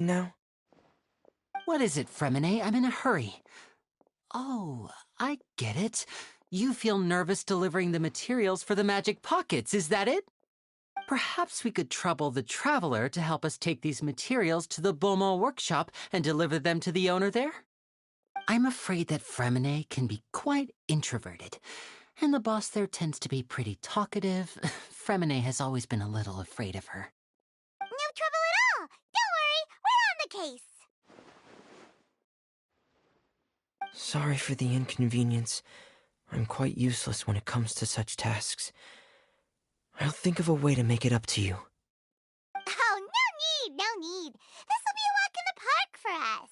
now? What is it, Fremine? I'm in a hurry. Oh, I get it. You feel nervous delivering the materials for the magic pockets, is that it? Perhaps we could trouble the Traveler to help us take these materials to the Beaumont workshop and deliver them to the owner there? I'm afraid that Fremine can be quite introverted, and the boss there tends to be pretty talkative. Fremine has always been a little afraid of her. No trouble at all! Don't worry, we're on the case! Sorry for the inconvenience. I'm quite useless when it comes to such tasks. I'll think of a way to make it up to you. Oh, no need! This'll be a walk in the park for us!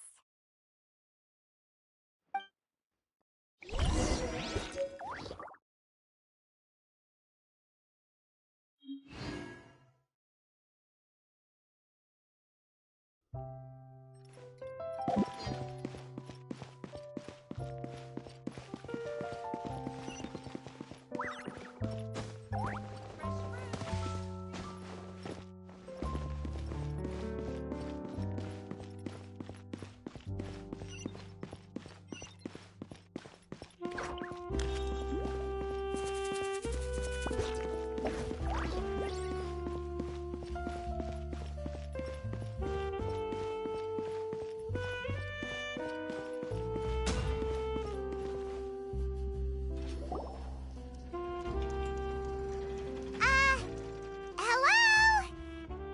Hello?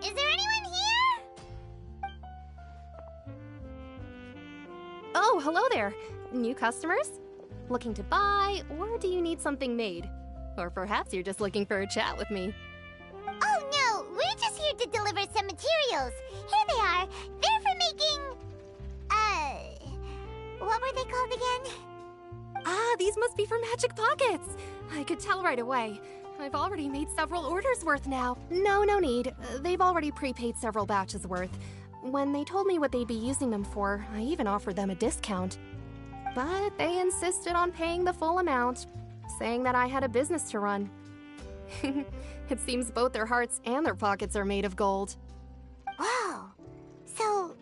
Is there anyone here? Oh, hello there. New customers? Looking to buy, or do you need something made? Or perhaps you're just looking for a chat with me. Oh no, we're just here to deliver some materials. Here they are. They're for making... what were they called again? Ah, these must be for Magic Pockets. I could tell right away. I've already made several orders worth now. No need. They've already prepaid several batches worth. When they told me what they'd be using them for, I even offered them a discount. But they insisted on paying the full amount, saying that I had a business to run. It seems both their hearts and their pockets are made of gold. Whoa. So,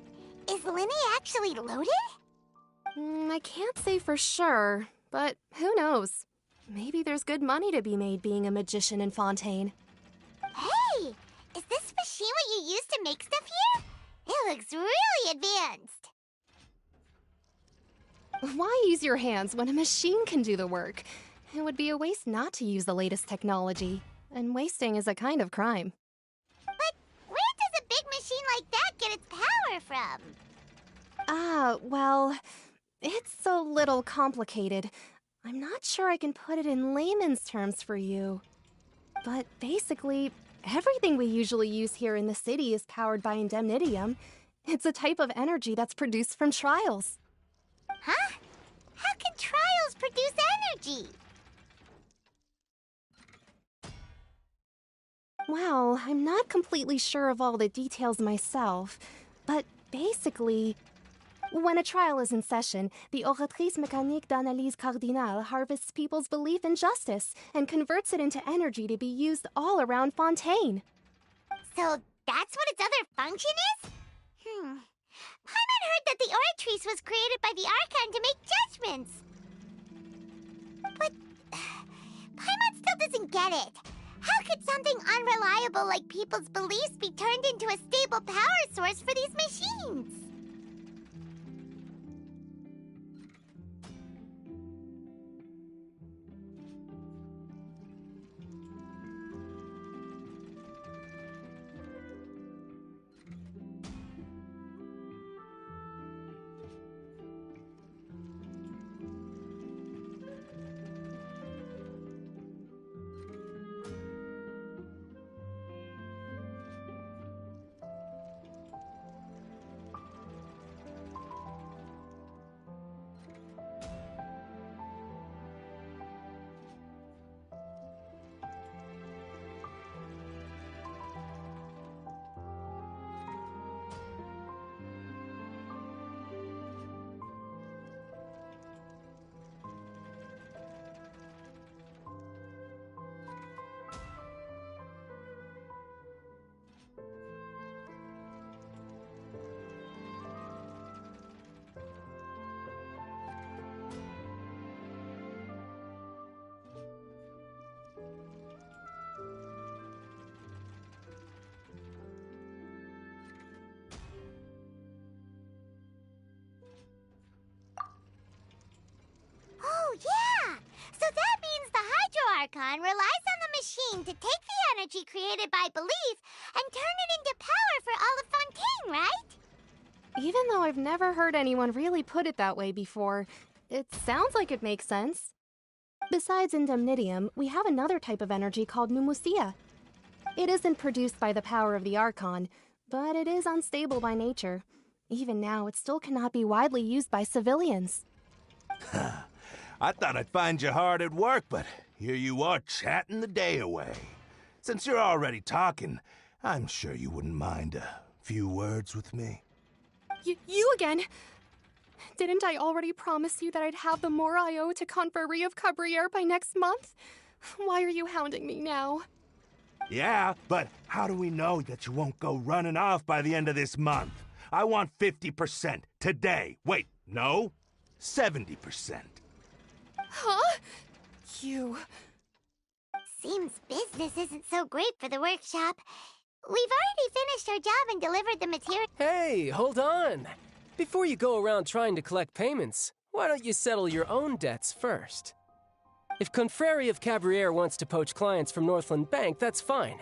is Linny actually loaded? I can't say for sure, but who knows? Maybe there's good money to be made being a magician in Fontaine. Hey! Is this machine what you use to make stuff here? It looks really advanced. Why use your hands when a machine can do the work? It would be a waste not to use the latest technology, and wasting is a kind of crime. But where does a big machine like that get its power from? Well, it's a little complicated. I'm not sure I can put it in layman's terms for you. But basically, everything we usually use here in the city is powered by indemnitium. It's a type of energy that's produced from trials. Huh? How can trials produce energy? Well, I'm not completely sure of all the details myself, but basically, when a trial is in session, the Oratrice Mécanique d'Analyse Cardinale harvests people's belief in justice and converts it into energy to be used all around Fontaine. So that's what its other function is? Paimon heard that the Oratrice was created by the Archon to make judgments. But Paimon still doesn't get it. How could something unreliable like people's beliefs be turned into a stable power source for these machines? by belief and turn it into power for all of Fontaine, right? Even though I've never heard anyone really put it that way before, it sounds like it makes sense. Besides Indemnitium, we have another type of energy called Pneumosia. It isn't produced by the power of the Archon, but it is unstable by nature. Even now, it still cannot be widely used by civilians. I thought I'd find you hard at work, but here you are chatting the day away. Since you're already talking, I'm sure you wouldn't mind a few words with me. You again? Didn't I already promise you that I'd have the more I owe to Confrérie of Cabriere by next month? Why are you hounding me now? Yeah, but how do we know that you won't go running off by the end of this month? I want 50% today. Wait, no, 70%. Huh? You... Seems business isn't so great for the workshop. We've already finished our job and delivered the material. Hey, hold on. Before you go around trying to collect payments, why don't you settle your own debts first? If Confrérie of Cabriere wants to poach clients from Northland Bank, that's fine.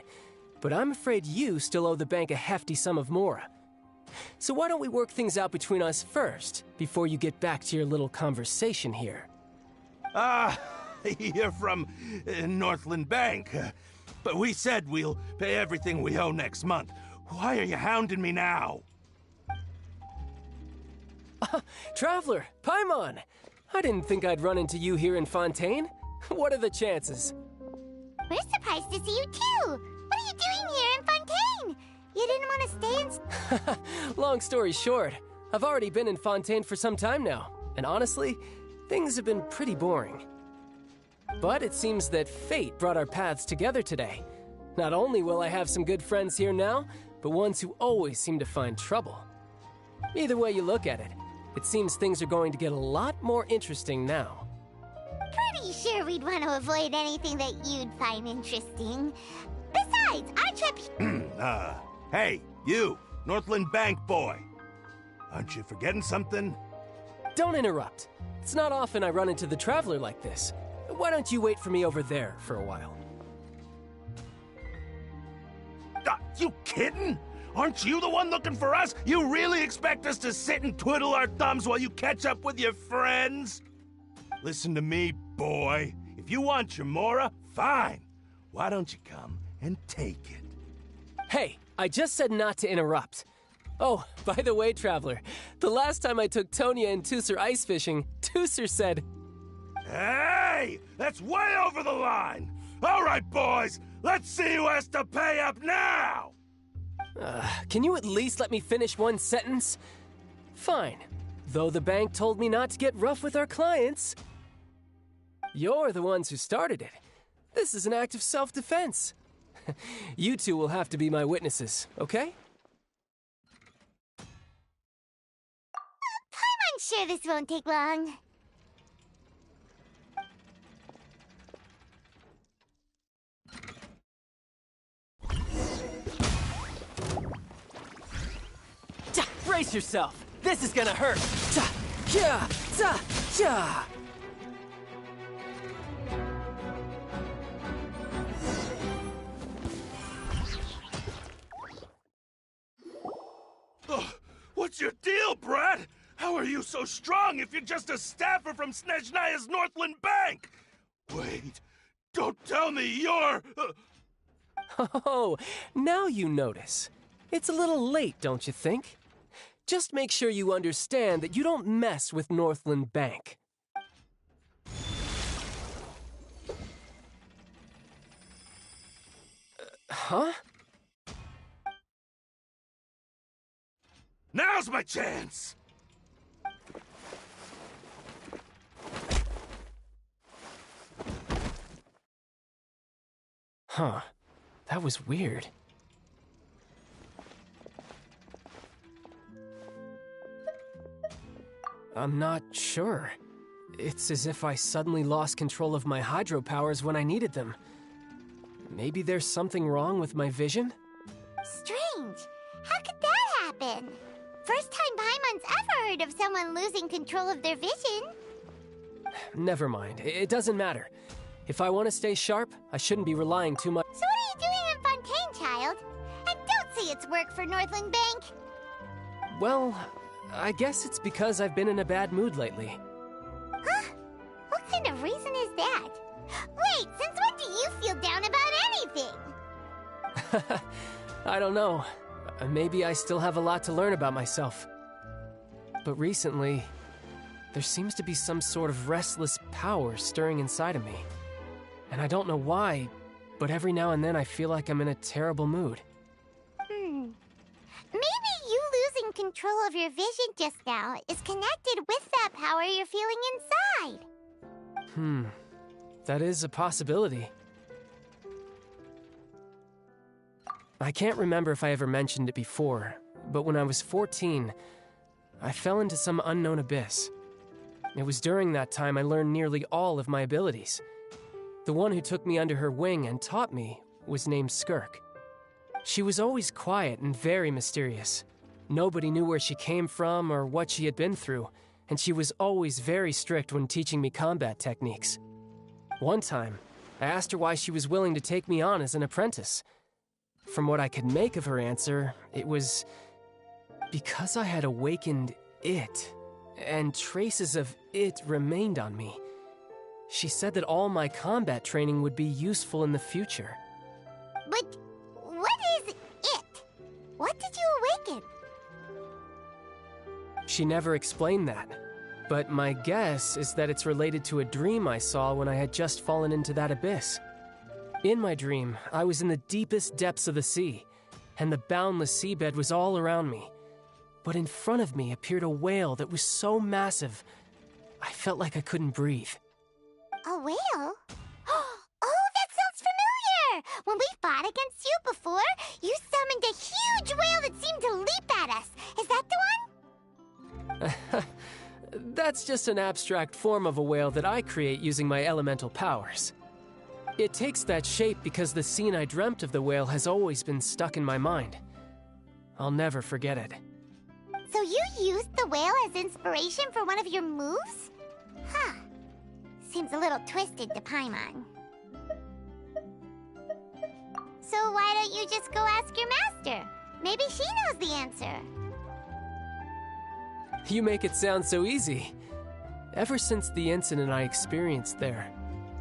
But I'm afraid you still owe the bank a hefty sum of mora. So why don't we work things out between us first, before you get back to your little conversation here? You're from Northland Bank. But we said we'll pay everything we owe next month. Why are you hounding me now? Traveler, Paimon! I didn't think I'd run into you here in Fontaine. What are the chances? We're surprised to see you too. What are you doing here in Fontaine? You didn't want to stay in... Long story short, I've already been in Fontaine for some time now. And honestly, things have been pretty boring. But it seems that fate brought our paths together today. Not only will I have some good friends here now, but ones who always seem to find trouble. Either way you look at it, it seems things are going to get a lot more interesting now. Pretty sure we'd want to avoid anything that you'd find interesting. Besides, our trip... Hey, you, Northland Bank boy. Aren't you forgetting something? Don't interrupt. It's not often I run into the Traveler like this. Why don't you wait for me over there for a while? You kidding? Aren't you the one looking for us? You really expect us to sit and twiddle our thumbs while you catch up with your friends? Listen to me, boy. If you want your mora, fine. Why don't you come and take it? Hey, I just said not to interrupt. Oh, by the way, Traveler, the last time I took Tonya and Tusser ice fishing, Tusser said... Hey! That's way over the line! All right, boys, let's see who has to pay up now! Can you at least let me finish one sentence? Fine. Though the bank told me not to get rough with our clients. You're the ones who started it. This is an act of self-defense. You two will have to be my witnesses, okay? I'm sure this won't take long. Brace yourself! This is gonna hurt! Ja! Ja! Ja! What's your deal, Brad? How are you so strong if you're just a staffer from Snezhnaya's Northland Bank? Wait, don't tell me you're... Oh, now you notice. It's a little late, don't you think? Just make sure you understand that you don't mess with Northland Bank. Huh? Now's my chance! Huh. That was weird. I'm not sure. It's as if I suddenly lost control of my hydro powers when I needed them. Maybe there's something wrong with my vision? Strange. How could that happen? First time Paimon's ever heard of someone losing control of their vision. Never mind. It doesn't matter. If I want to stay sharp, I shouldn't be relying too much. So what are you doing in Fontaine, Pockets work for Northland Bank? Well, I guess it's because I've been in a bad mood lately. Huh? What kind of reason is that? Wait, since when do you feel down about anything? I don't know. Maybe I still have a lot to learn about myself. But recently, there seems to be some sort of restless power stirring inside of me. And I don't know why, but every now and then I feel like I'm in a terrible mood. Maybe you losing control of your vision just now is connected with that power you're feeling inside. That is a possibility. I can't remember if I ever mentioned it before, but when I was 14, I fell into some unknown abyss. It was during that time I learned nearly all of my abilities. The one who took me under her wing and taught me was named Skirk. She was always quiet and very mysterious. Nobody knew where she came from or what she had been through, and she was always very strict when teaching me combat techniques. One time, I asked her why she was willing to take me on as an apprentice. From what I could make of her answer, it was because I had awakened it, and traces of it remained on me. She said that all my combat training would be useful in the future. But what is it? What did you awaken? She never explained that, but my guess is that it's related to a dream I saw when I had just fallen into that abyss. In my dream, I was in the deepest depths of the sea, and the boundless seabed was all around me. But in front of me appeared a whale that was so massive, I felt like I couldn't breathe. A whale? Oh, that sounds familiar! When we fought against you before, you summoned a huge whale that seemed to leap at us. Is that the one? That's just an abstract form of a whale that I create using my elemental powers. It takes that shape because the scene I dreamt of the whale has always been stuck in my mind. I'll never forget it. So you used the whale as inspiration for one of your moves? Huh. Seems a little twisted to Paimon. So why don't you just go ask your master? Maybe she knows the answer. You make it sound so easy. Ever since the incident I experienced there,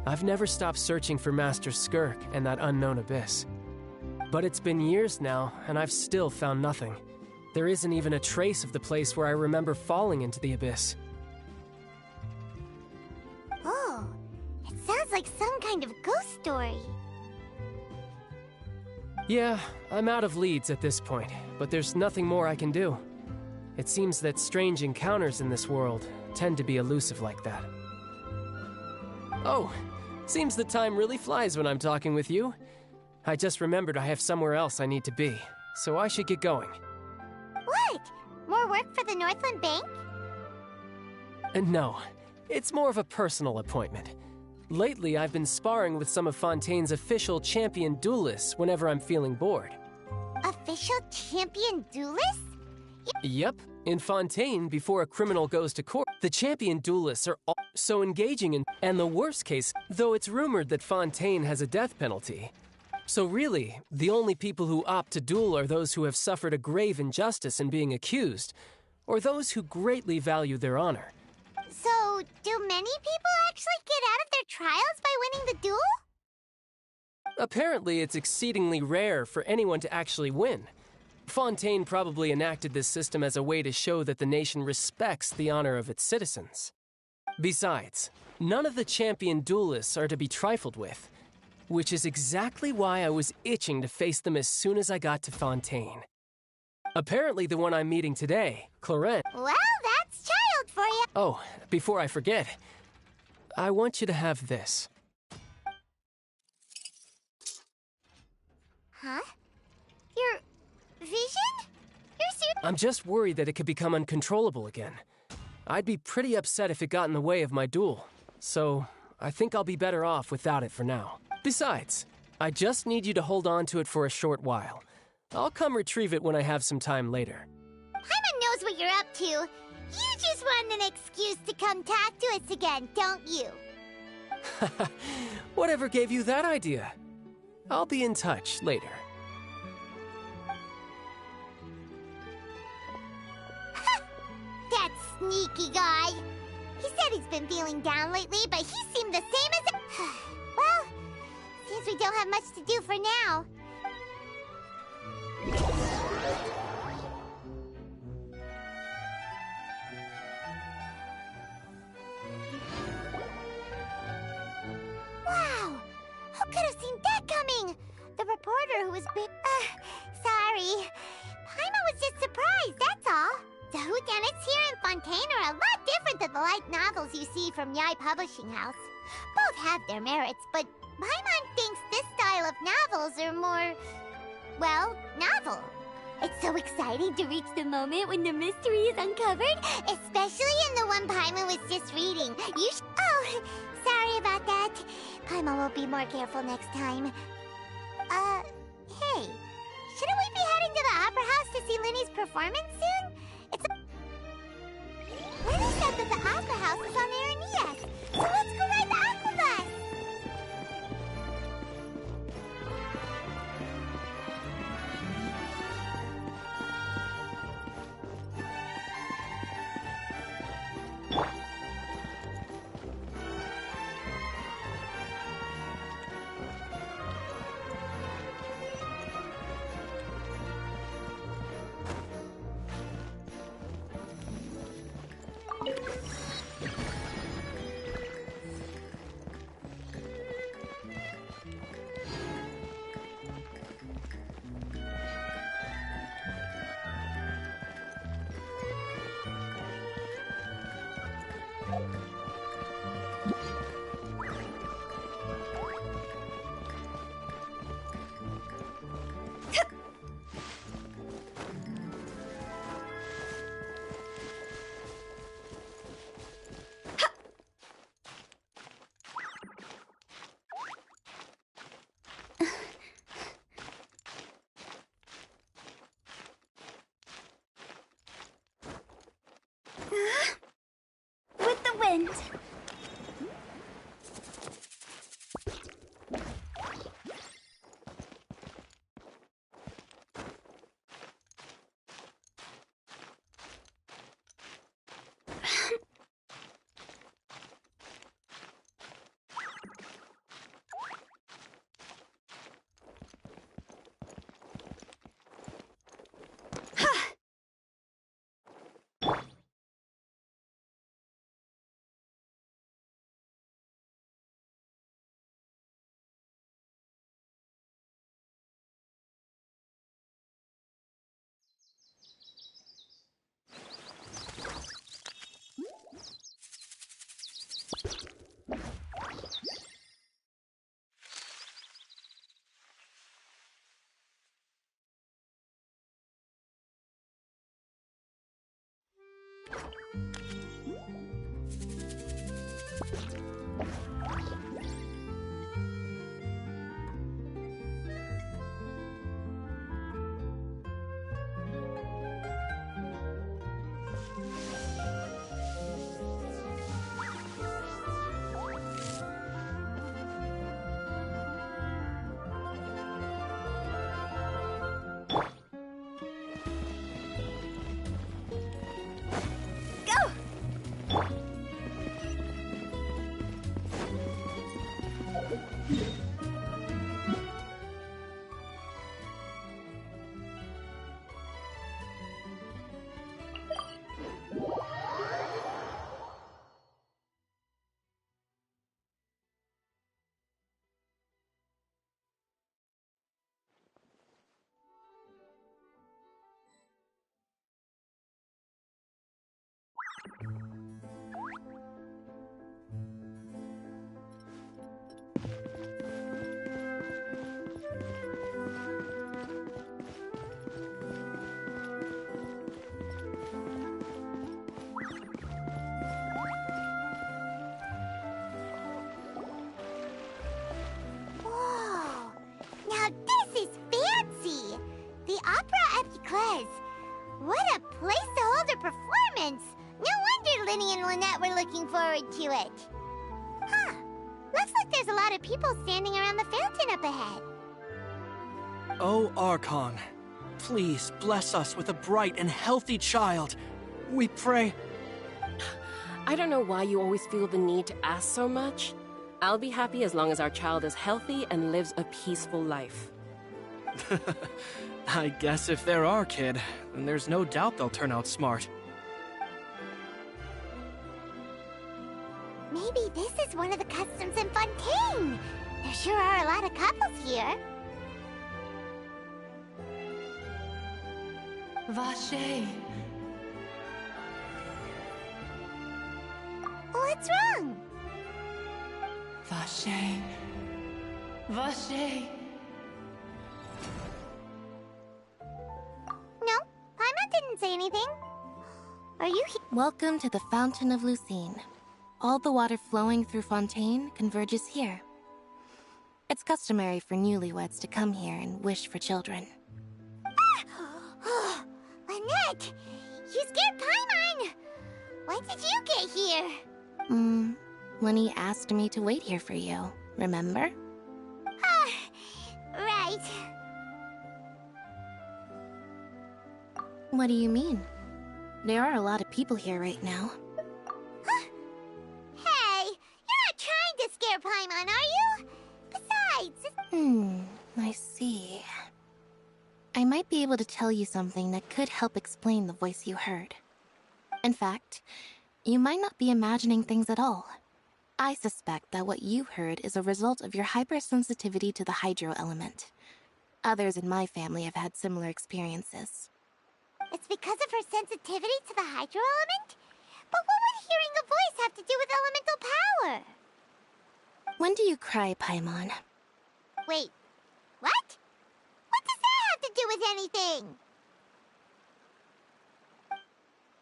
I've never stopped searching for Master Skirk and that unknown abyss. But it's been years now, and I've still found nothing. There isn't even a trace of the place where I remember falling into the abyss. Oh, it sounds like some kind of ghost story. Yeah, I'm out of leads at this point, but there's nothing more I can do. It seems that strange encounters in this world tend to be elusive like that. Oh, seems the time really flies when I'm talking with you. I just remembered I have somewhere else I need to be, so I should get going. What? More work for the Northland Bank? No, it's more of a personal appointment. Lately, I've been sparring with some of Fontaine's official champion duelists whenever I'm feeling bored. Official champion duelist? Yep. In Fontaine, before a criminal goes to court, the champion duelists are all so engaging and the worst case, though it's rumored that Fontaine has a death penalty. So really, the only people who opt to duel are those who have suffered a grave injustice in being accused, or those who greatly value their honor. So, do many people actually get out of their trials by winning the duel? Apparently, it's exceedingly rare for anyone to actually win. Fontaine probably enacted this system as a way to show that the nation respects the honor of its citizens. Besides, none of the champion duelists are to be trifled with, which is exactly why I was itching to face them as soon as I got to Fontaine. Apparently the one I'm meeting today, Clorent... Well, that's child for you. Oh, before I forget, I want you to have this. Huh? Your vision? You're serious? I'm just worried that it could become uncontrollable again. I'd be pretty upset if it got in the way of my duel, so I think I'll be better off without it for now. Besides, I just need you to hold on to it for a short while. I'll come retrieve it when I have some time later. Paimon knows what you're up to. You just want an excuse to come talk to us again, don't you? Whatever gave you that idea? I'll be in touch later. sneaky guy. He said he's been feeling down lately, but he seemed the same as... Well, seems we don't have much to do for now. Wow! Who could have seen that coming? The reporter who was... sorry. Paimon was just surprised, that's all. The whodunits here in Fontaine are a lot different than the light novels you see from Yai Publishing House. Both have their merits, but Paimon thinks this style of novels are more... well, novel. It's so exciting to reach the moment when the mystery is uncovered, especially in the one Paimon was just reading. Oh, sorry about that. Paimon will be more careful next time. Hey, shouldn't we be heading to the Opera House to see Linny's performance soon? Linny said that the Opera House is on Aranias, so let's go ride the Aquabus! With the wind. What a place to hold a performance! No wonder Linny and Lynette were looking forward to it. Huh. Looks like there's a lot of people standing around the fountain up ahead. Oh, Archon, please bless us with a bright and healthy child. We pray... I don't know why you always feel the need to ask so much. I'll be happy as long as our child is healthy and lives a peaceful life. I guess if they're our kid, then there's no doubt they'll turn out smart. Maybe this is one of the customs in Fontaine. There sure are a lot of couples here. Vache. What's wrong? Vache. Vache. No, Paimon didn't say anything. Are you Welcome to the Fountain of Lucine. All the water flowing through Fontaine converges here. It's customary for newlyweds to come here and wish for children. Ah! Lynette! You scared Paimon! When did you get here? Lenny asked me to wait here for you, remember? Ah, right. What do you mean? There are a lot of people here right now. Hey, you're not trying to scare Paimon, are you? Besides, I see. I might be able to tell you something that could help explain the voice you heard. In fact, you might not be imagining things at all. I suspect that what you heard is a result of your hypersensitivity to the hydro element. Others in my family have had similar experiences. it's because of her sensitivity to the hydro element? But what would hearing a voice have to do with elemental power? When do you cry, Paimon? Wait, what? What does that have to do with anything?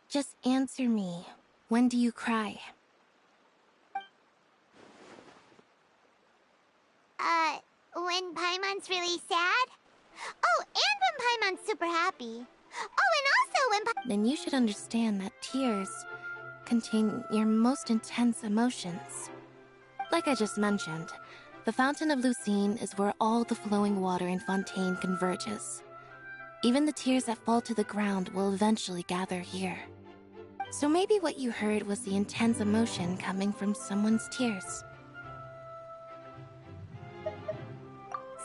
Just answer me. When do you cry? When Paimon's really sad? Oh, and when Paimon's super happy. Oh, and also when Then you should understand that tears contain your most intense emotions. Like I just mentioned, the Fountain of Lucine is where all the flowing water in Fontaine converges. Even the tears that fall to the ground will eventually gather here. So maybe what you heard was the intense emotion coming from someone's tears.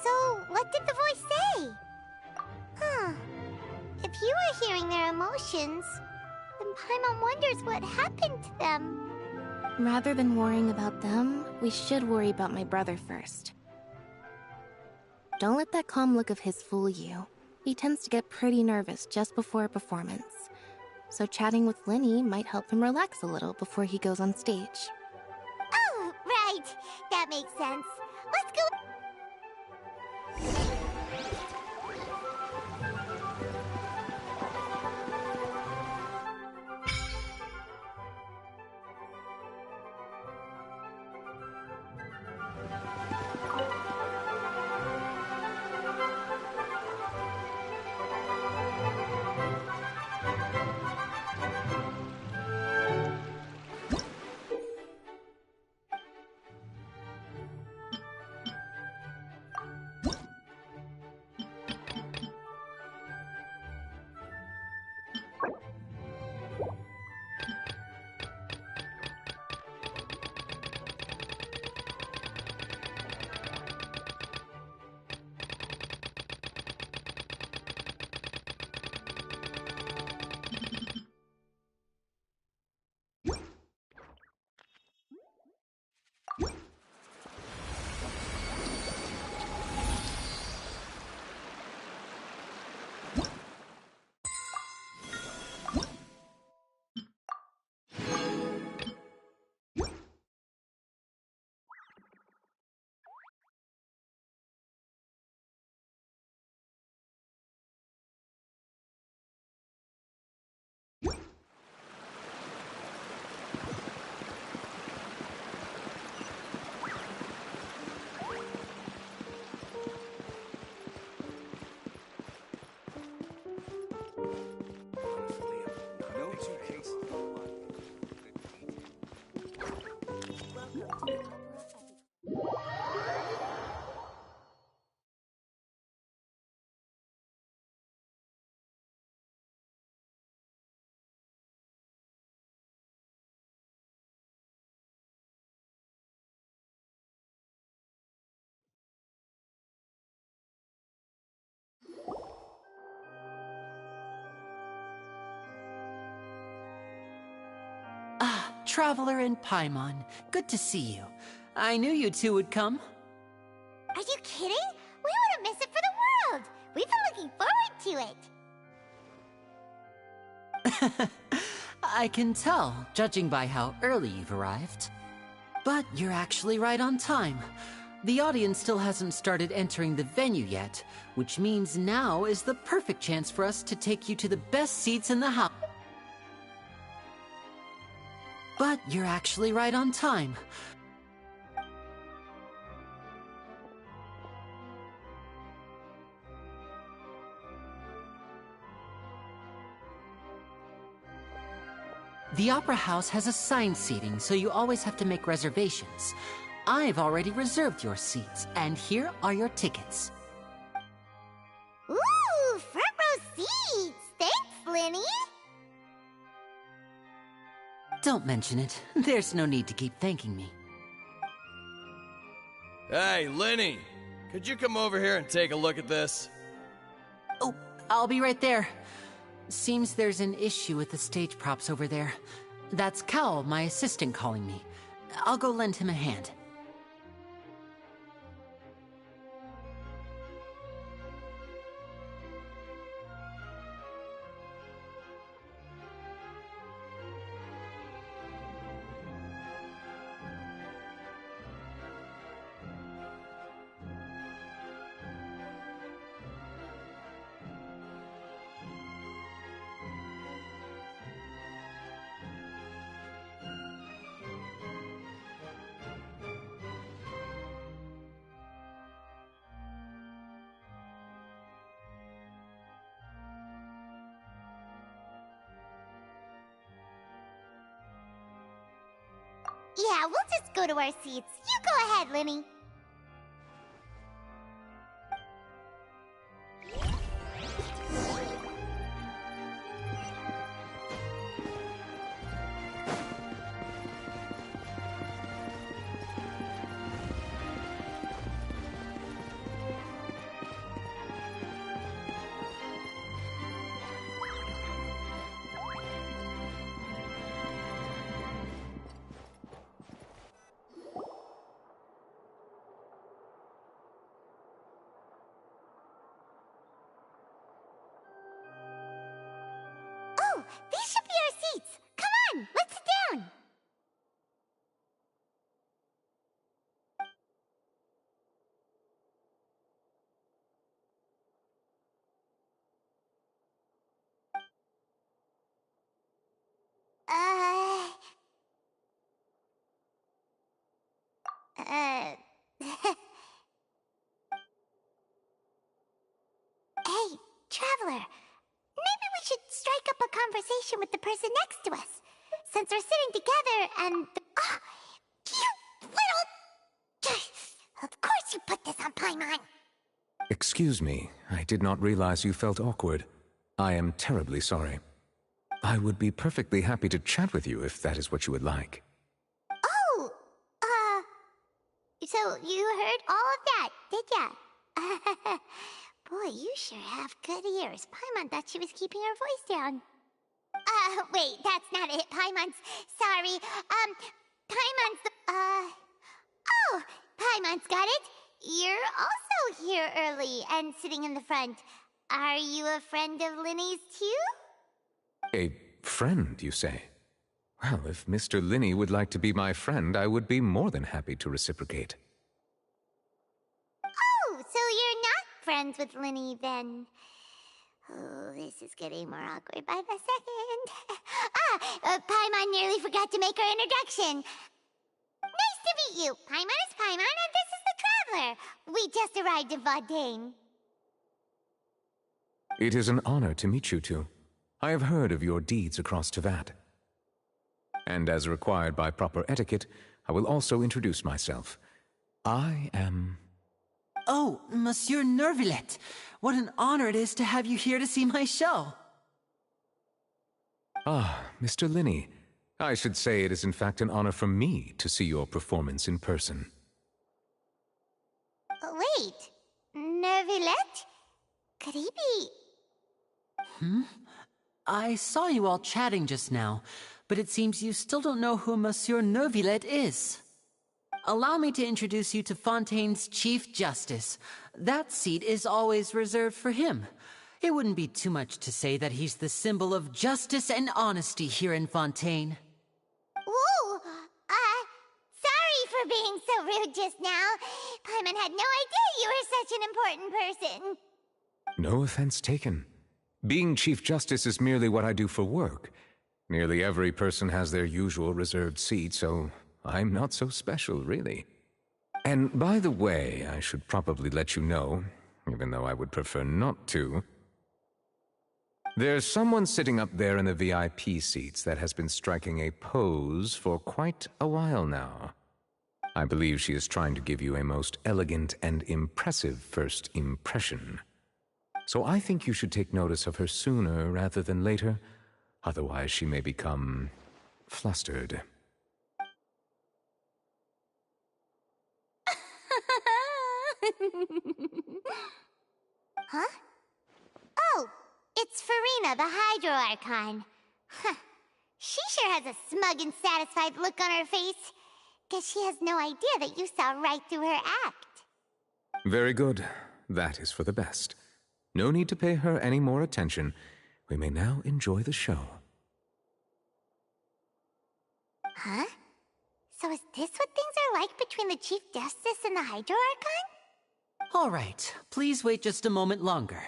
So, what did the voice say? Huh. If you were hearing their emotions, then Paimon wonders what happened to them. Rather than worrying about them, we should worry about my brother first. Don't let that calm look of his fool you. He tends to get pretty nervous just before a performance. So chatting with Lyney might help him relax a little before he goes on stage. Oh, right. That makes sense. Let's go. Traveler and Paimon. Good to see you. I knew you two would come. Are you kidding? We wouldn't miss it for the world. We've been looking forward to it. I can tell, judging by how early you've arrived. But you're actually right on time. The audience still hasn't started entering the venue yet, which means now is the perfect chance for us to take you to the best seats in the house. But you're actually right on time. The Opera House has assigned seating, so you always have to make reservations. I've already reserved your seats, and here are your tickets. Ooh, front row seats! Thanks, Linny! Don't mention it. There's no need to keep thanking me. Hey, Linny! Could you come over here and take a look at this? Oh, I'll be right there. Seems there's an issue with the stage props over there. That's Cal, my assistant, calling me. I'll go lend him a hand. Yeah, we'll just go to our seats. You go ahead, Linny. These should be our seats. Come on, let's sit down. Hey, Traveler. Maybe we should strike up a conversation with the person next to us. Since we're sitting together and... Oh, you little... Of course you put this on Paimon. Excuse me, I did not realize you felt awkward. I am terribly sorry. I would be perfectly happy to chat with you if that is what you would like. Oh, so you heard all of that, did ya? Boy, you sure have good ears. Paimon thought she was keeping her voice down. Wait, that's not it. Paimon's... Sorry. Paimon's the... Oh, Paimon's got it. You're also here early and sitting in the front. Are you a friend of Linny's, too? A friend, you say? Well, if Mr. Linny would like to be my friend, I would be more than happy to reciprocate. Oh, so you're not friends with Linny, then? Oh, this is getting more awkward by the second. Paimon nearly forgot to make her introduction. Nice to meet you. Paimon is Paimon, and this is the Traveler. We just arrived in Vaudain. It is an honor to meet you two. I have heard of your deeds across Teyvat. And as required by proper etiquette, I will also introduce myself. I am... Oh, Monsieur Neuvillette. What an honor it is to have you here to see my show. Ah, Mr. Linny. I should say it is in fact an honor for me to see your performance in person. Wait, Neuvillette? Could he be... I saw you all chatting just now, but it seems you still don't know who Monsieur Neuvillette is. Allow me to introduce you to Fontaine's Chief Justice. That seat is always reserved for him. It wouldn't be too much to say that he's the symbol of justice and honesty here in Fontaine. Ooh, sorry for being so rude just now. Paimon had no idea you were such an important person. No offense taken. Being Chief Justice is merely what I do for work. Nearly every person has their usual reserved seat, so I'm not so special, really. And by the way, I should probably let you know, even though I would prefer not to, there's someone sitting up there in the VIP seats that has been striking a pose for quite a while now. I believe she is trying to give you a most elegant and impressive first impression. So I think you should take notice of her sooner rather than later, otherwise she may become flustered. Huh? Oh, it's Farina, the Hydro Archon. Huh. She sure has a smug and satisfied look on her face. Guess she has no idea that you saw right through her act. Very good. That is for the best. No need to pay her any more attention. We may now enjoy the show. Huh? So is this what things are like between the Chief Justice and the Hydro Archon? All right, please wait just a moment longer.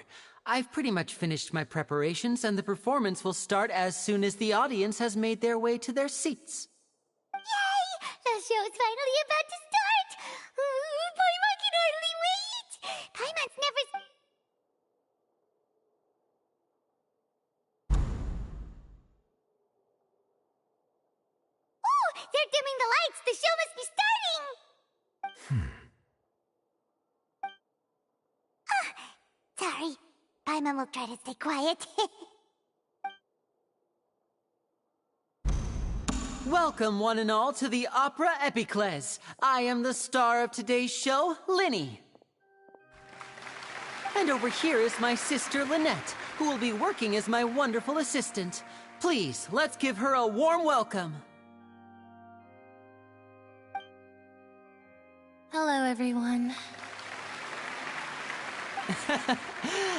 I've pretty much finished my preparations, and the performance will start as soon as the audience has made their way to their seats. Yay! The show's finally about to start! Paimon can hardly wait! Paimon's never... Ooh! They're dimming the lights! The show must be starting! Sorry. Paimon will try to stay quiet. Welcome, one and all, to the Opera Epiclese. I am the star of today's show, Linny. And over here is my sister, Lynette, who will be working as my wonderful assistant. Please, let's give her a warm welcome. Hello, everyone.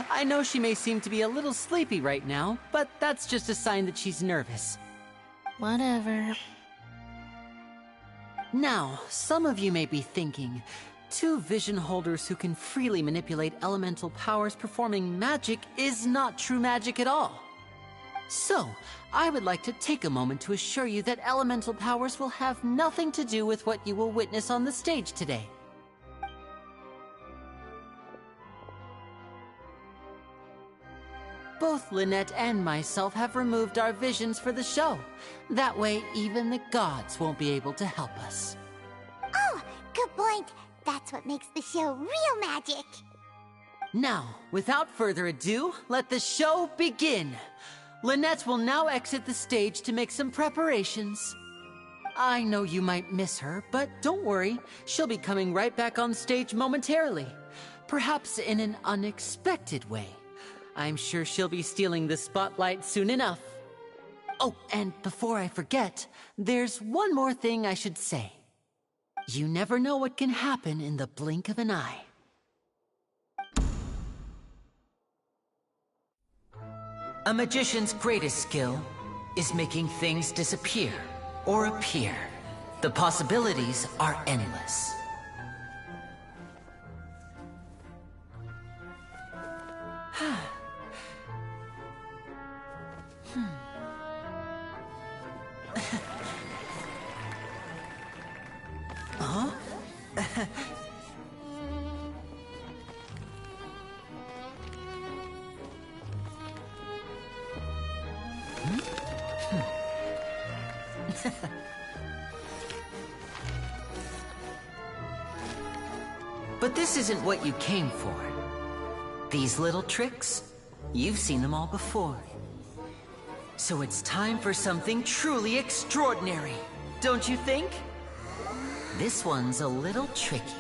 I know she may seem to be a little sleepy right now, but that's just a sign that she's nervous. Whatever. Now, some of you may be thinking, two vision holders who can freely manipulate elemental powers performing magic is not true magic at all. So, I would like to take a moment to assure you that elemental powers will have nothing to do with what you will witness on the stage today. Both Lynette and myself have removed our visions for the show. That way, even the gods won't be able to help us. Oh, good point. That's what makes the show real magic. Now, without further ado, let the show begin. Lynette will now exit the stage to make some preparations. I know you might miss her, but don't worry. She'll be coming right back on stage momentarily. Perhaps in an unexpected way. I'm sure she'll be stealing the spotlight soon enough. Oh, and before I forget, there's one more thing I should say. You never know what can happen in the blink of an eye. A magician's greatest skill is making things disappear or appear. The possibilities are endless. Huh? But this isn't what you came for. These little tricks, you've seen them all before. So it's time for something truly extraordinary, don't you think? This one's a little tricky.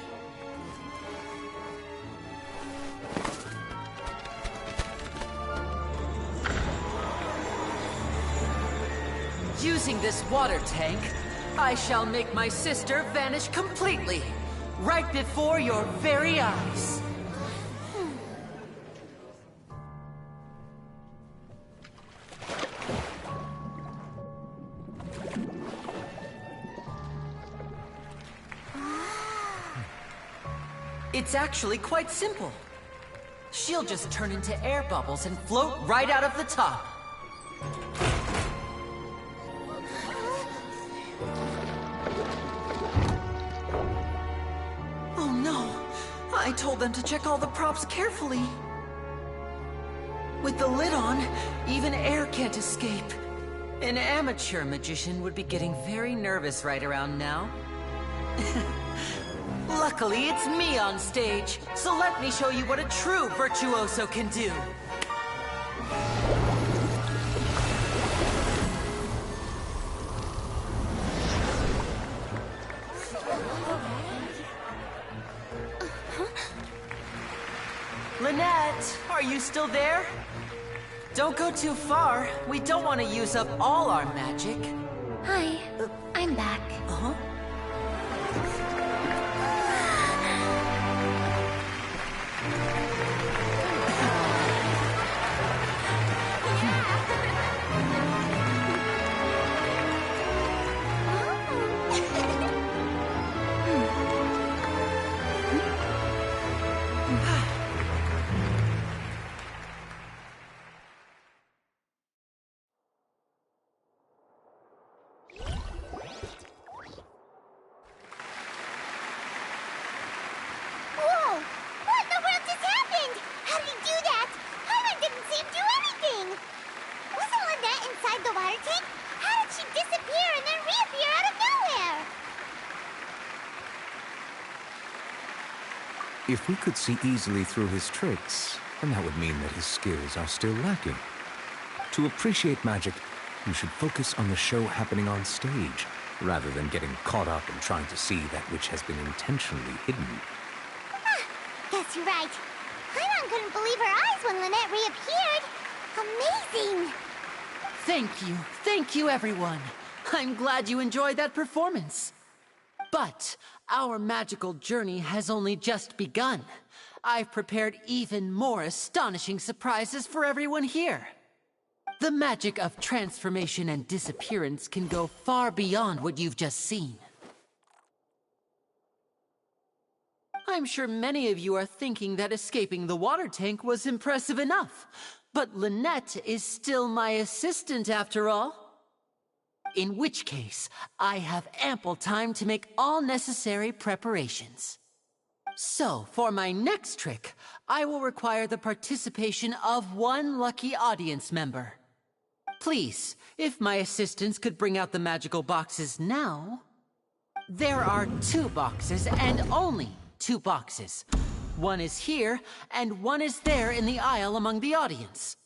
using this water tank, I shall make my sister vanish completely, right before your very eyes. It's actually quite simple. She'll just turn into air bubbles and float right out of the top. Oh no! I told them to check all the props carefully. With the lid on, even air can't escape. An amateur magician would be getting very nervous right around now. Luckily, it's me on stage, so let me show you what a true virtuoso can do. Lynette, are you still there? Don't go too far. We don't want to use up all our magic. Hi, I'm back. Uh-huh. If we could see easily through his tricks, then that would mean that his skills are still lacking. To appreciate magic, you should focus on the show happening on stage, rather than getting caught up in trying to see that which has been intentionally hidden. Guess you're right. Paimon couldn't believe her eyes when Lynette reappeared. Amazing! Thank you everyone. I'm glad you enjoyed that performance. But our magical journey has only just begun. I've prepared even more astonishing surprises for everyone here. The magic of transformation and disappearance can go far beyond what you've just seen. I'm sure many of you are thinking that escaping the water tank was impressive enough, but Lynette is still my assistant after all. In which case, I have ample time to make all necessary preparations. So, for my next trick, I will require the participation of one lucky audience member. Please, if my assistants could bring out the magical boxes now. There are 2 boxes, and only 2 boxes. One is here, and one is there in the aisle among the audience.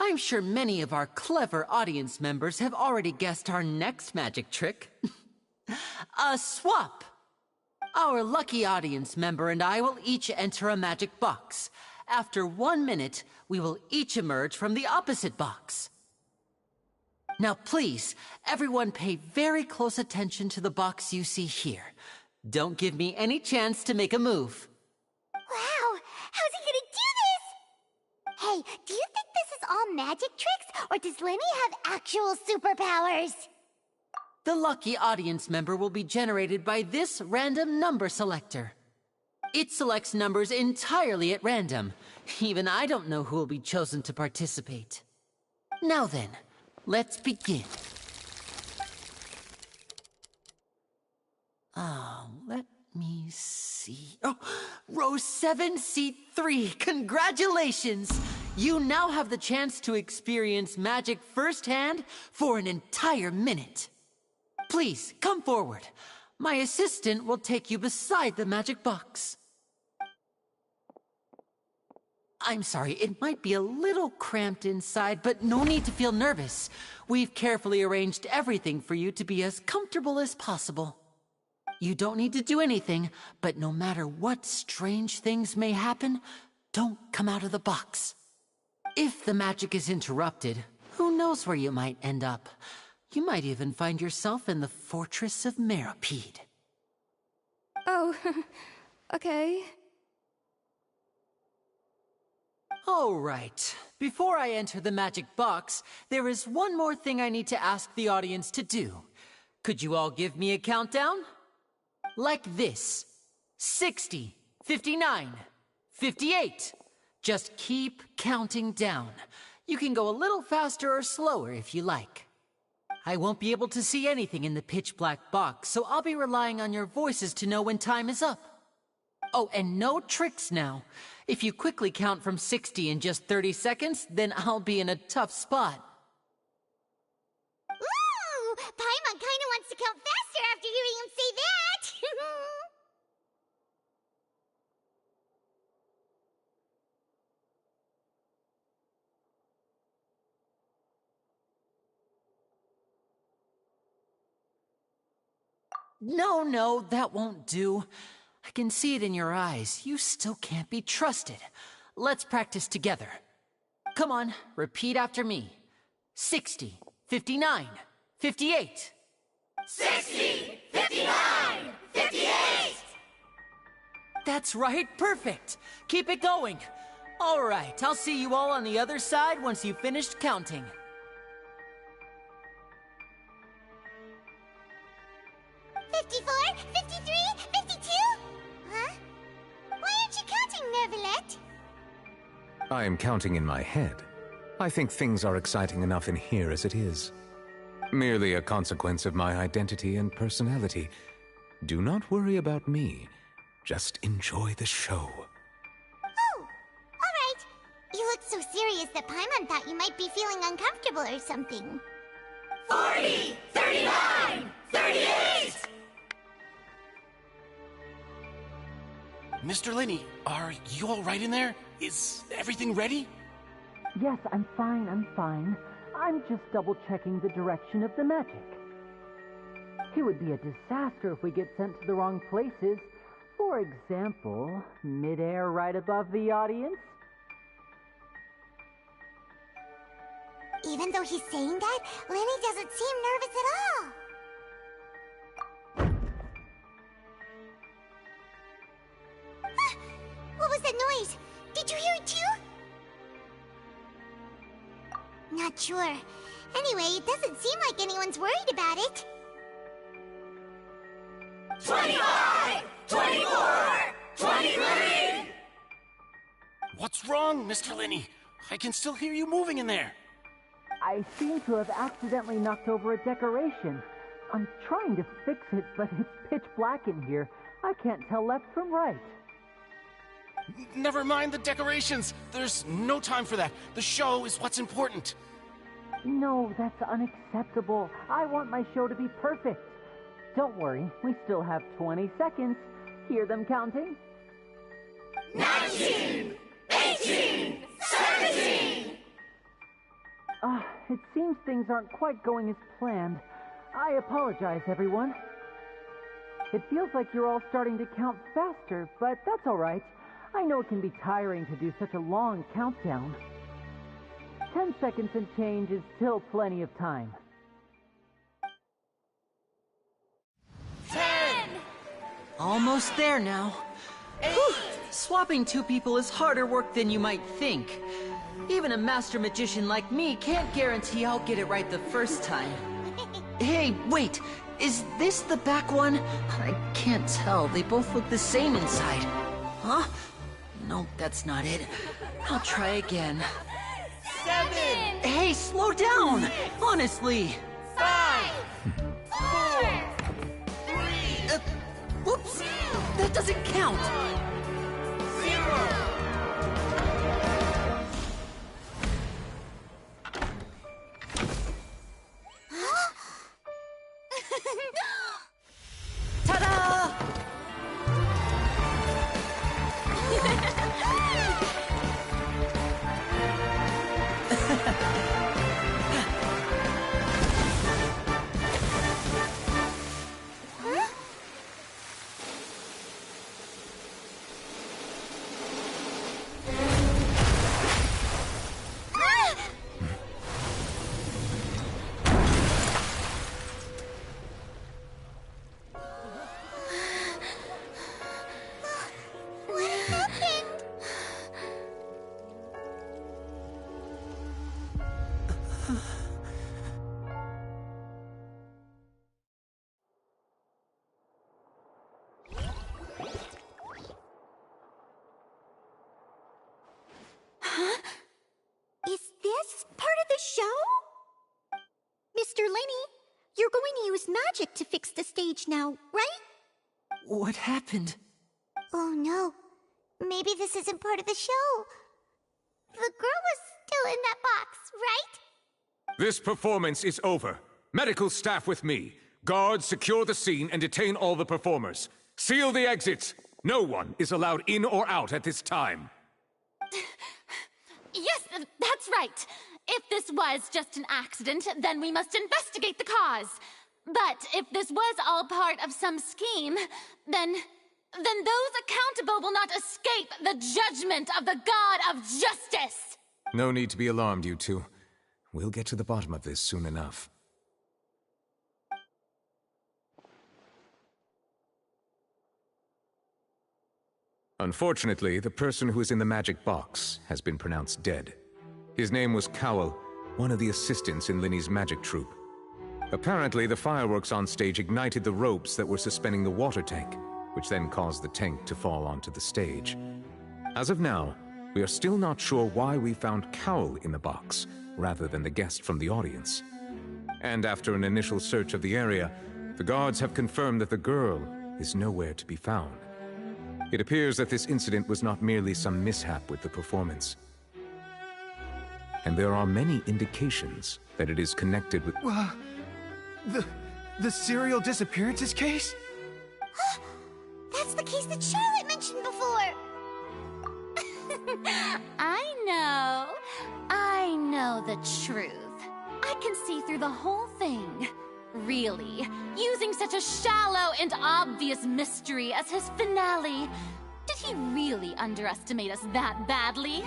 I'm sure many of our clever audience members have already guessed our next magic trick. A swap! Our lucky audience member and I will each enter a magic box. After 1 minute, we will each emerge from the opposite box. Now please, everyone pay very close attention to the box you see here. Don't give me any chance to make a move. Wow! How's he gonna do this? Hey, do you think this is all magic tricks, or does Lenny have actual superpowers? The lucky audience member will be generated by this random number selector. It selects numbers entirely at random. Even I don't know who will be chosen to participate. Now then, let's begin. Let me see. Oh, row 7, seat 3. Congratulations! You now have the chance to experience magic firsthand for an entire minute. Please, come forward. My assistant will take you beside the magic box. I'm sorry, it might be a little cramped inside, but no need to feel nervous. We've carefully arranged everything for you to be as comfortable as possible. You don't need to do anything, but no matter what strange things may happen, don't come out of the box. If the magic is interrupted, who knows where you might end up? You might even find yourself in the Fortress of Meropide. Oh, okay. All right. Before I enter the magic box, there is one more thing I need to ask the audience to do. Could you all give me a countdown? Like this. 60, 59, 58. Just keep counting down. You can go a little faster or slower if you like. I won't be able to see anything in the pitch-black box, so I'll be relying on your voices to know when time is up. Oh, and no tricks now. If you quickly count from 60 in just 30 seconds, then I'll be in a tough spot. Ooh! Paimon kinda wants to count faster after hearing him say that! No, that won't do. I can see it in your eyes. You still can't be trusted. Let's practice together. Come on, repeat after me. 60, 59, 58. 60, 59, 58! That's right, perfect. Keep it going. All right, I'll see you all on the other side once you've finished counting. $54, $53, $52? Huh? Why aren't you counting, Neuvillette? I am counting in my head. I think things are exciting enough in here as it is. Merely a consequence of my identity and personality. Do not worry about me. Just enjoy the show. Oh, alright. You look so serious that Paimon thought you might be feeling uncomfortable or something. 40, 39, 38! Mr. Linney, are you all right in there? Is everything ready? Yes, I'm fine. I'm just double-checking the direction of the magic. It would be a disaster if we get sent to the wrong places. For example, mid-air right above the audience. Even though he's saying that, Lenny doesn't seem nervous at all. Ah! What was that noise? Did you hear it too? Not sure. Anyway, it doesn't seem like anyone's worried about it. 25! 24! 23! What's wrong, Mr. Linney? I can still hear you moving in there. I seem to have accidentally knocked over a decoration. I'm trying to fix it, but it's pitch black in here. I can't tell left from right. Never mind the decorations. There's no time for that. The show is what's important. No, that's unacceptable. I want my show to be perfect. Don't worry, we still have 20 seconds. Hear them counting? 19! 18! 17! It seems things aren't quite going as planned. I apologize, everyone. It feels like you're all starting to count faster, but that's all right. I know it can be tiring to do such a long countdown. 10 seconds and change is still plenty of time. 10! Almost there now. Whew. Swapping two people is harder work than you might think. Even a master magician like me can't guarantee I'll get it right the first time. Hey, wait! Is this the back one? I can't tell. They both look the same inside. Huh? No, that's not it. I'll try again. 7! Hey, slow down! Honestly! 5! 4! 3! Whoops! That doesn't count! 0! Ta-da! Huh? Is this part of the show? Mr. Lenny, you're going to use magic to fix the stage now, right? What happened? Oh no. Maybe this isn't part of the show. The girl was still in that box, right? This performance is over. Medical staff with me. Guards, secure the scene and detain all the performers. Seal the exits. No one is allowed in or out at this time. Yes, that's right. If this was just an accident, then we must investigate the cause. But if this was all part of some scheme, then those accountable will not escape the judgment of the God of Justice! No need to be alarmed, you two. We'll get to the bottom of this soon enough. Unfortunately, the person who is in the magic box has been pronounced dead. His name was Cowell, one of the assistants in Linny's magic troupe. Apparently, the fireworks on stage ignited the ropes that were suspending the water tank, which then caused the tank to fall onto the stage. As of now, we are still not sure why we found Cowell in the box, rather than the guest from the audience. And after an initial search of the area, the guards have confirmed that the girl is nowhere to be found. It appears that this incident was not merely some mishap with the performance. And there are many indications that it is connected with... The serial disappearances case? That's the case that Charlotte mentioned before! I know the truth. I can see through the whole thing. Really, using such a shallow and obvious mystery as his finale. Did he really underestimate us that badly?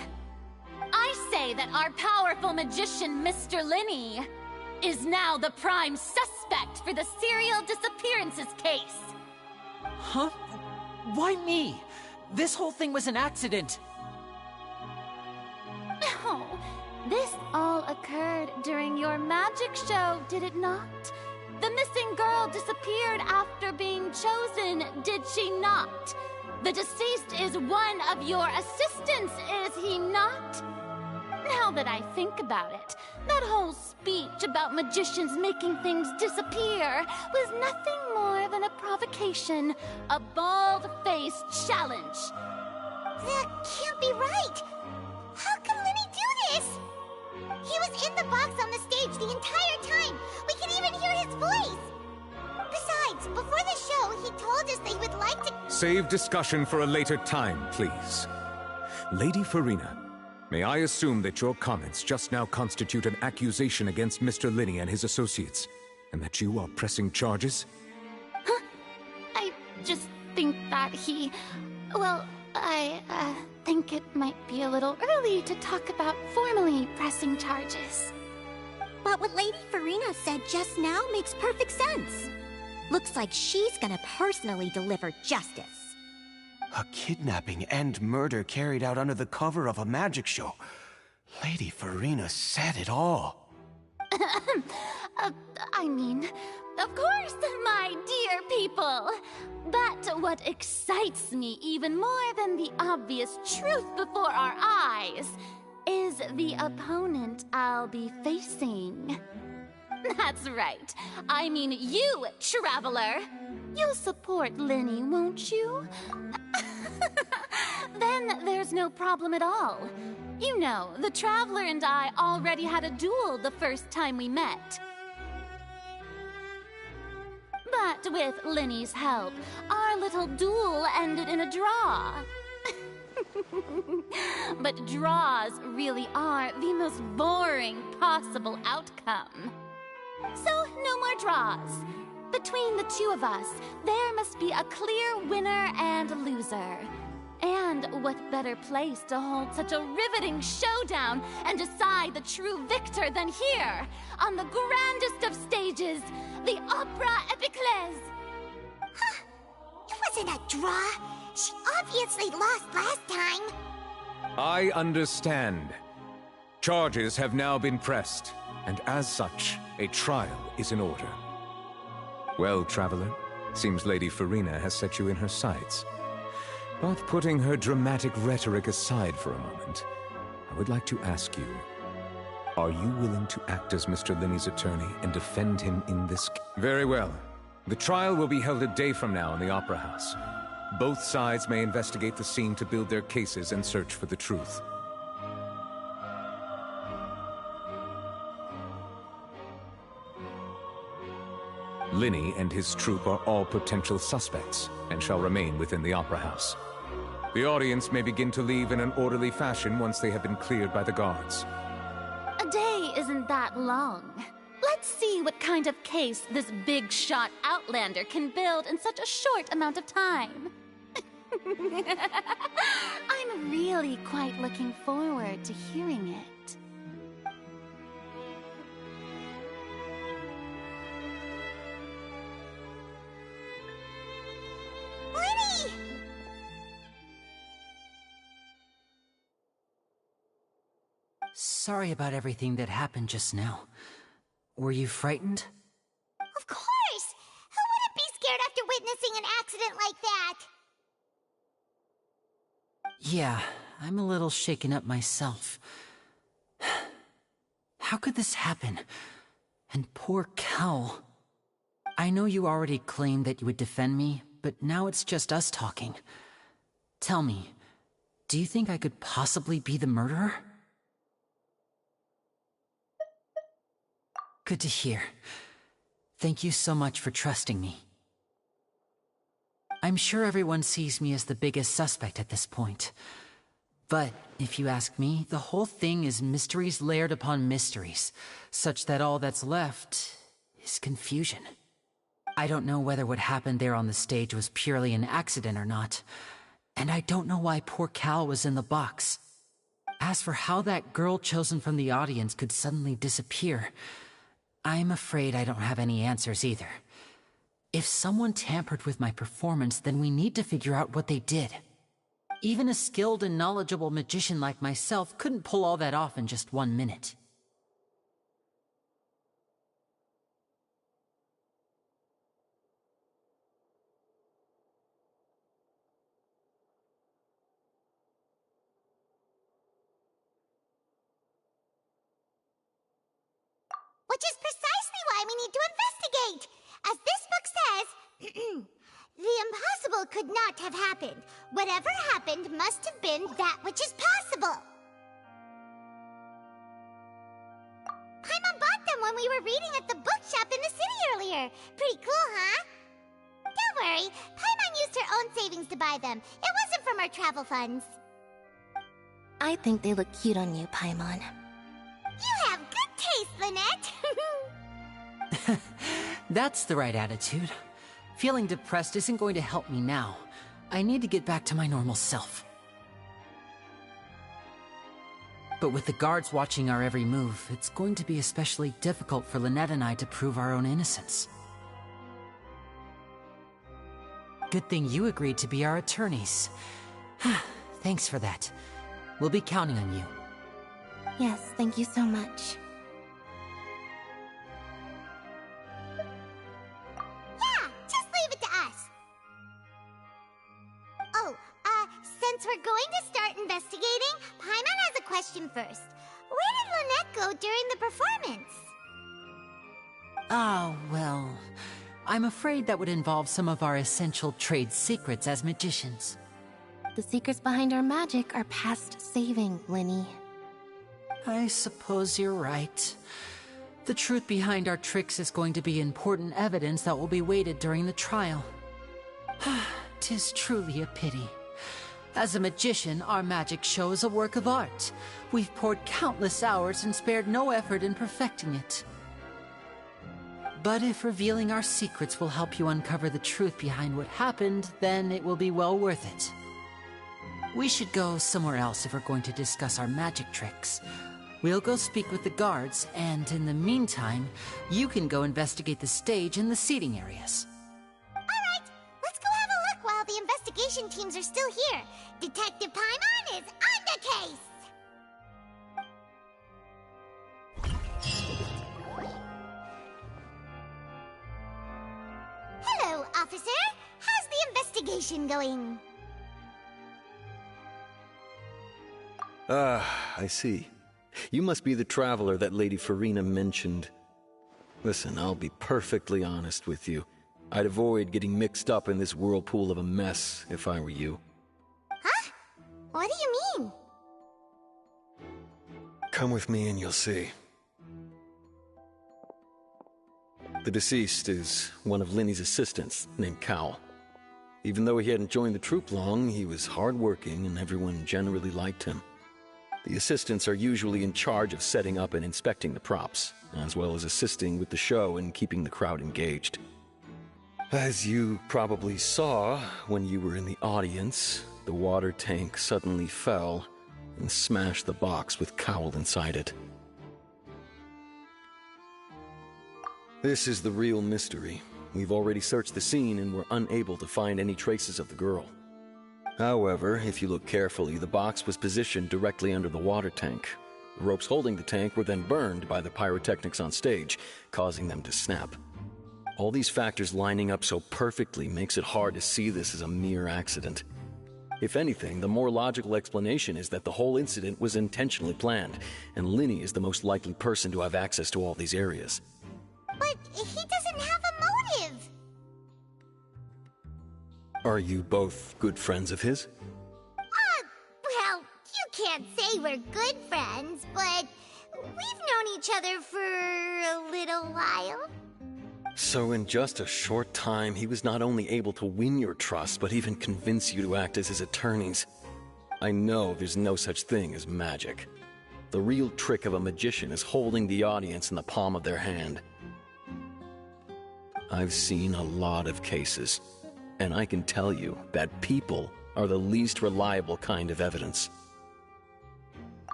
I say that our powerful magician, Mr. Linny, is now the prime suspect for the serial disappearances case. Huh? Why me? This whole thing was an accident. No, this all occurred during your magic show, did it not? The missing girl disappeared after being chosen, did she not? The deceased is one of your assistants, is he not? Now that I think about it, that whole speech about magicians making things disappear was nothing more than a provocation, a bald-faced challenge. That can't be right! How can Linny do this? He was in the box on the stage the entire time! We can even hear his voice! Besides, before the show, he told us that he would like to— Save discussion for a later time, please. Lady Farina, may I assume that your comments just now constitute an accusation against Mr. Linny and his associates, and that you are pressing charges? Huh? I just think that he... Well, I think it might be a little early to talk about formally pressing charges. But what Lady Farina said just now makes perfect sense. Looks like she's gonna personally deliver justice. A kidnapping and murder carried out under the cover of a magic show. Lady Farina said it all. I mean, of course, my dear people. But what excites me even more than the obvious truth before our eyes is the opponent I'll be facing. That's right. I mean you, Traveler. You'll support Linny, won't you? Then there's no problem at all. You know, the Traveler and I already had a duel the first time we met. But with Linny's help, our little duel ended in a draw. But draws really are the most boring possible outcome. So, no more draws. Between the two of us, there must be a clear winner and loser. And what better place to hold such a riveting showdown and decide the true victor than here, on the grandest of stages, the Opera Epiclese. Huh? It wasn't a draw. She obviously lost last time. I understand. Charges have now been pressed. and as such, a trial is in order. Well, Traveler, seems Lady Farina has set you in her sights. But putting her dramatic rhetoric aside for a moment, I would like to ask you, are you willing to act as Mr. Linney's attorney and defend him in this case? Very well. The trial will be held a day from now in the Opera House. Both sides may investigate the scene to build their cases and search for the truth. Linney and his troupe are all potential suspects and shall remain within the Opera House. The audience may begin to leave in an orderly fashion once they have been cleared by the guards. A day isn't that long. Let's see what kind of case this big shot Outlander can build in such a short amount of time. I'm really quite looking forward to hearing it. Linny! Sorry about everything that happened just now. Were you frightened? Of course! Who wouldn't be scared after witnessing an accident like that? Yeah, I'm a little shaken up myself. How could this happen? And poor Cal. I know you already claimed that you would defend me, but now it's just us talking. Tell me, do you think I could possibly be the murderer? Good to hear. Thank you so much for trusting me. I'm sure everyone sees me as the biggest suspect at this point. But, if you ask me, the whole thing is mysteries layered upon mysteries, such that all that's left is confusion. I don't know whether what happened there on the stage was purely an accident or not, and I don't know why poor Cal was in the box. As for how that girl chosen from the audience could suddenly disappear, I'm afraid I don't have any answers either. If someone tampered with my performance, then we need to figure out what they did. Even a skilled and knowledgeable magician like myself couldn't pull all that off in just 1 minute. Which is precisely why we need to investigate! As this book says, the impossible could not have happened. Whatever happened must have been that which is possible. Paimon bought them when we were reading at the bookshop in the city earlier. Pretty cool, huh? Don't worry, Paimon used her own savings to buy them. It wasn't from our travel funds. I think they look cute on you, Paimon. You have good taste, Lynette! That's the right attitude. Feeling depressed isn't going to help me now. I need to get back to my normal self. But with the guards watching our every move, it's going to be especially difficult for Lynette and I to prove our own innocence. Good thing you agreed to be our attorneys. Thanks for that. We'll be counting on you. Yes, thank you so much. Yeah, just leave it to us. Oh, since we're going to start investigating, Paimon has a question first. Where did Lynette go during the performance? Oh, well, I'm afraid that would involve some of our essential trade secrets as magicians. The secrets behind our magic are past saving, Linny. I suppose you're right. The truth behind our tricks is going to be important evidence that will be weighted during the trial. 'Tis truly a pity. As a magician, our magic show is a work of art. We've poured countless hours and spared no effort in perfecting it. But if revealing our secrets will help you uncover the truth behind what happened, then it will be well worth it. We should go somewhere else if we're going to discuss our magic tricks. We'll go speak with the guards, and in the meantime, you can go investigate the stage and the seating areas. Alright, let's go have a look while the investigation teams are still here. Detective Paimon is on the case! investigation going? Ah, I see. You must be the traveler that Lady Farina mentioned. Listen, I'll be perfectly honest with you. I'd avoid getting mixed up in this whirlpool of a mess if I were you. Huh? What do you mean? Come with me and you'll see. The deceased is one of Lyney's assistants, named Cal. Even though he hadn't joined the troupe long, he was hardworking and everyone generally liked him. The assistants are usually in charge of setting up and inspecting the props, as well as assisting with the show and keeping the crowd engaged. As you probably saw when you were in the audience, the water tank suddenly fell and smashed the box with Cowell inside it. This is the real mystery. We've already searched the scene and were unable to find any traces of the girl. However, if you look carefully, the box was positioned directly under the water tank. The ropes holding the tank were then burned by the pyrotechnics on stage, causing them to snap. All these factors lining up so perfectly makes it hard to see this as a mere accident. If anything, the more logical explanation is that the whole incident was intentionally planned, and Lyney is the most likely person to have access to all these areas. But he doesn't have a motive! Are you both good friends of his? Well, you can't say we're good friends, but we've known each other for a little while. So in just a short time, he was not only able to win your trust, but even convince you to act as his attorneys. I know there's no such thing as magic. The real trick of a magician is holding the audience in the palm of their hand. I've seen a lot of cases, and I can tell you that people are the least reliable kind of evidence.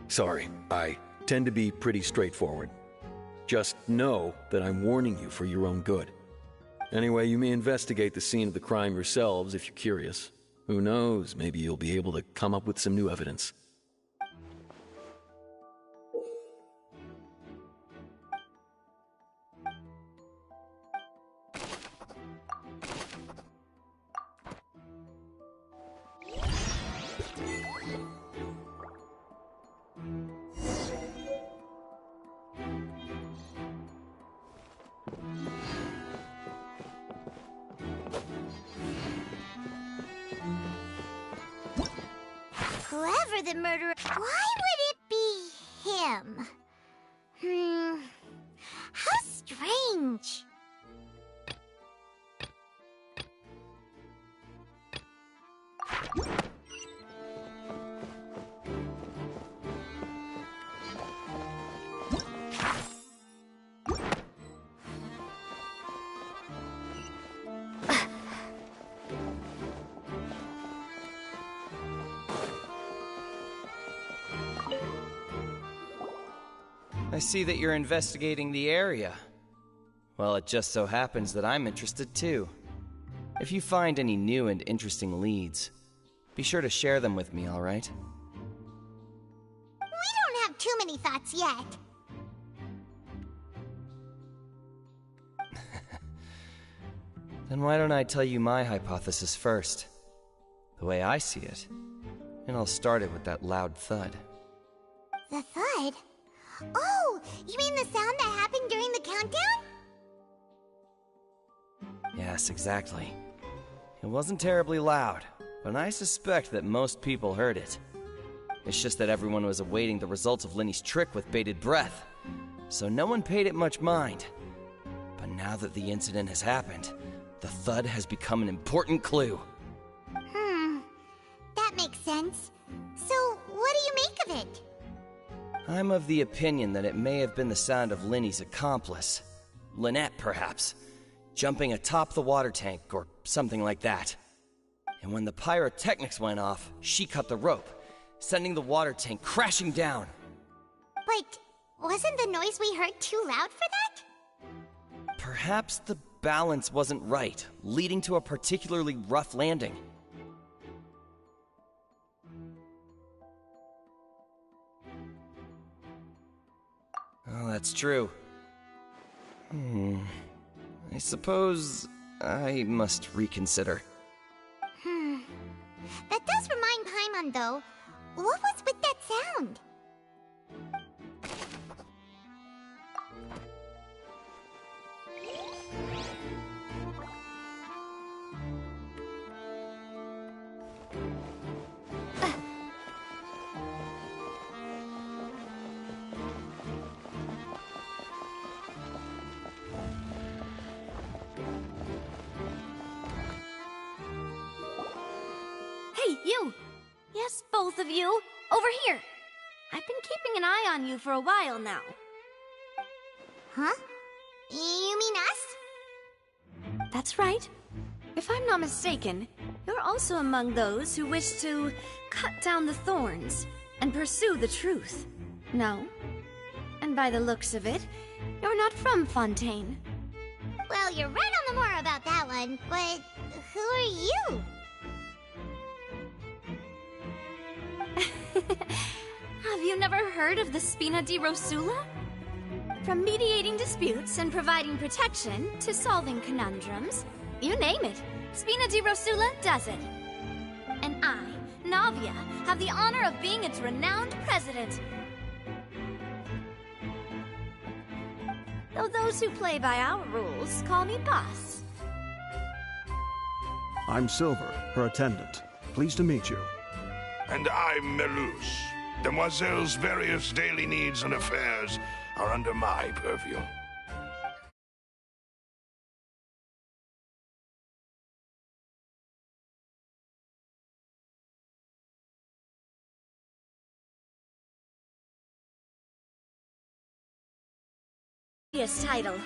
Sorry, I tend to be pretty straightforward. Just know that I'm warning you for your own good. Anyway, you may investigate the scene of the crime yourselves if you're curious. Who knows, maybe you'll be able to come up with some new evidence. Whoever the murderer... Why would it be him? How strange. I see that you're investigating the area. Well, it just so happens that I'm interested too. If you find any new and interesting leads, be sure to share them with me, all right? We don't have too many thoughts yet. Then why don't I tell you my hypothesis first? The way I see it. And I'll start it with that loud thud. The thud? Oh, you mean the sound that happened during the countdown? Yes, exactly. It wasn't terribly loud, but I suspect that most people heard it. It's just that everyone was awaiting the results of Lyney's trick with bated breath, so no one paid it much mind. But now that the incident has happened, the thud has become an important clue. That makes sense. So, what do you make of it? I'm of the opinion that it may have been the sound of Lyney's accomplice. Lynette, perhaps. Jumping atop the water tank, or something like that. And when the pyrotechnics went off, she cut the rope, sending the water tank crashing down. But wasn't the noise we heard too loud for that? Perhaps the balance wasn't right, leading to a particularly rough landing. Oh, that's true. I suppose I must reconsider. on, though. What was with that sound? Hey, you! Yes, both of you! Over here! I've been keeping an eye on you for a while now. Huh? You mean us? That's right. If I'm not mistaken, you're also among those who wish to cut down the thorns and pursue the truth. No? And by the looks of it, you're not from Fontaine. Well, you're right on the more about that one, but who are you? Have you never heard of the Spina di Rosula? From mediating disputes and providing protection to solving conundrums, you name it, Spina di Rosula does it. And I, Navia, have the honor of being its renowned president. Though those who play by our rules call me boss. I'm Silver, her attendant. Pleased to meet you. And I'm Melus. Demoiselle's various daily needs and affairs are under my purview. Yes, title.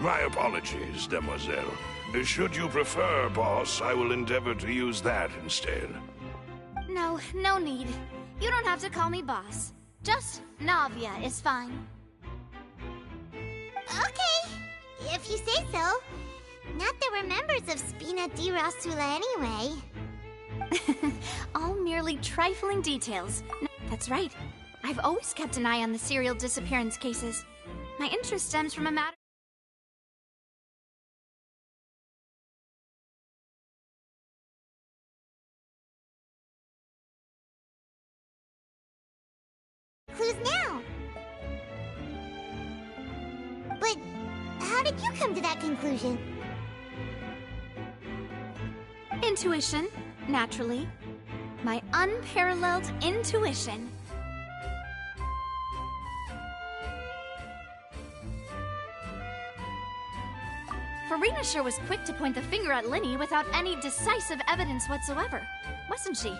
My apologies, Demoiselle. Should you prefer, boss, I will endeavor to use that instead. No, no need. You don't have to call me boss. Just Navia is fine. Okay, if you say so. Not that we're members of Spina di Rosula anyway. All merely trifling details. That's right. I've always kept an eye on the serial disappearance cases. My interest stems from a matter... Clues now. But how did you come to that conclusion? Intuition, naturally. My unparalleled intuition. Furina sure was quick to point the finger at Lyney without any decisive evidence whatsoever, wasn't she?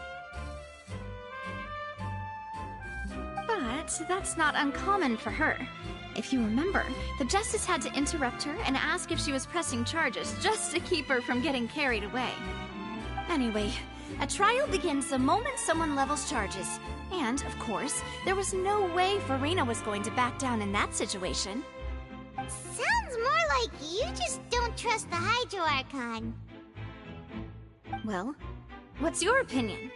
But that's not uncommon for her. If you remember, the Justice had to interrupt her and ask if she was pressing charges just to keep her from getting carried away. Anyway, a trial begins the moment someone levels charges. And, of course, there was no way Furina was going to back down in that situation. Sounds more like you just don't trust the Hydro Archon. Well, what's your opinion?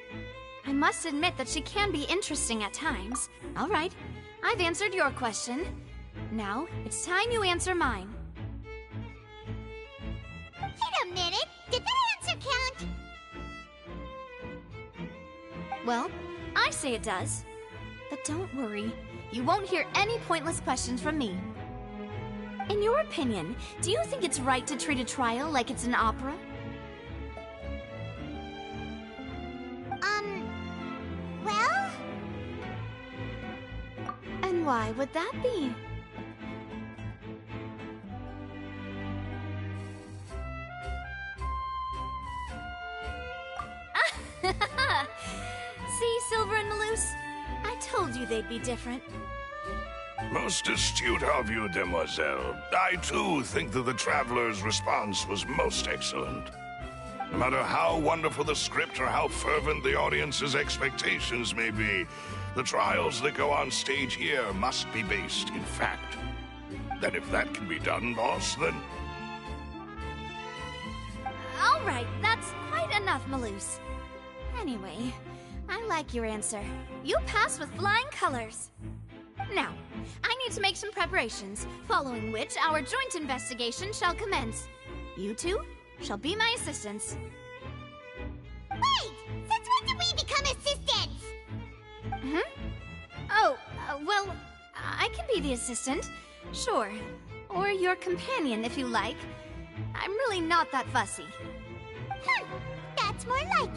I must admit that she can be interesting at times. All right, I've answered your question. Now, it's time you answer mine. Wait a minute, did that answer count? Well, I say it does. But don't worry, you won't hear any pointless questions from me. In your opinion, do you think it's right to treat a trial like it's an opera? Well? And why would that be? See, Silver and Melus? I told you they'd be different. Most astute of you, Demoiselle. I, too, think that the Traveler's response was most excellent. No matter how wonderful the script or how fervent the audience's expectations may be, the trials that go on stage here must be based in fact. And if that can be done, boss, then... All right, that's quite enough, Melus. Anyway, I like your answer. You pass with flying colors. Now, I need to make some preparations, following which our joint investigation shall commence. You two shall be my assistants. Wait! Since when did we become assistants? Oh, well, I can be the assistant. Sure. Or your companion, if you like. I'm really not that fussy. That's more like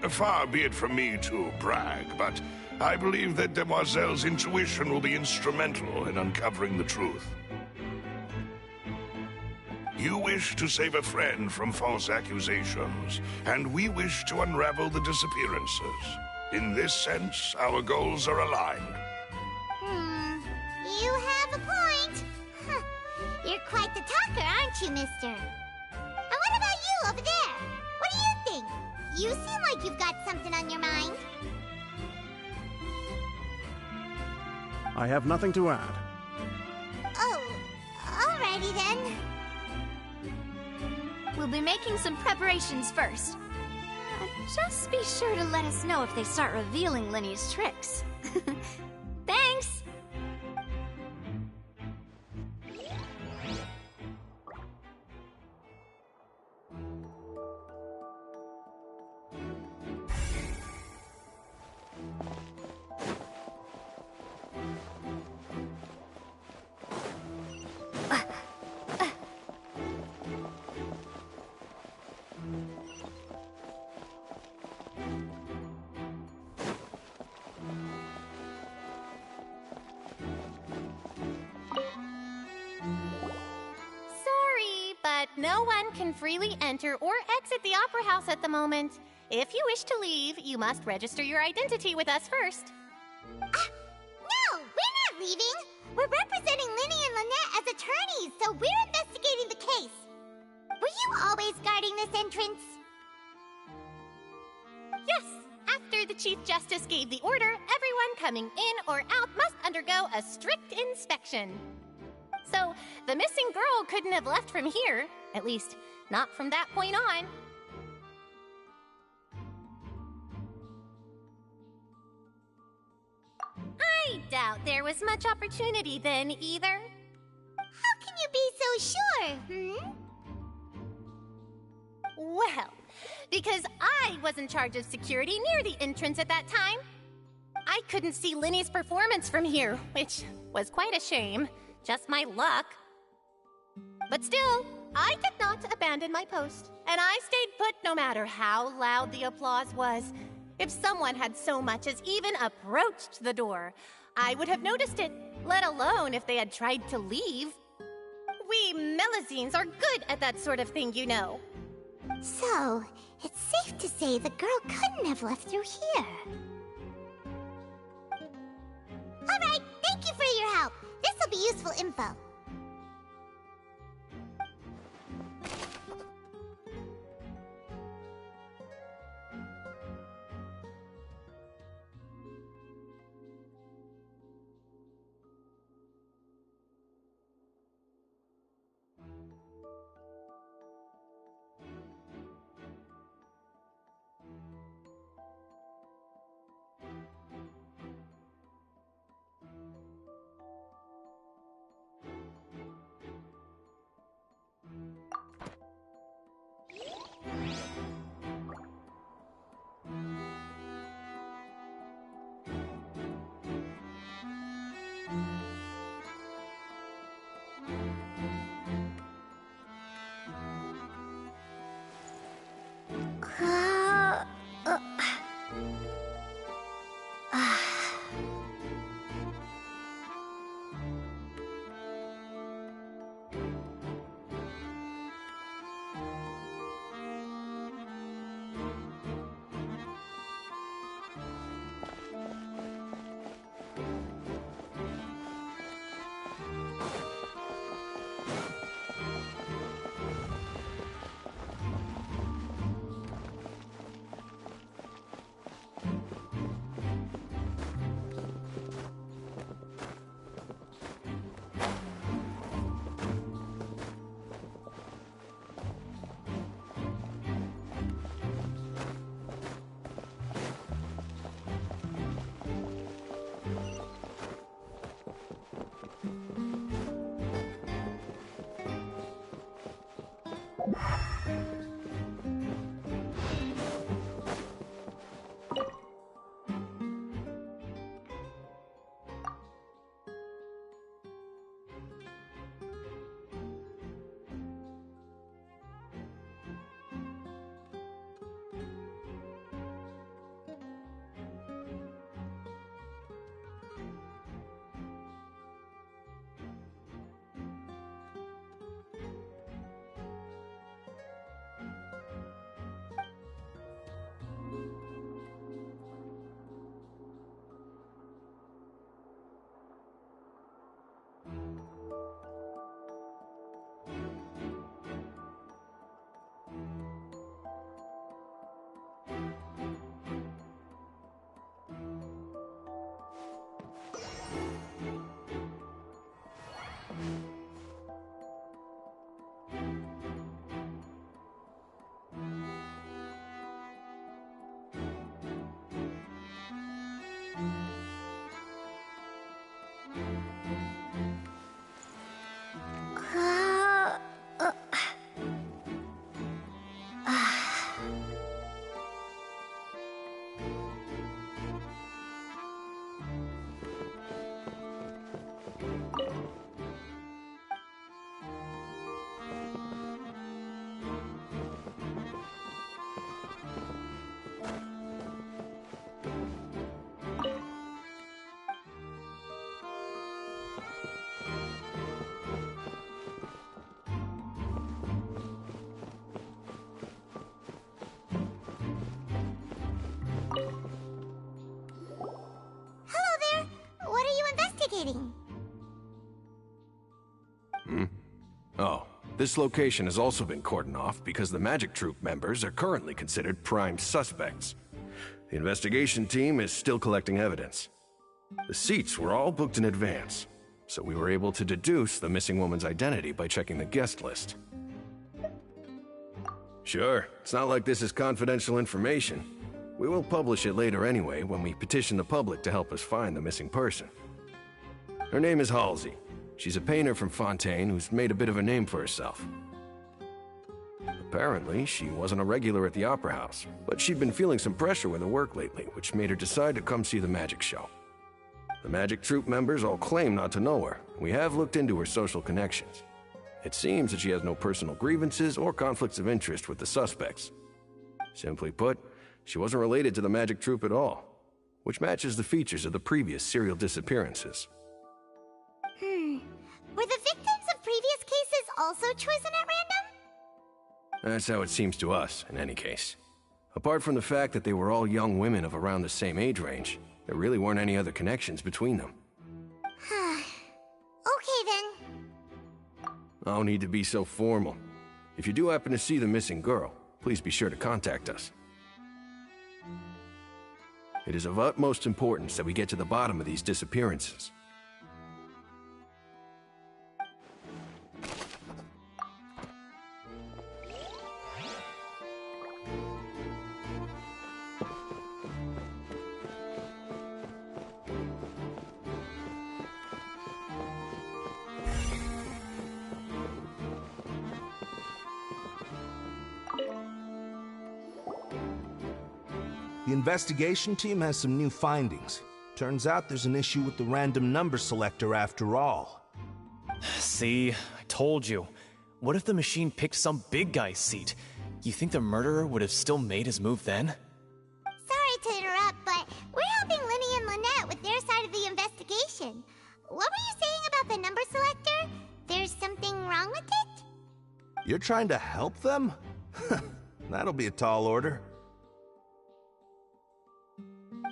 it. Far be it from me to brag, but I believe that Demoiselle's intuition will be instrumental in uncovering the truth. You wish to save a friend from false accusations, and we wish to unravel the disappearances. In this sense, our goals are aligned. You have a point. Huh. You're quite the talker, aren't you, mister? And what about you over there? What do you think? You seem like you've got something on your mind. I have nothing to add. Oh, alrighty then. We'll be making some preparations first. Just be sure to let us know if they start revealing Linny's tricks. Thanks! But no one can freely enter or exit the Opera House at the moment. If you wish to leave, you must register your identity with us first. No, we're not leaving. We're representing Linny and Lynette as attorneys, so we're investigating the case. Were you always guarding this entrance? Yes. After the Chief Justice gave the order, everyone coming in or out must undergo a strict inspection. So, the missing girl couldn't have left from here. At least, not from that point on. I doubt there was much opportunity then, either. How can you be so sure, Well, because I was in charge of security near the entrance at that time. I couldn't see Linny's performance from here, which was quite a shame. Just my luck. But still, I did not abandon my post, and I stayed put no matter how loud the applause was. If someone had so much as even approached the door, I would have noticed it, let alone if they had tried to leave. We Melusines are good at that sort of thing, you know. So, it's safe to say the girl couldn't have left through here. Alright, thank you for your help. This'll be useful info. investigating? Oh, this location has also been cordoned off because the Magic Troop members are currently considered prime suspects. The investigation team is still collecting evidence. The seats were all booked in advance, so we were able to deduce the missing woman's identity by checking the guest list. Sure, it's not like this is confidential information. We will publish it later anyway when we petition the public to help us find the missing person. Her name is Halsey. She's a painter from Fontaine who's made a bit of a name for herself. Apparently, she wasn't a regular at the Opera House, but she'd been feeling some pressure with her work lately, which made her decide to come see the magic show. The Magic Troop members all claim not to know her. We have looked into her social connections. It seems that she has no personal grievances or conflicts of interest with the suspects. Simply put, she wasn't related to the Magic Troop at all, which matches the features of the previous serial disappearances. Were the victims of previous cases also chosen at random? That's how it seems to us, in any case. Apart from the fact that they were all young women of around the same age range, there really weren't any other connections between them. Okay then. No need to be so formal. If you do happen to see the missing girl, please be sure to contact us. It is of utmost importance that we get to the bottom of these disappearances. The investigation team has some new findings. Turns out there's an issue with the random number selector after all. See, I told you. What if the machine picked some big guy's seat? You think the murderer would have still made his move then? Sorry to interrupt, but we're helping Linny and Lynette with their side of the investigation. What were you saying about the number selector? There's something wrong with it? You're trying to help them? That'll be a tall order.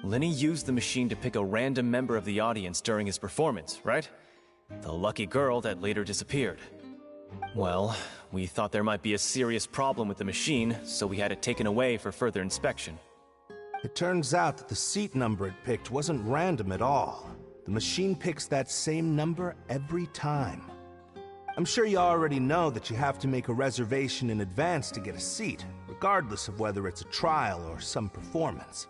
Linny used the machine to pick a random member of the audience during his performance, right? The lucky girl that later disappeared. Well, we thought there might be a serious problem with the machine, so we had it taken away for further inspection. It turns out that the seat number it picked wasn't random at all. The machine picks that same number every time. I'm sure you already know that you have to make a reservation in advance to get a seat, regardless of whether it's a trial or some performance.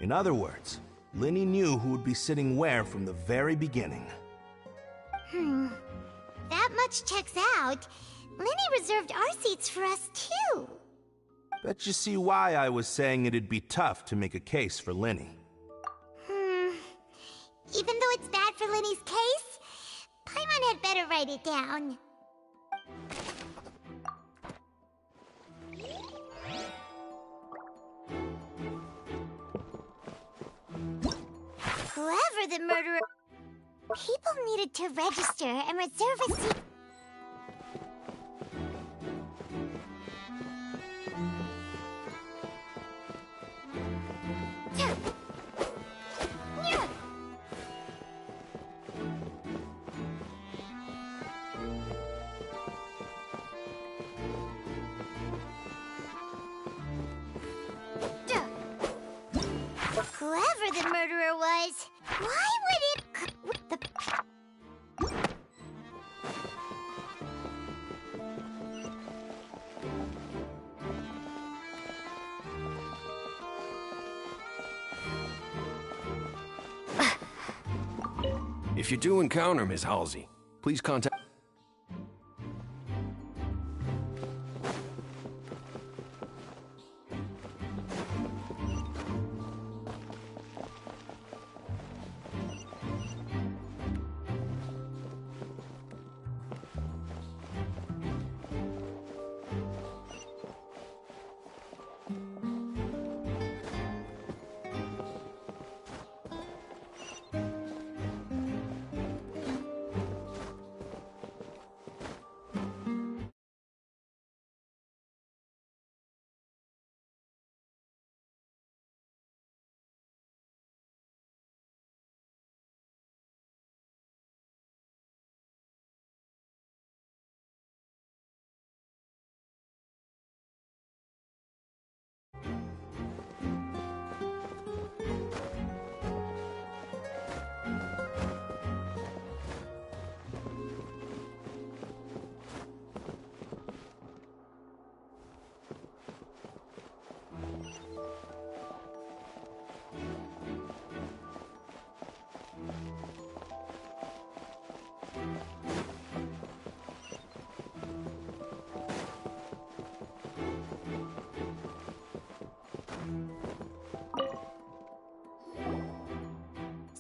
In other words, Linny knew who would be sitting where from the very beginning. That much checks out. Linny reserved our seats for us, too. Bet you see why I was saying it'd be tough to make a case for Linny. Even though it's bad for Linny's case, Paimon had better write it down. Whoever the murderer... People needed to register and reserve a seat. Whoever the murderer was, why would it... the... If you do encounter Ms. Halsey, please contact...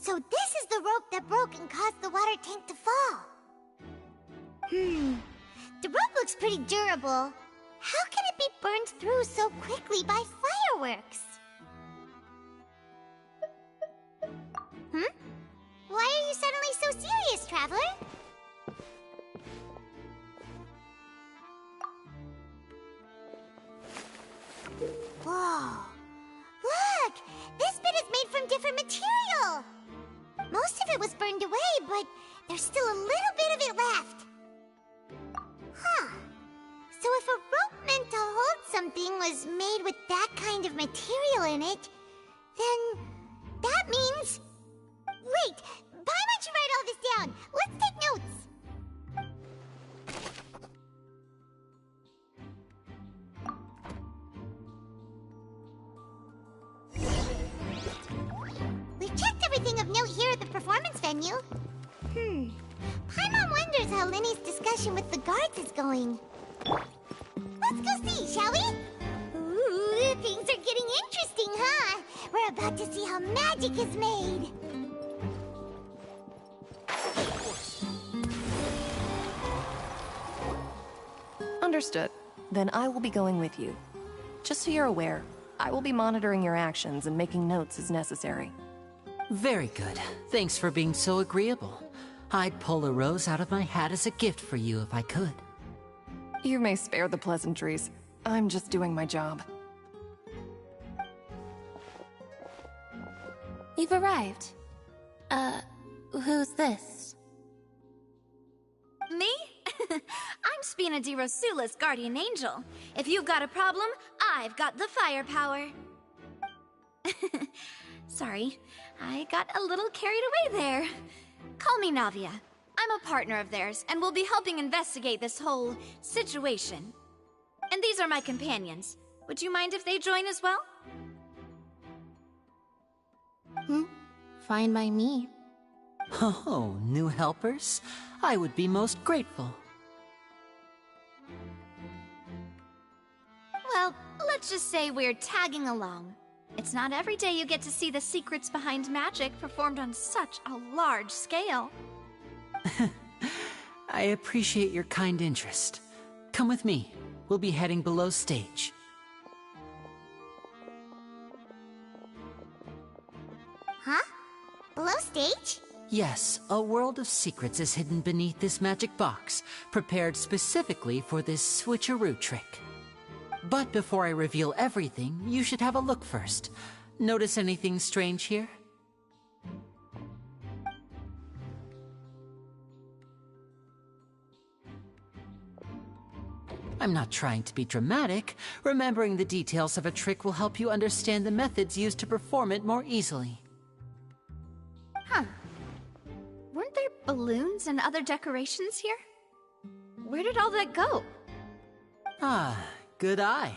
So this is the rope that broke and caused the water tank to fall. The rope looks pretty durable. How can it be burned through so quickly by fireworks? Why are you suddenly so serious, Traveler? Whoa! Look! This bit is made from different material! Most of it was burned away, but there's still a little bit of it left. Huh. So if a rope meant to hold something was made with that kind of material in it, then that means... Wait! Paimon should write all this down! Let's take notes! We've checked everything of note here at the performance venue. Paimon wonders how Lyney's discussion with the guards is going. Let's go see, shall we? Ooh, things are getting interesting, huh? We're about to see how magic is made. Understood. Then I will be going with you. Just so you're aware, I will be monitoring your actions and making notes as necessary. Very good. Thanks for being so agreeable. I'd pull a rose out of my hat as a gift for you if I could. You may spare the pleasantries. I'm just doing my job. You've arrived. Who's this? Me? I'm Spina di Rosula's guardian angel. If you've got a problem, I've got the firepower. Sorry, I got a little carried away there. Call me Navia. I'm a partner of theirs, and we'll be helping investigate this whole situation. And these are my companions. Would you mind if they join as well? Fine by me. Oh, new helpers? I would be most grateful. Well, let's just say we're tagging along. It's not every day you get to see the secrets behind magic performed on such a large scale. I appreciate your kind interest. Come with me. We'll be heading below stage. Huh? Below stage? Yes, a world of secrets is hidden beneath this magic box, prepared specifically for this switcheroo trick. But before I reveal everything, you should have a look first. Notice anything strange here? I'm not trying to be dramatic. Remembering the details of a trick will help you understand the methods used to perform it more easily. Huh. Weren't there balloons and other decorations here? Where did all that go? Ah, good eye.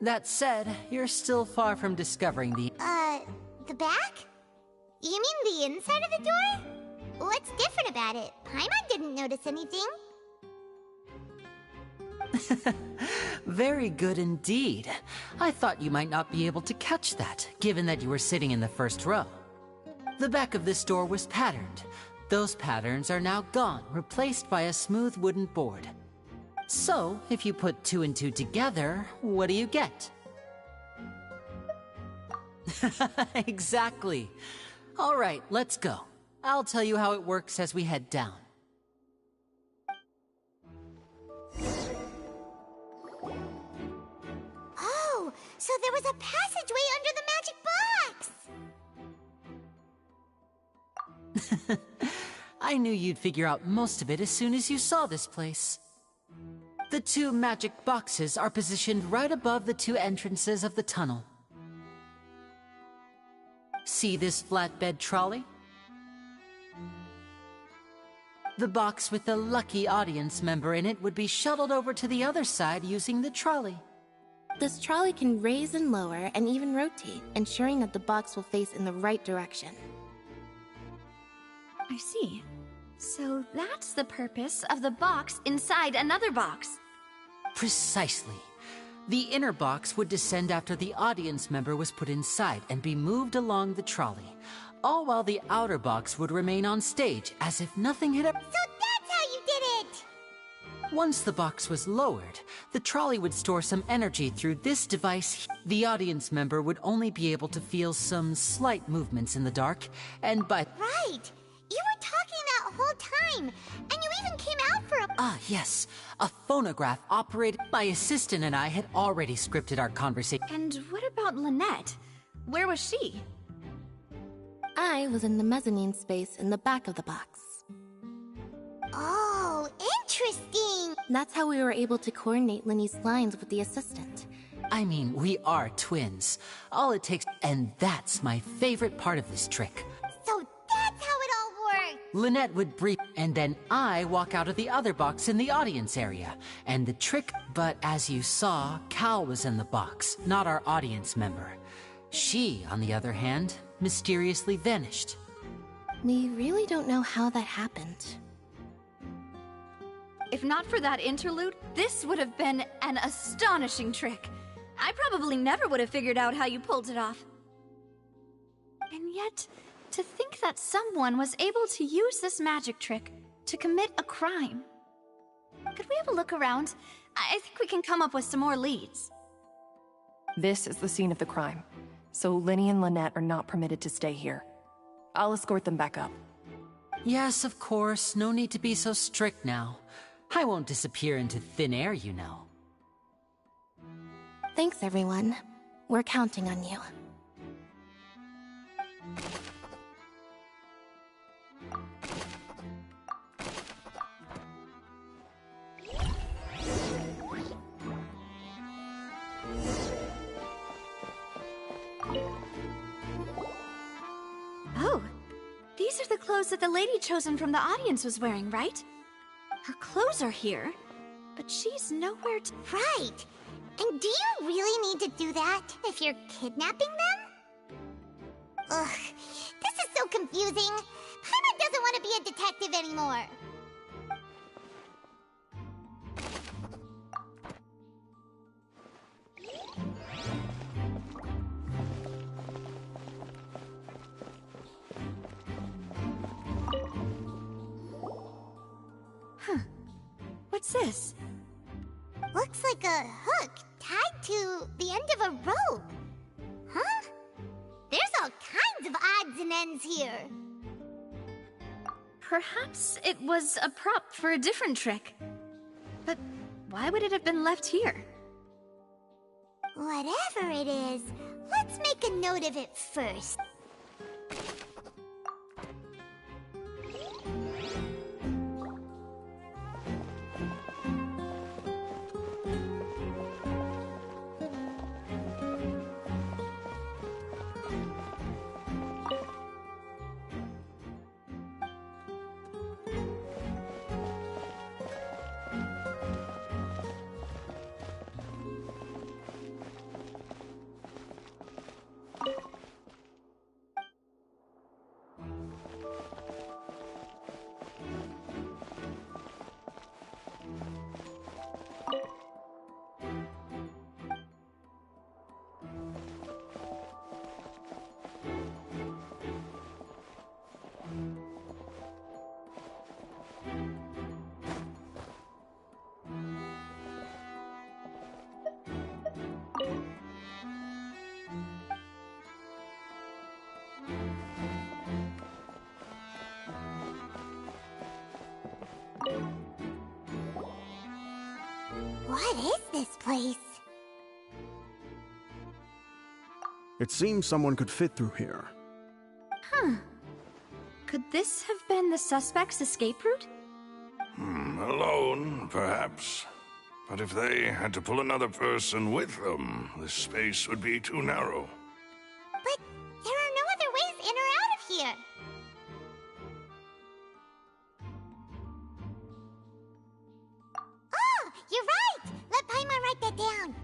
That said, you're still far from discovering the... The back? You mean the inside of the door? What's different about it? Paimon didn't notice anything. Very good indeed. I thought you might not be able to catch that, given that you were sitting in the first row. The back of this door was patterned. Those patterns are now gone, replaced by a smooth wooden board. So, if you put 2 and 2 together, what do you get? Exactly. All right, let's go. I'll tell you how it works as we head down. Oh, so there was a passageway under the magic box! I knew you'd figure out most of it as soon as you saw this place. The 2 magic boxes are positioned right above the 2 entrances of the tunnel. See this flatbed trolley? The box with the lucky audience member in it would be shuttled over to the other side using the trolley. This trolley can raise and lower and even rotate, ensuring that the box will face in the right direction. I see. So that's the purpose of the box inside another box. Precisely. The inner box would descend after the audience member was put inside and be moved along the trolley. all while the outer box would remain on stage as if nothing had ever. So that's how you did it! Once the box was lowered, the trolley would store some energy through this device. The audience member would only be able to feel some slight movements in the dark, and by. Right! You were talking that whole time, and you even came out for a. Ah, yes. A phonograph operated. My assistant and I had already scripted our conversation. And what about Lynette? Where was she? I was in the mezzanine space in the back of the box. Oh, interesting! That's how we were able to coordinate Linny's lines with the assistant. I mean, we are twins. All it takes. And that's my favorite part of this trick. So that's how it all worked! Lynette would brief, and then I walk out of the other box in the audience area. And the trick, but as you saw, Cal was in the box, not our audience member. She, on the other hand, mysteriously vanished. We really don't know how that happened. If not for that interlude, this would have been an astonishing trick. I probably never would have figured out how you pulled it off. And yet, to think that someone was able to use this magic trick to commit a crime. Could we have a look around? I think we can come up with some more leads. This is the scene of the crime, so Lynny and Lynette are not permitted to stay here. I'll escort them back up. Yes, of course. No need to be so strict now. I won't disappear into thin air, you know. Thanks, everyone. We're counting on you. Oh, these are the clothes that the lady chosen from the audience was wearing, right? Her clothes are here, but she's nowhere to... Right! And do you really need to do that if you're kidnapping them? Ugh, this is so confusing. Paimon doesn't want to be a detective anymore. Huh. What's this? Looks like a hook tied to the end of a rope. Huh? There's all kinds of odds and ends here. Perhaps it was a prop for a different trick. But why would it have been left here? Whatever it is, let's make a note of it first. What is this place? It seems someone could fit through here. Huh. Could this have been the suspect's escape route? Alone, perhaps. But if they had to pull another person with them, this space would be too narrow. But there are no other ways in or out of here. Oh, you're right! Let Paimon write that down.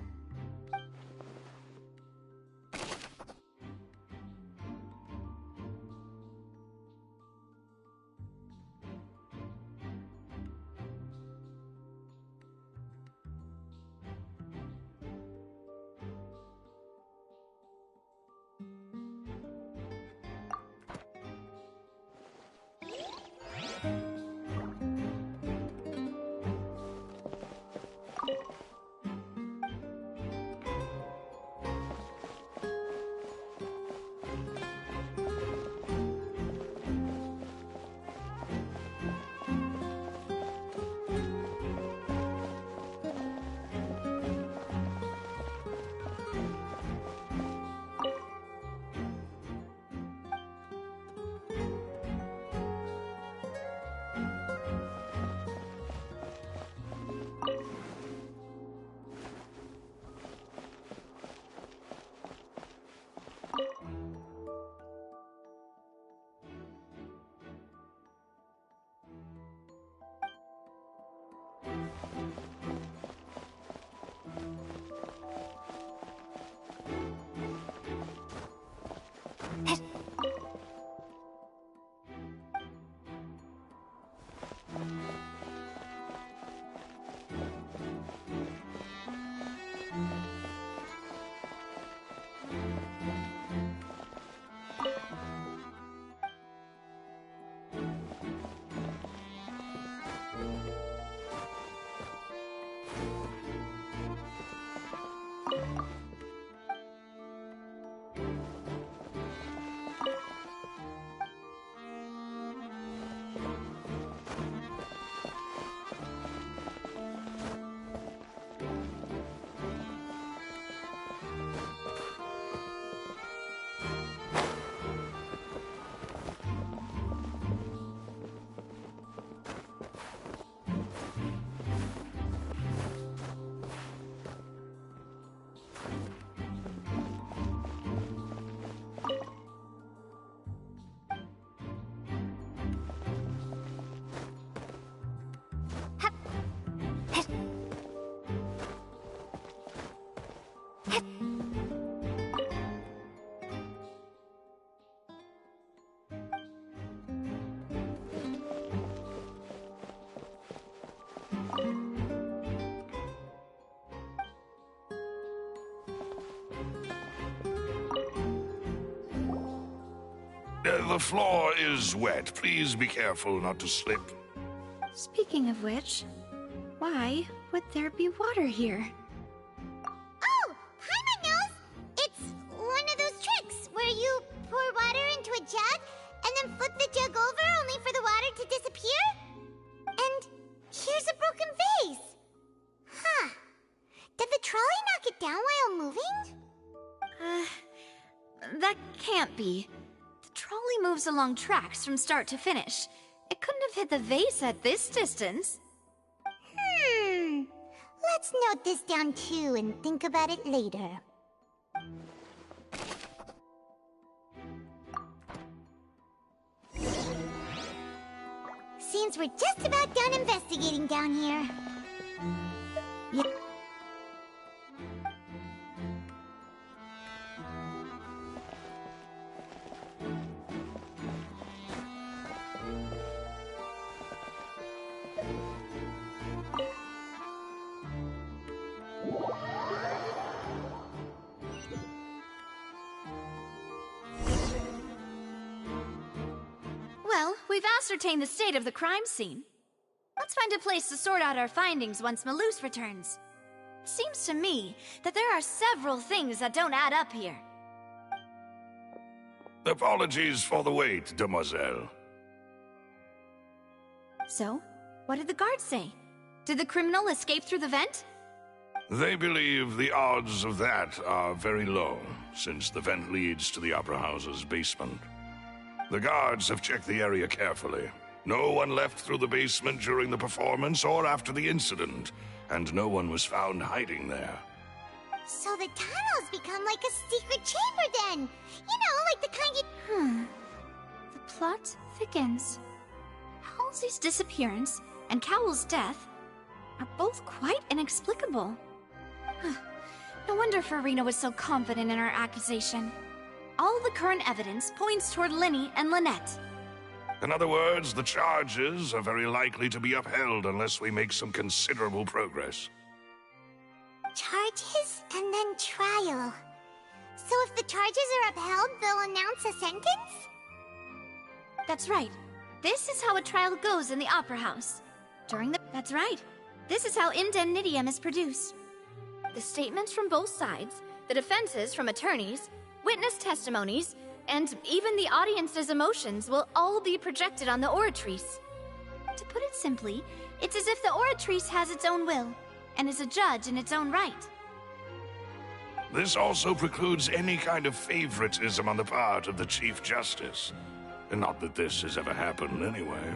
The floor is wet. Please be careful not to slip. Speaking of which, why would there be water here? Oh, Paimon knows! It's one of those tricks where you pour water into a jug and then flip the jug over only for the water to disappear? And here's a broken vase. Huh. Did the trolley knock it down while moving? That can't be. The trolley moves along tracks from start to finish. It couldn't have hit the vase at this distance. Let's note this down too and think about it later. Seems we're just about done investigating down here. Yeah. Well, we've ascertained the state of the crime scene. Let's find a place to sort out our findings once Malus returns. It seems to me that there are several things that don't add up here. Apologies for the wait, demoiselle. So, what did the guards say? Did the criminal escape through the vent? They believe the odds of that are very low, since the vent leads to the Opera House's basement. The guards have checked the area carefully. No one left through the basement during the performance or after the incident, and no one was found hiding there. So the tunnels become like a secret chamber then! You know, like the kind you... The plot thickens. Halsey's disappearance and Cowell's death are both quite inexplicable. No wonder Farina was so confident in her accusation. All the current evidence points toward Lyney and Lynette. In other words, the charges are very likely to be upheld unless we make some considerable progress. Charges and then trial. So if the charges are upheld, they'll announce a sentence? That's right. This is how a trial goes in the Opera House. That's right. This is how indemnitium is produced. The statements from both sides, the defenses from attorneys, witness testimonies, and even the audience's emotions will all be projected on the oratrice. To put it simply, it's as if the oratrice has its own will, and is a judge in its own right. This also precludes any kind of favoritism on the part of the Chief Justice. And not that this has ever happened anyway.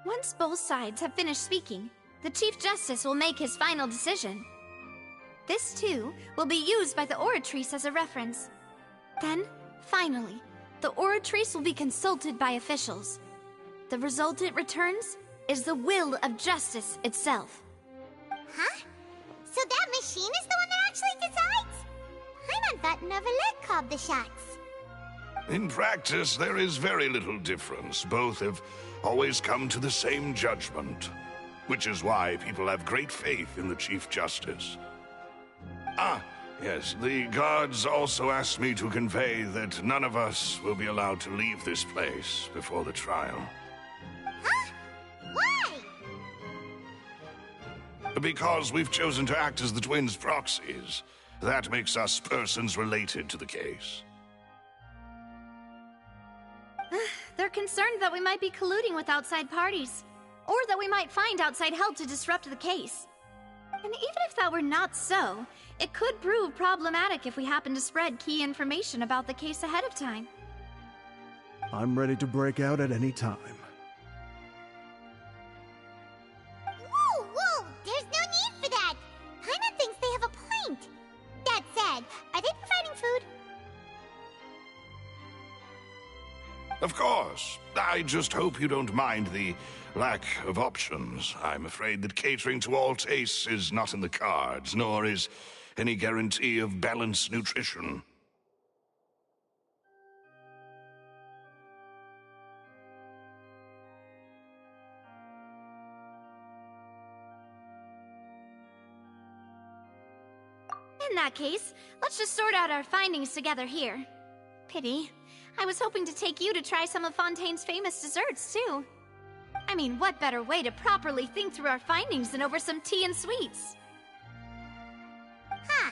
Once both sides have finished speaking, the Chief Justice will make his final decision. This, too, will be used by the Oratrice as a reference. Then, finally, the Oratrice will be consulted by officials. The result it returns is the will of justice itself. Huh? So that machine is the one that actually decides? Paimon thought Neuvillette called the shots. In practice, there is very little difference. Both have always come to the same judgment, which is why people have great faith in the Chief Justice. Ah, yes, the guards also asked me to convey that none of us will be allowed to leave this place before the trial. Huh? Why? Because we've chosen to act as the twins' proxies. That makes us persons related to the case. They're concerned that we might be colluding with outside parties, or that we might find outside help to disrupt the case. And even if that were not so, it could prove problematic if we happen to spread key information about the case ahead of time. I'm ready to break out at any time. Whoa, whoa! There's no need for that! Paimon thinks they have a point. That said, are they providing food? Of course. I just hope you don't mind the lack of options. I'm afraid that catering to all tastes is not in the cards, nor is any guarantee of balanced nutrition. In that case, let's just sort out our findings together here. Pity. I was hoping to take you to try some of Fontaine's famous desserts, too. I mean, what better way to properly think through our findings than over some tea and sweets? Huh.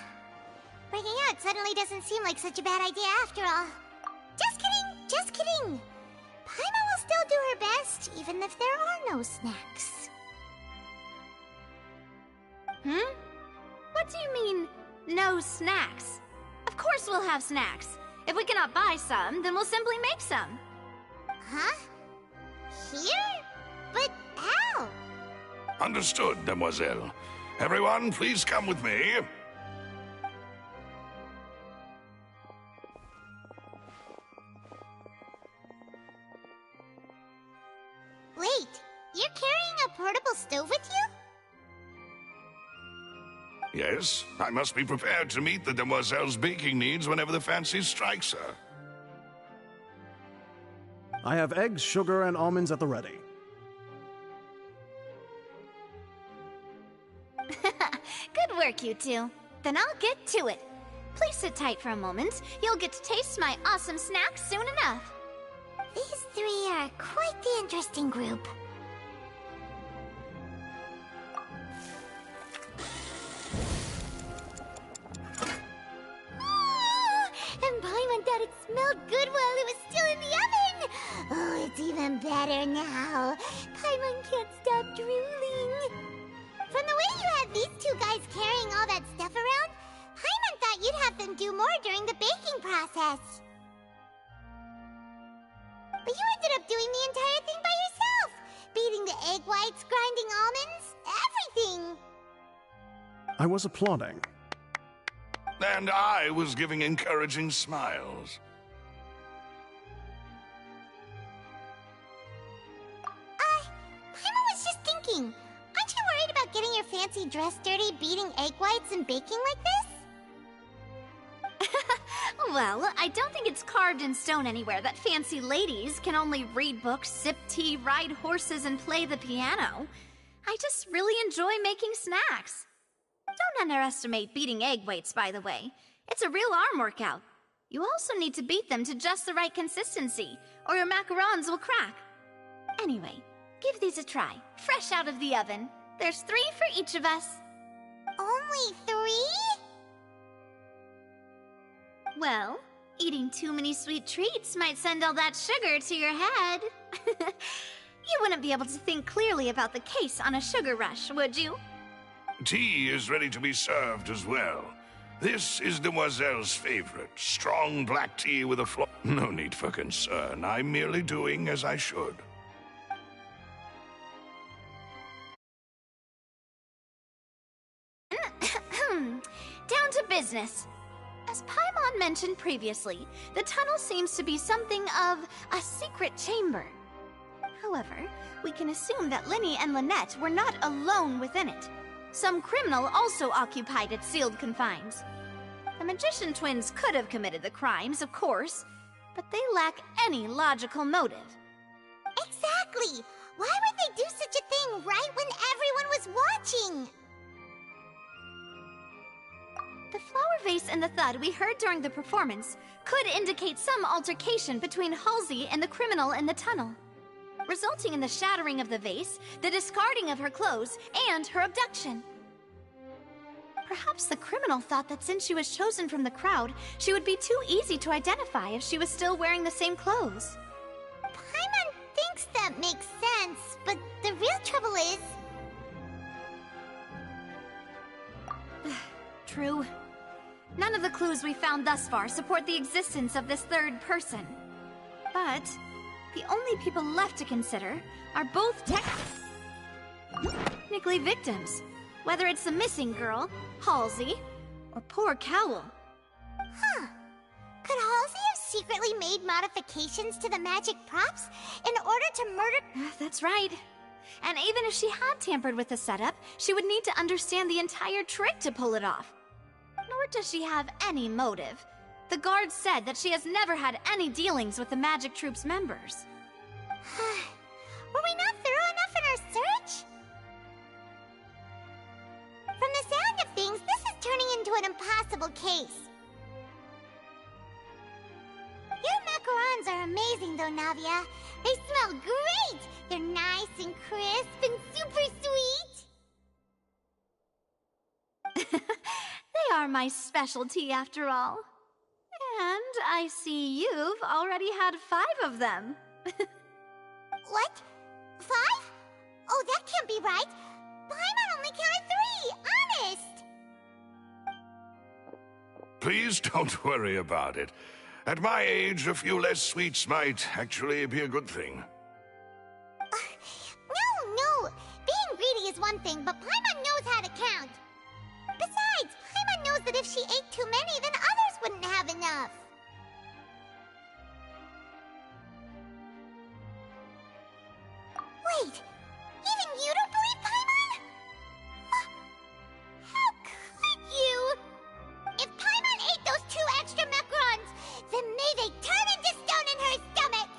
Breaking out suddenly doesn't seem like such a bad idea after all. Just kidding, just kidding. Paimon will still do her best, even if there are no snacks. Hmm? What do you mean, no snacks? Of course we'll have snacks. If we cannot buy some, then we'll simply make some. Huh? Here? But how? Understood, Demoiselle. Everyone, please come with me. Wait, you're carrying a portable stove with you? Yes, I must be prepared to meet the Demoiselle's baking needs whenever the fancy strikes her. I have eggs, sugar, and almonds at the ready. Good work, you two. Then I'll get to it. Please sit tight for a moment. You'll get to taste my awesome snacks soon enough. These three are quite the interesting group. And Paimon thought it smelled good while it was still in the oven! Oh, it's even better now. Paimon can't stop drooling. From the way you had these two guys carrying all that stuff around, Paimon thought you'd have them do more during the baking process. But you ended up doing the entire thing by yourself! Beating the egg whites, grinding almonds, everything! I was applauding. And I was giving encouraging smiles. Paimon was just thinking, aren't you worried about getting your fancy dress dirty beating egg whites and baking like this? Well, I don't think it's carved in stone anywhere that fancy ladies can only read books, sip tea, ride horses, and play the piano. I just really enjoy making snacks. Don't underestimate beating egg whites, by the way. It's a real arm workout. You also need to beat them to just the right consistency, or your macarons will crack. Anyway, give these a try, fresh out of the oven. There's 3 for each of us. Only 3? Well, eating too many sweet treats might send all that sugar to your head. You wouldn't be able to think clearly about the case on a sugar rush, would you? Tea is ready to be served as well. This is Demoiselle's favorite, strong black tea with a No need for concern. I'm merely doing as I should. Down to business. As Paimon mentioned previously, the tunnel seems to be something of a secret chamber. However, we can assume that Lyney and Lynette were not alone within it. Some criminal also occupied its sealed confines. The magician twins could have committed the crimes, of course, but they lack any logical motive. Exactly! Why would they do such a thing right when everyone was watching? The flower vase and the thud we heard during the performance could indicate some altercation between Halsey and the criminal in the tunnel, resulting in the shattering of the vase, the discarding of her clothes, and her abduction. Perhaps the criminal thought that since she was chosen from the crowd, she would be too easy to identify if she was still wearing the same clothes. Paimon thinks that makes sense, but the real trouble is... True. None of the clues we found thus far support the existence of this third person. But the only people left to consider are both technically victims, whether it's the missing girl, Halsey, or poor Cowell. Huh. Could Halsey have secretly made modifications to the magic props in order to murder... That's right. And even if she had tampered with the setup, she would need to understand the entire trick to pull it off. Nor does she have any motive. The guards said that she has never had any dealings with the Magic Troop's members. Were we not thorough enough in our search? From the sound of things, this is turning into an impossible case. Your macarons are amazing though, Navia. They smell great! They're nice and crisp and super sweet! They are my specialty after all. And I see you've already had 5 of them. What? 5? Oh, that can't be right. Paimon only counted 3, honest! Please don't worry about it. At my age, a few less sweets might actually be a good thing. No. Being greedy is one thing, but Paimon knows how to count. Besides, Paimon knows that if she ate too many, then others wouldn't have enough. Wait, even you don't believe Paimon? How could you? If Paimon ate those 2 extra macarons, then may they turn into stone in her stomach!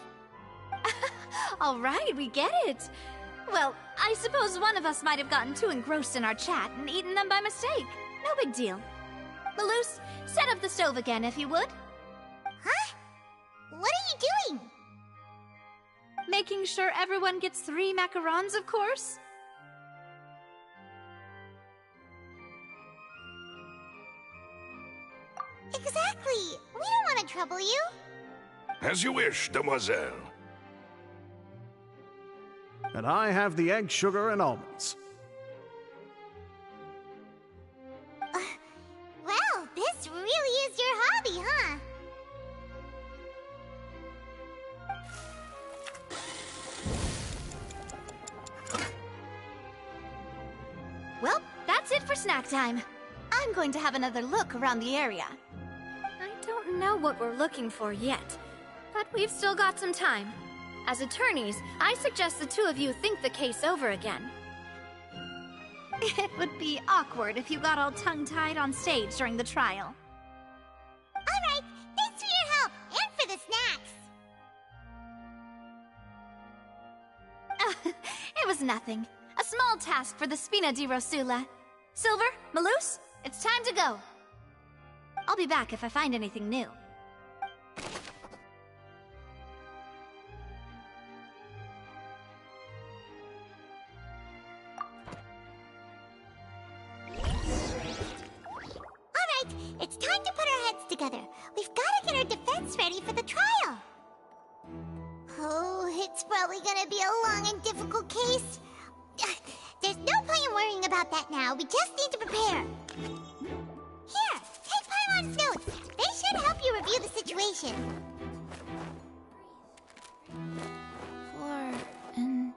All right, we get it. Well, I suppose one of us might have gotten too engrossed in our chat and eaten them by mistake. No big deal. Malus, set up the stove again if you would. Huh? What are you doing? Making sure everyone gets 3 macarons, of course. Exactly. We don't want to trouble you. As you wish, demoiselle. And I have the egg, sugar, and almonds. Well, this really is your hobby, huh? Well, that's it for snack time. I'm going to have another look around the area. I don't know what we're looking for yet, but we've still got some time. As attorneys, I suggest the 2 of you think the case over again. It would be awkward if you got all tongue-tied on stage during the trial. All right, thanks for your help, and for the snacks. It was nothing. A small task for the Spina di Rosula. Silver, Malus, it's time to go. I'll be back if I find anything new. It's time to put our heads together. We've got to get our defense ready for the trial. Oh, it's probably gonna be a long and difficult case. There's no point in worrying about that now. We just need to prepare. Here, take Paimon's notes. They should help you review the situation. 4 and...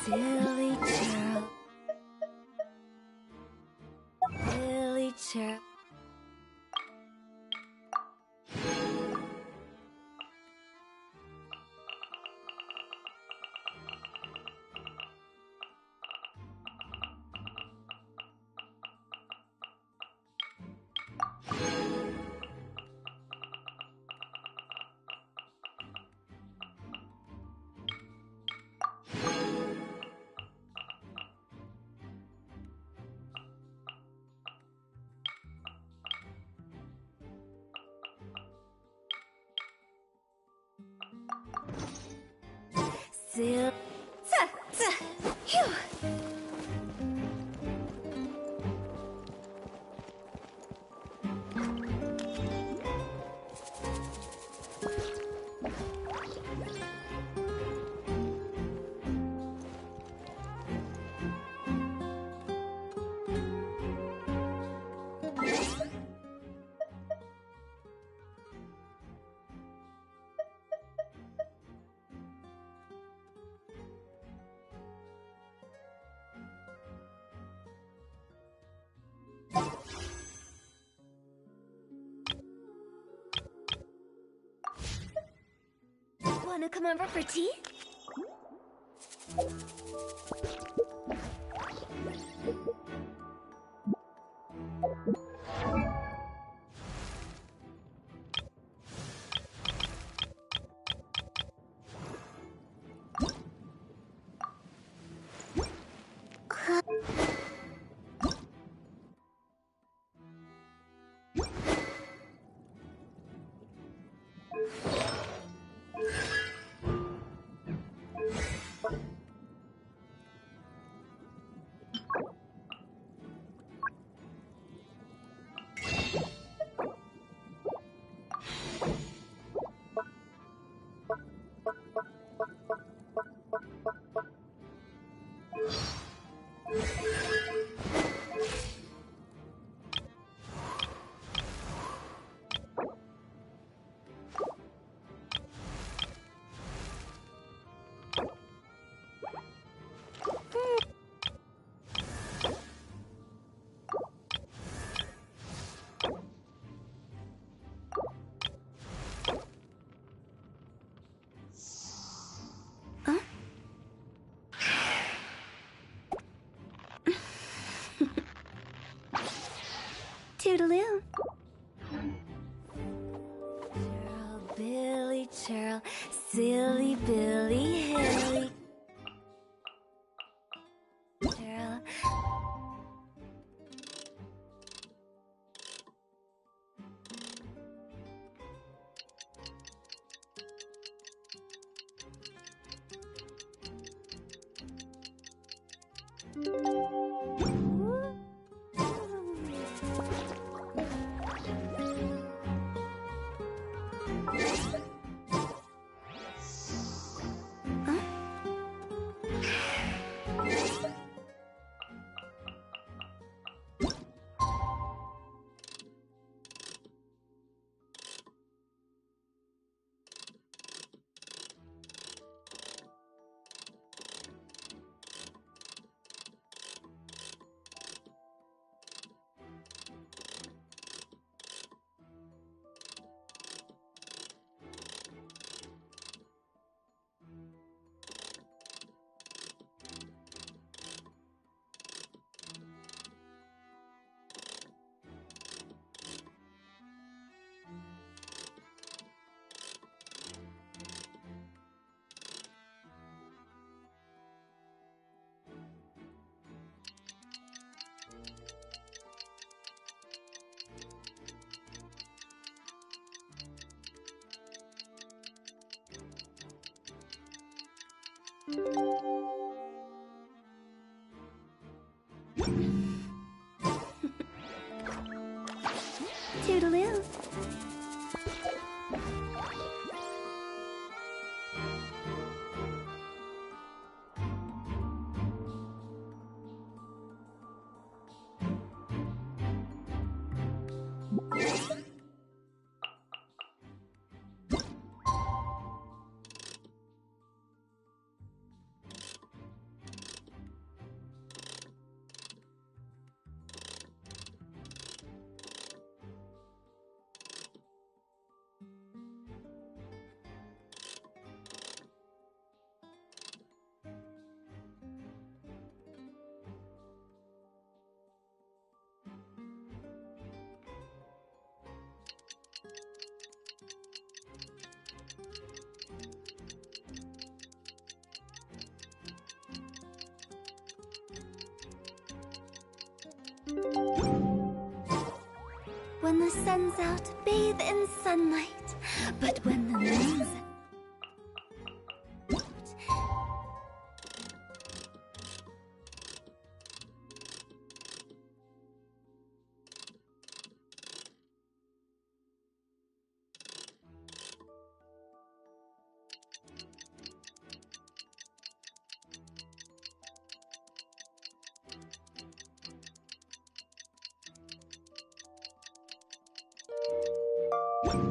Silly Cheryl. Silly Cheryl. Sil. Phew. Wanna come over for tea? Toodaloo. Cheryl, Billy, Cheryl, silly Billy, Hilly. Cheryl. Toodaloo. sun's out, bathe in sunlight. But when the moon's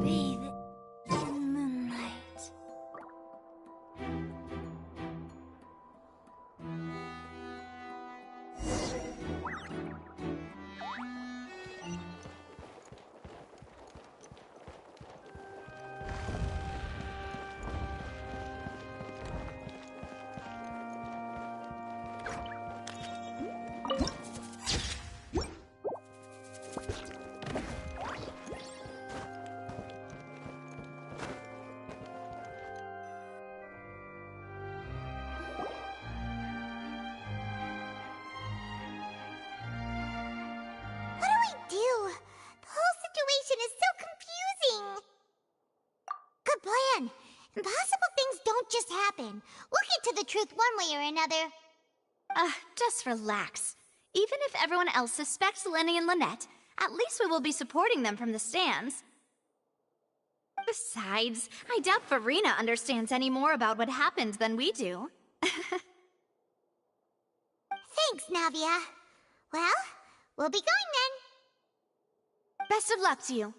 bathe in moonlight. What do we do? The whole situation is so confusing. Good plan. Impossible things don't just happen. We'll get to the truth one way or another. Just relax. Even if everyone else suspects Lenny and Lynette, at least we will be supporting them from the stands. Besides, I doubt Farina understands any more about what happened than we do. Thanks, Navia. Well, we'll be going then. Best of luck to you.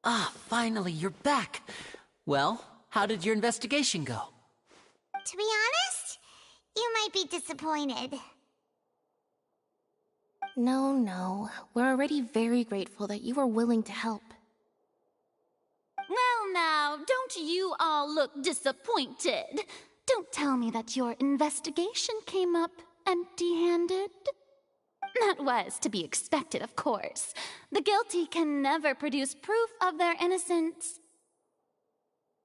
Ah, finally, you're back. Well, how did your investigation go? To be honest, you might be disappointed. No. We're already very grateful that you were willing to help. Well now, don't you all look disappointed? Don't tell me that your investigation came up empty-handed. That was to be expected, of course. The guilty can never produce proof of their innocence.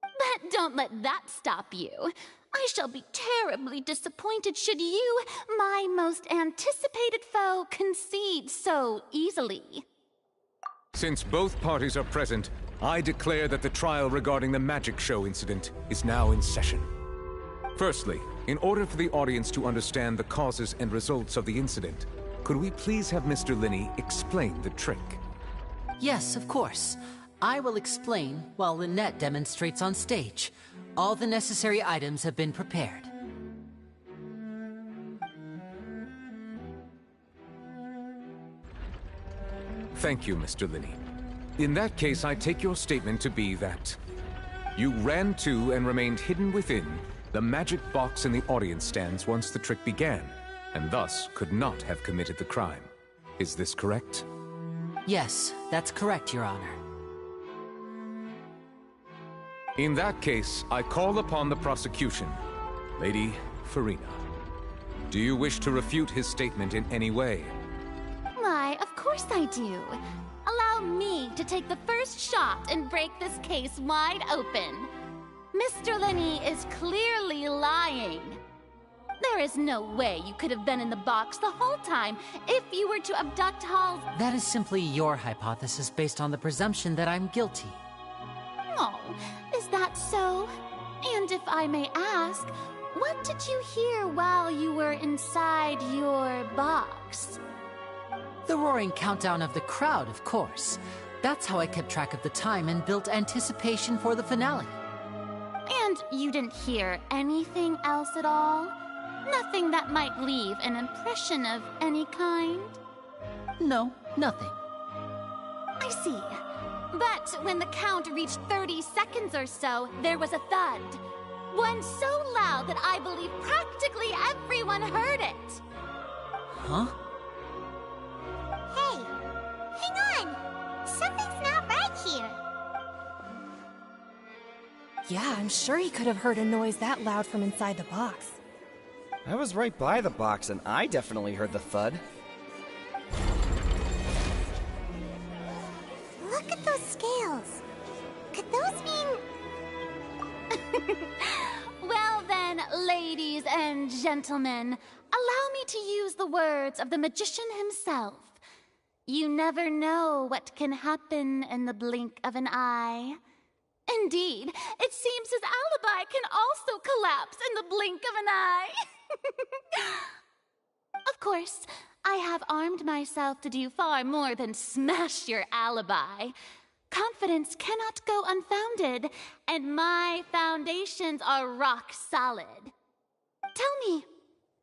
But don't let that stop you. I shall be terribly disappointed should you, my most anticipated foe, concede so easily. Since both parties are present, I declare that the trial regarding the magic show incident is now in session. Firstly, in order for the audience to understand the causes and results of the incident, could we please have Mr. Linney explain the trick? Yes, of course. I will explain while Lynette demonstrates on stage. All the necessary items have been prepared. Thank you, Mr. Linney. In that case, I take your statement to be that you ran to and remained hidden within the magic box in the audience stands once the trick began, and thus could not have committed the crime. Is this correct? Yes, that's correct, Your Honor. In that case, I call upon the prosecution. Lady Farina, do you wish to refute his statement in any way? Why, of course I do. Allow me to take the first shot and break this case wide open. Mr. Linney is clearly lying. There is no way you could have been in the box the whole time if you were to abduct Halls. That is simply your hypothesis based on the presumption that I'm guilty. Oh, is that so? And if I may ask, what did you hear while you were inside your box? The roaring countdown of the crowd, of course. That's how I kept track of the time and built anticipation for the finale. And you didn't hear anything else at all? Nothing that might leave an impression of any kind? No, nothing. I see. But when the count reached 30 seconds or so, there was a thud. One so loud that I believe practically everyone heard it. Huh? Hey, hang on. Something's not right here. Yeah, I'm sure he could have heard a noise that loud from inside the box. I was right by the box, and I definitely heard the thud. Look at those scales. Could those mean... Well then, ladies and gentlemen, allow me to use the words of the magician himself. You never know what can happen in the blink of an eye. Indeed, it seems his alibi can also collapse in the blink of an eye. Of course, I have armed myself to do far more than smash your alibi. Confidence cannot go unfounded, and my foundations are rock solid. Tell me,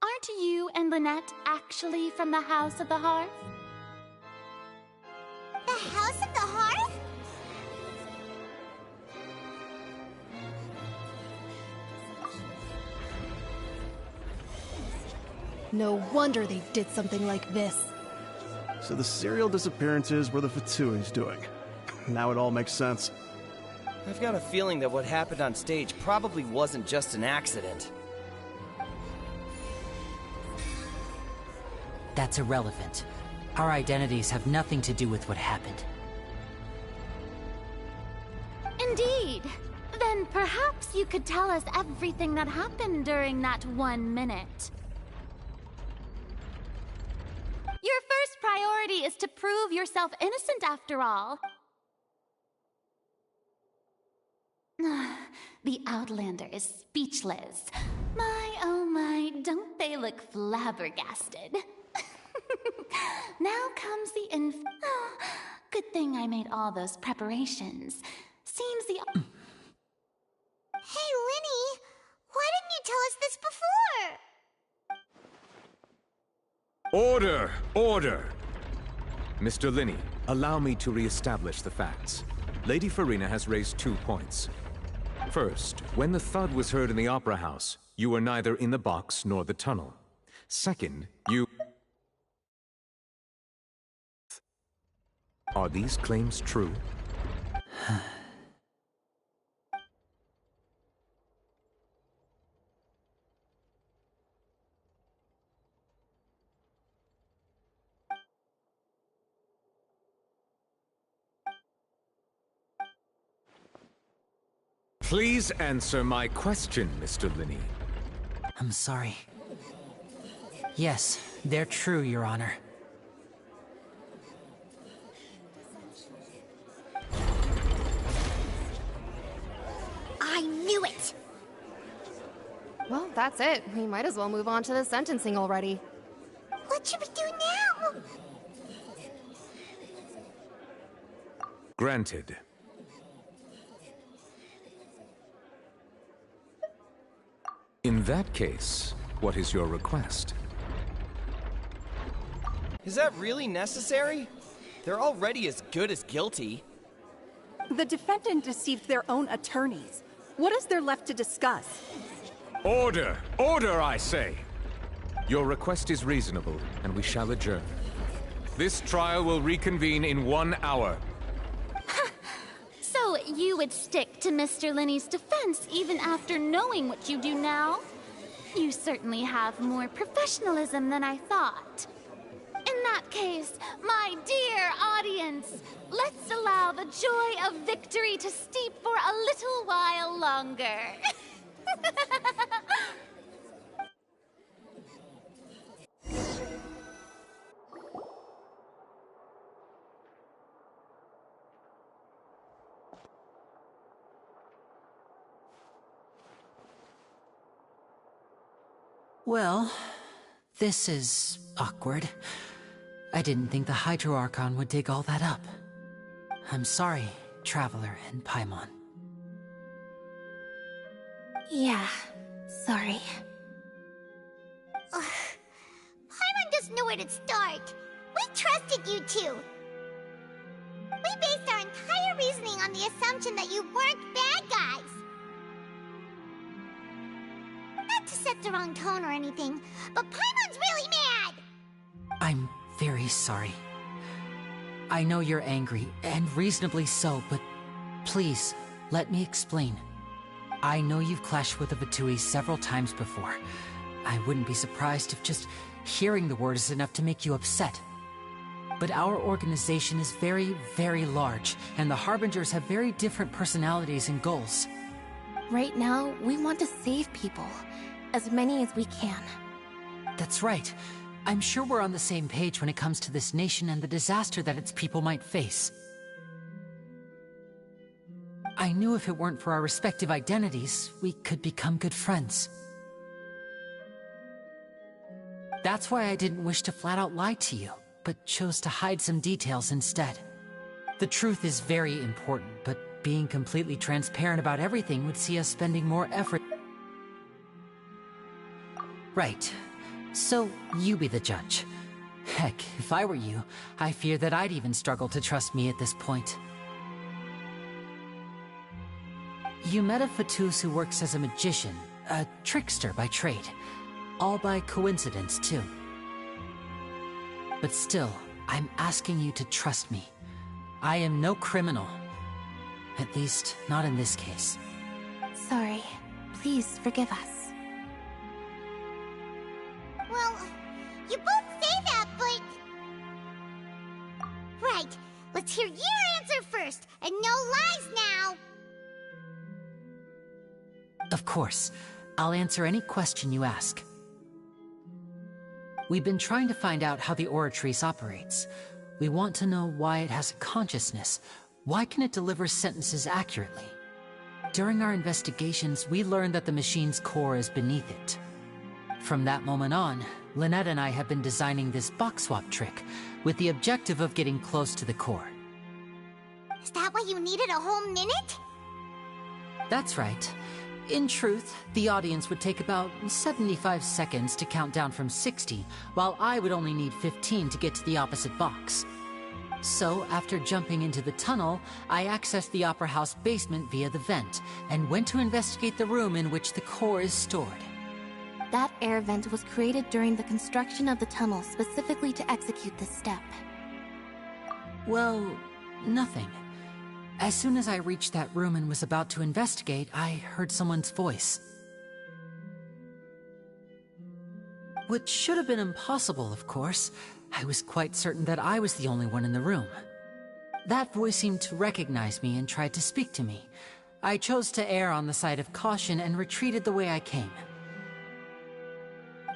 aren't you and Lynette actually from the House of the Hearth? The House of the Hearth? No wonder they did something like this. So the serial disappearances were the Fatui's doing. Now it all makes sense. I've got a feeling that what happened on stage probably wasn't just an accident. That's irrelevant. Our identities have nothing to do with what happened. Indeed. Then perhaps you could tell us everything that happened during that 1 minute. Your first priority is to prove yourself innocent after all. The Outlander is speechless. My, oh my, don't they look flabbergasted? Now comes the Oh, good thing I made all those preparations. Seems the... Hey, Lyney! Why didn't you tell us this before? Order! Order! Mr. Lyney, allow me to re-establish the facts. Lady Furina has raised 2 points. First, when the thud was heard in the Opera House, you were neither in the box nor the tunnel. Second, you... Are these claims true? Please answer my question, Mr. Lyney. I'm sorry. Yes, they're true, Your Honor. I knew it! Well, that's it. We might as well move on to the sentencing already. What should we do now? Granted. In that case, what is your request? Is that really necessary? They're already as good as guilty. The defendant deceived their own attorneys. What is there left to discuss? Order! Order, I say! Your request is reasonable, and we shall adjourn. This trial will reconvene in 1 hour. So you would stick to Mr. Lyney's defense even after knowing what you do now? You certainly have more professionalism than I thought. In that case, my dear audience, let's allow the joy of victory to steep for a little while longer. Well, this is awkward. I didn't think the Hydro Archon would dig all that up. I'm sorry, Traveler and Paimon. Yeah, sorry. Paimon doesn't know where to start. We trusted you two. We based our entire reasoning on the assumption that you weren't bad guys. Not to set the wrong tone or anything, but Paimon's really mad! I'm very sorry. I know you're angry, and reasonably so, but please, let me explain. I know you've clashed with the Fatui several times before. I wouldn't be surprised if just hearing the word is enough to make you upset. But our organization is very, very large, and the Harbingers have very different personalities and goals. Right now, we want to save people. As many as we can. That's right. I'm sure we're on the same page when it comes to this nation and the disaster that its people might face. I knew if it weren't for our respective identities, we could become good friends. That's why I didn't wish to flat out lie to you, but chose to hide some details instead. The truth is very important, but being completely transparent about everything would see us spending more effort. Right. So, you be the judge. Heck, if I were you, I fear that I'd even struggle to trust me at this point. You met a Fatus who works as a magician, a trickster by trade. All by coincidence, too. But still, I'm asking you to trust me. I am no criminal. At least, not in this case. Sorry. Please forgive us. Well, you both say that, but... Right. Let's hear your answer first, and no lies now! Of course. I'll answer any question you ask. We've been trying to find out how the Oratrice operates. We want to know why it has a consciousness. Why can it deliver sentences accurately? During our investigations, we learned that the machine's core is beneath it. From that moment on, Lynette and I have been designing this box swap trick, with the objective of getting close to the core. Is that why you needed a whole minute? That's right. In truth, the audience would take about 75 seconds to count down from 60, while I would only need 15 to get to the opposite box. So, after jumping into the tunnel, I accessed the Opera House basement via the vent, and went to investigate the room in which the core is stored. That air vent was created during the construction of the tunnel specifically to execute this step. Well, nothing. As soon as I reached that room and was about to investigate, I heard someone's voice. Which should have been impossible, of course. I was quite certain that I was the only one in the room. That voice seemed to recognize me and tried to speak to me. I chose to err on the side of caution and retreated the way I came.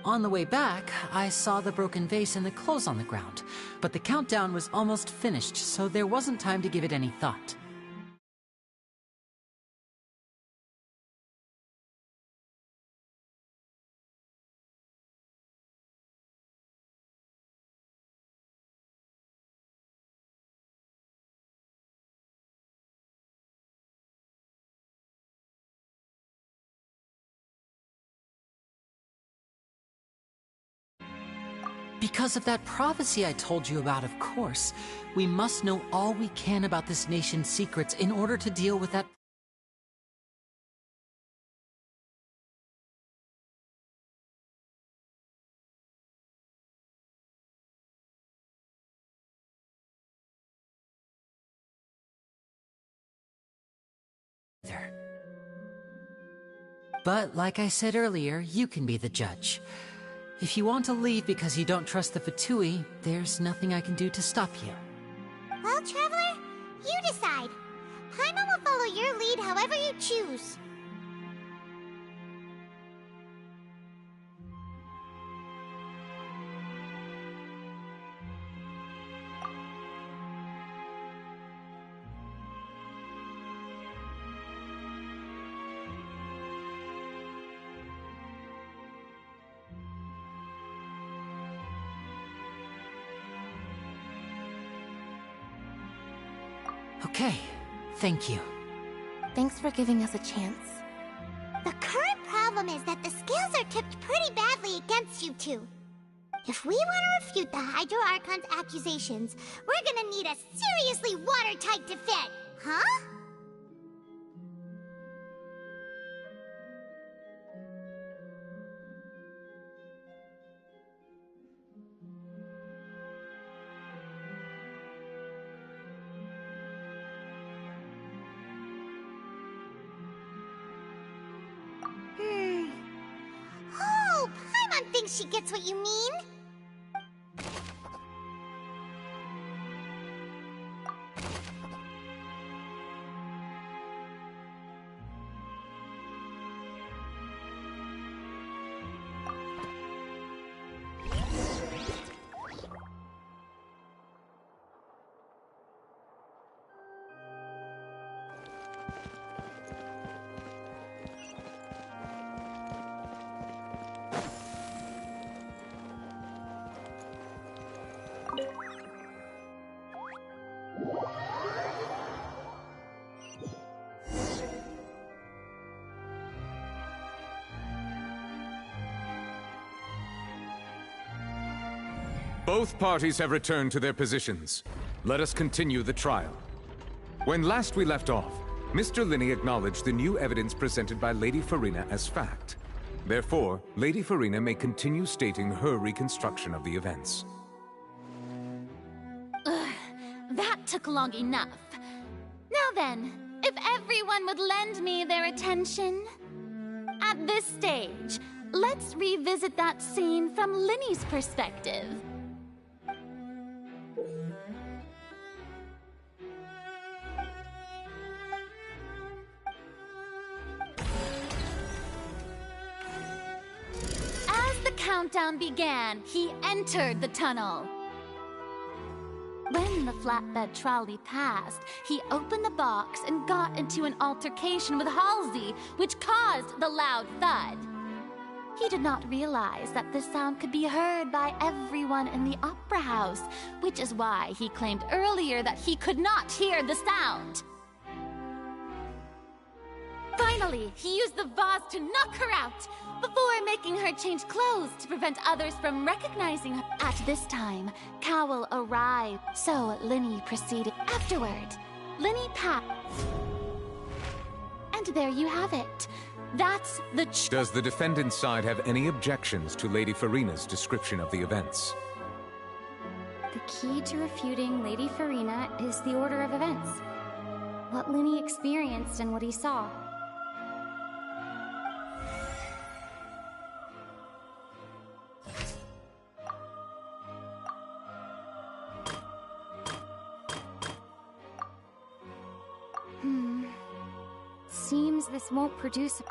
On the way back, I saw the broken vase and the clothes on the ground, but the countdown was almost finished, so there wasn't time to give it any thought. Because of that prophecy I told you about, of course. We must know all we can about this nation's secrets in order to deal with that. But like I said earlier, you can be the judge. If you want to leave because you don't trust the Fatui, there's nothing I can do to stop you. Well, Traveler, you decide. Paimon will follow your lead however you choose. Okay, thank you. Thanks for giving us a chance. The current problem is that the scales are tipped pretty badly against you two. If we want to refute the Hydro Archon's accusations, we're gonna need a seriously watertight defense, huh? Oh, Paimon thinks she gets what you mean. Both parties have returned to their positions. Let us continue the trial. When last we left off, Mr. Linney acknowledged the new evidence presented by Lady Farina as fact. Therefore, Lady Farina may continue stating her reconstruction of the events. Ugh, that took long enough. Now then, if everyone would lend me their attention. At this stage, let's revisit that scene from Linney's perspective. As the countdown began, he entered the tunnel. When the flatbed trolley passed, he opened the box and got into an altercation with Halsey, which caused the loud thud. He did not realize that this sound could be heard by everyone in the opera house, which is why he claimed earlier that he could not hear the sound. Finally, he used the vase to knock her out, before making her change clothes to prevent others from recognizing her. At this time, Cowell arrived, so Linney proceeded. Afterward, Linney and there you have it. That's the Does the defendant's side have any objections to Lady Farina's description of the events? The key to refuting Lady Farina is the order of events. What Linney experienced and what he saw. Seems this won't produce.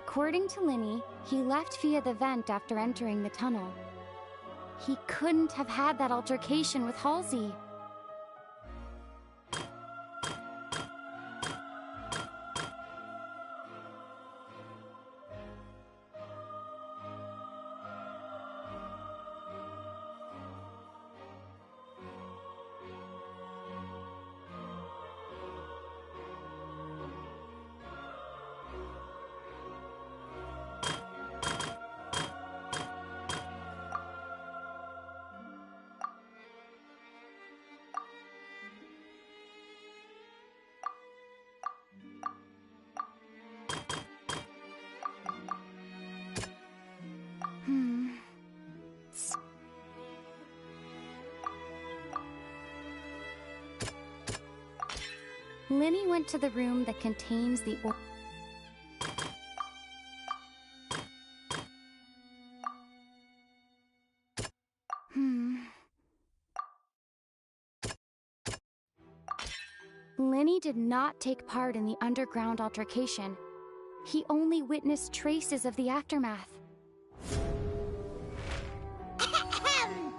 According to Linny, he left via the vent after entering the tunnel. He couldn't have had that altercation with Halsey. Linny went to the room that contains the Linny did not take part in the underground altercation. He only witnessed traces of the aftermath. Attention!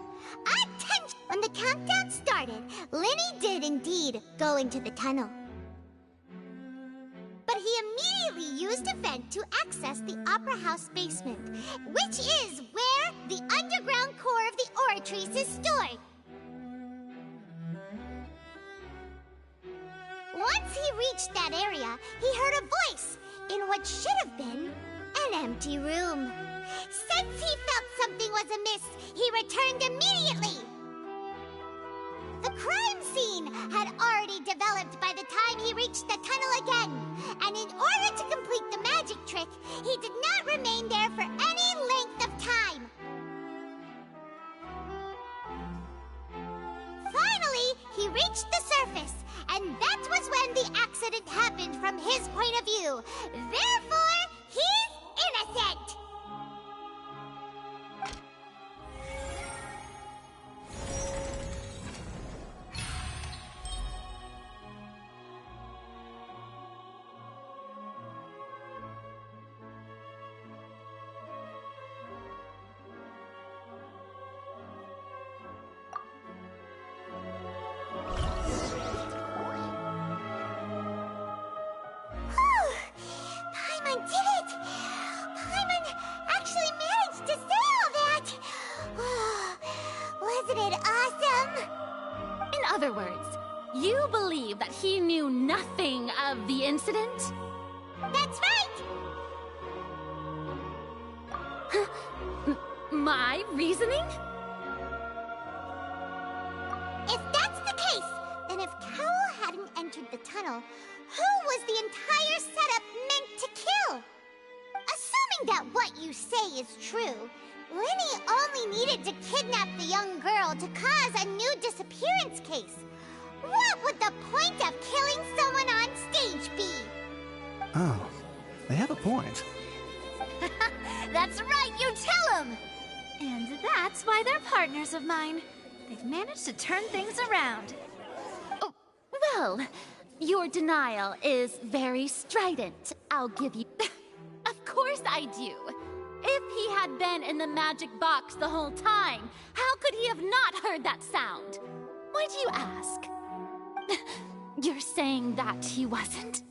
When the countdown started, Linny did indeed go into the tunnel. But he immediately used a vent to access the Opera House basement, which is where the underground core of the Oratrice is stored. Once he reached that area, he heard a voice in what should have been an empty room. Since he felt something was amiss, he returned immediately. The crime scene had already developed by the time he reached the tunnel again, and in order to complete the magic trick, he did not remain there for any length of time. Finally, he reached the surface, and that was when the accident happened from his point of view. Therefore, he's innocent! Paimon did it! Paimon actually managed to say all that! Wasn't it awesome? In other words, you believe that he knew nothing of the incident? That's right! My reasoning? If that's the case, then if Carol hadn't entered the tunnel, who was the entire setup meant to kill? Assuming that what you say is true, Linny only needed to kidnap the young girl to cause a new disappearance case. What would the point of killing someone on stage be? Oh, they have a point. That's right, you tell them! And that's why they're partners of mine. They've managed to turn things around. Oh, well, your denial is very strident, I'll give you. Of course I do. If he had been in the magic box the whole time, how could he have not heard that sound? Why do you ask? You're saying that he wasn't?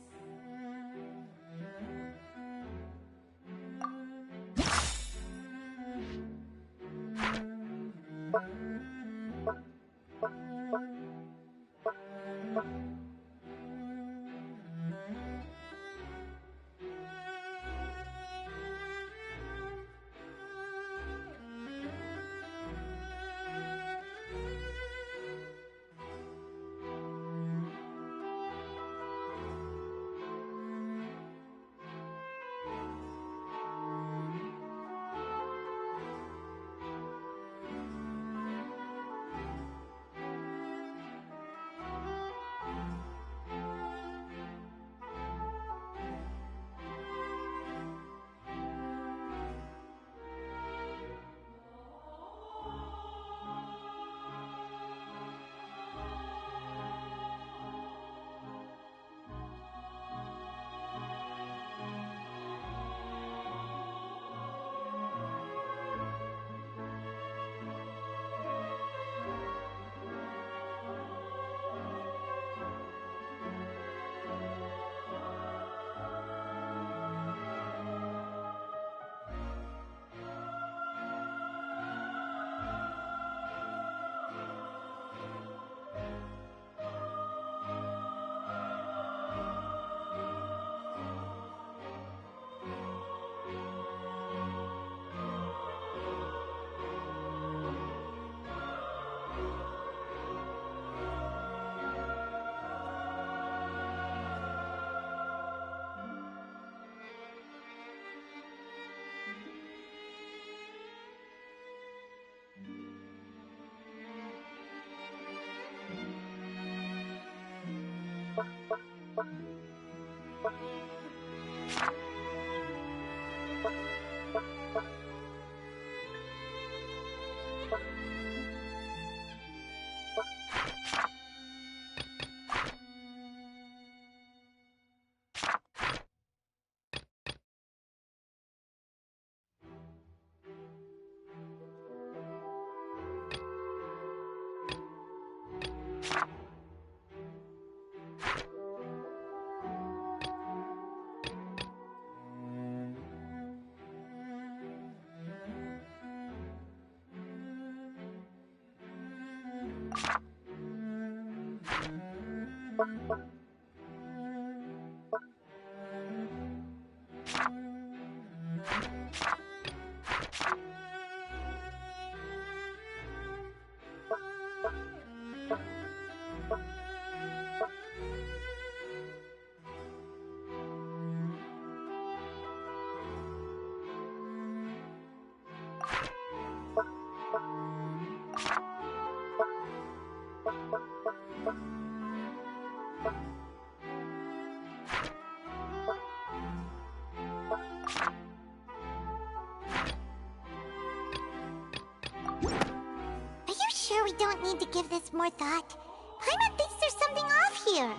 We don't need to give this more thought. Paimon thinks there's something off here.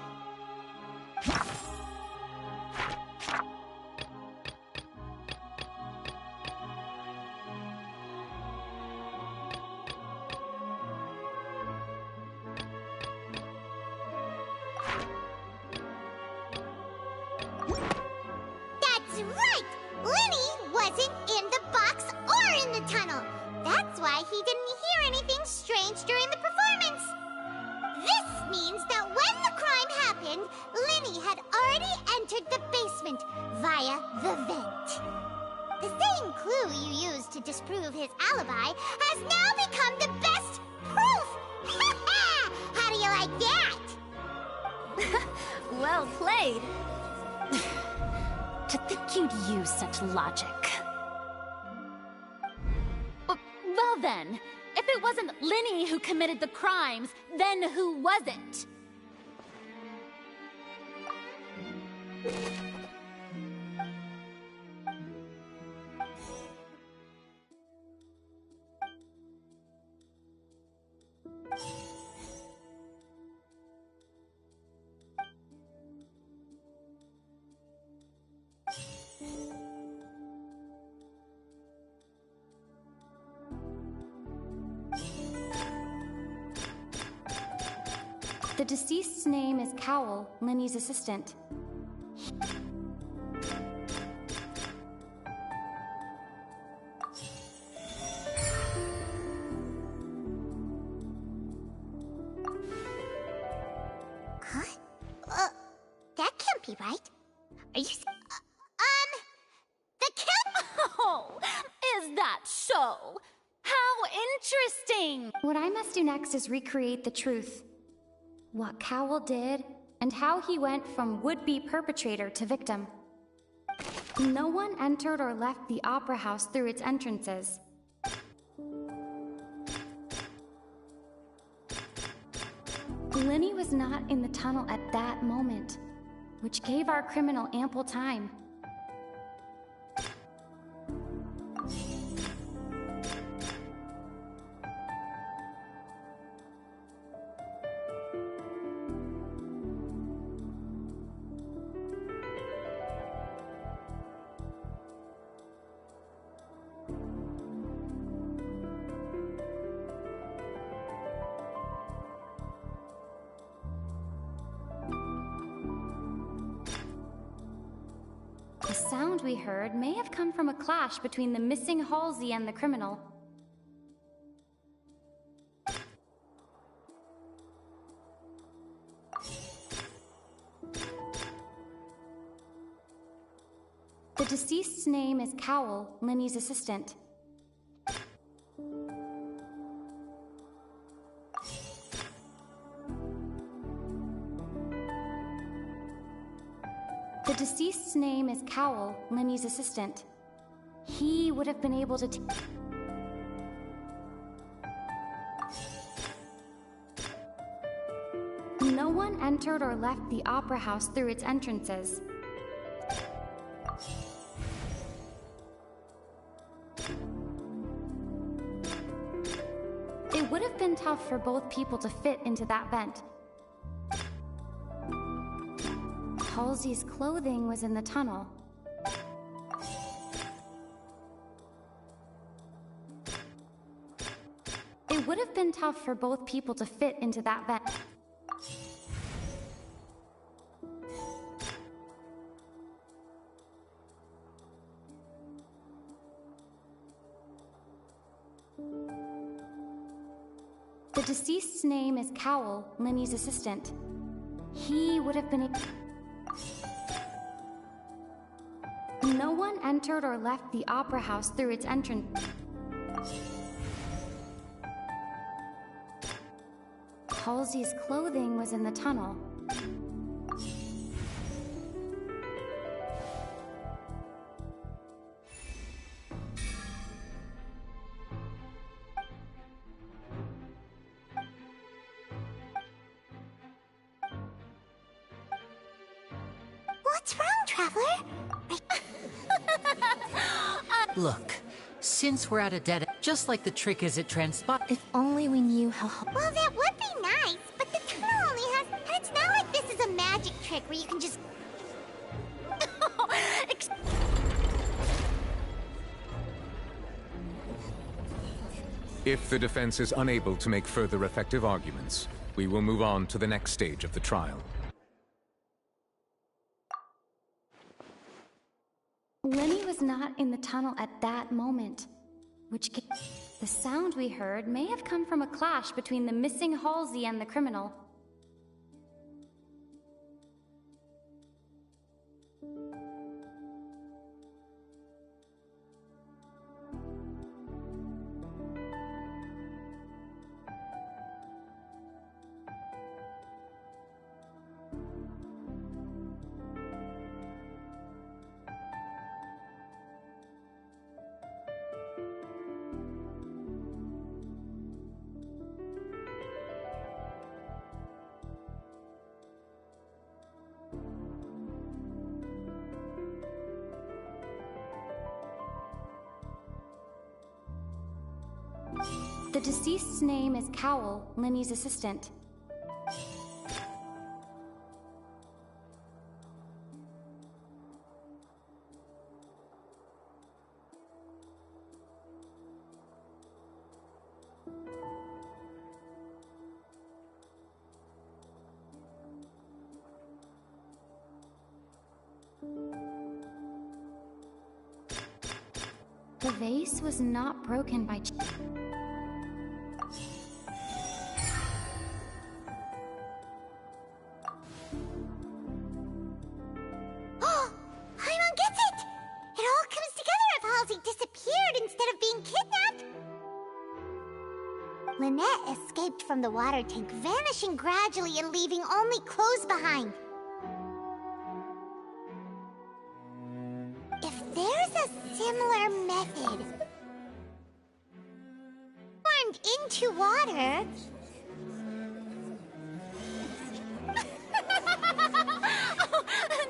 That's right! Lenny wasn't in the box or in the tunnel. That's why he didn't hear anything strange during the performance. This means that when the crime happened, Lenny had already entered the basement via the vent. The same clue you used to disprove his alibi has now become the best proof! How do you like that? Well played. To think you'd use such logic. Well then, if it wasn't Lenny who committed the crimes, then who was it? The deceased's name is Cowell, Lenny's assistant. Huh? That can't be right. Are you the kill? Oh, is that so? How interesting! What I must do next is recreate the truth. What Cowell did, and how he went from would-be perpetrator to victim. No one entered or left the Opera House through its entrances. Lenny was not in the tunnel at that moment, which gave our criminal ample time. The sound we heard may have come from a clash between the missing Halsey and the criminal. The deceased's name is Cowell, Lenny's assistant. The deceased's name is Cowell, Lenny's assistant. He would have been able to No one entered or left the Opera House through its entrances. It would have been tough for both people to fit into that vent. Halsey's clothing was in the tunnel. It would have been tough for both people to fit into that vent. The deceased's name is Cowell, Linny's assistant. He would have been No one entered or left the Opera House through its entrance. Halsey's clothing was in the tunnel. What's wrong, Traveler? Look, since we're at a dead end, just like the trick is it transpire. If only we knew how. Well, that would be nice, but the tunnel only has... And it's not like this is a magic trick where you can just... If the defense is unable to make further effective arguments, we will move on to the next stage of the trial. Linny was not in the tunnel at that moment, the sound we heard may have come from a clash between the missing Halsey and the criminal. The deceased's name is Cowell, Linny's assistant. The vase was not broken by Lynette escaped from the water tank, vanishing gradually and leaving only clothes behind. If there's a similar method... formed into water...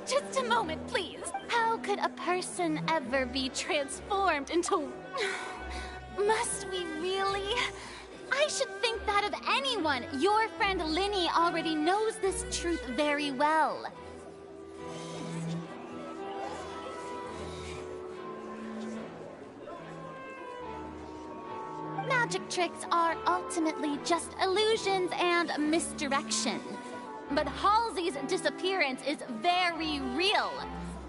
Just a moment, please. How could a person ever be transformed into... Must we really? I should think that of anyone. Your friend Linny already knows this truth very well. Magic tricks are ultimately just illusions and misdirection. But Halsey's disappearance is very real.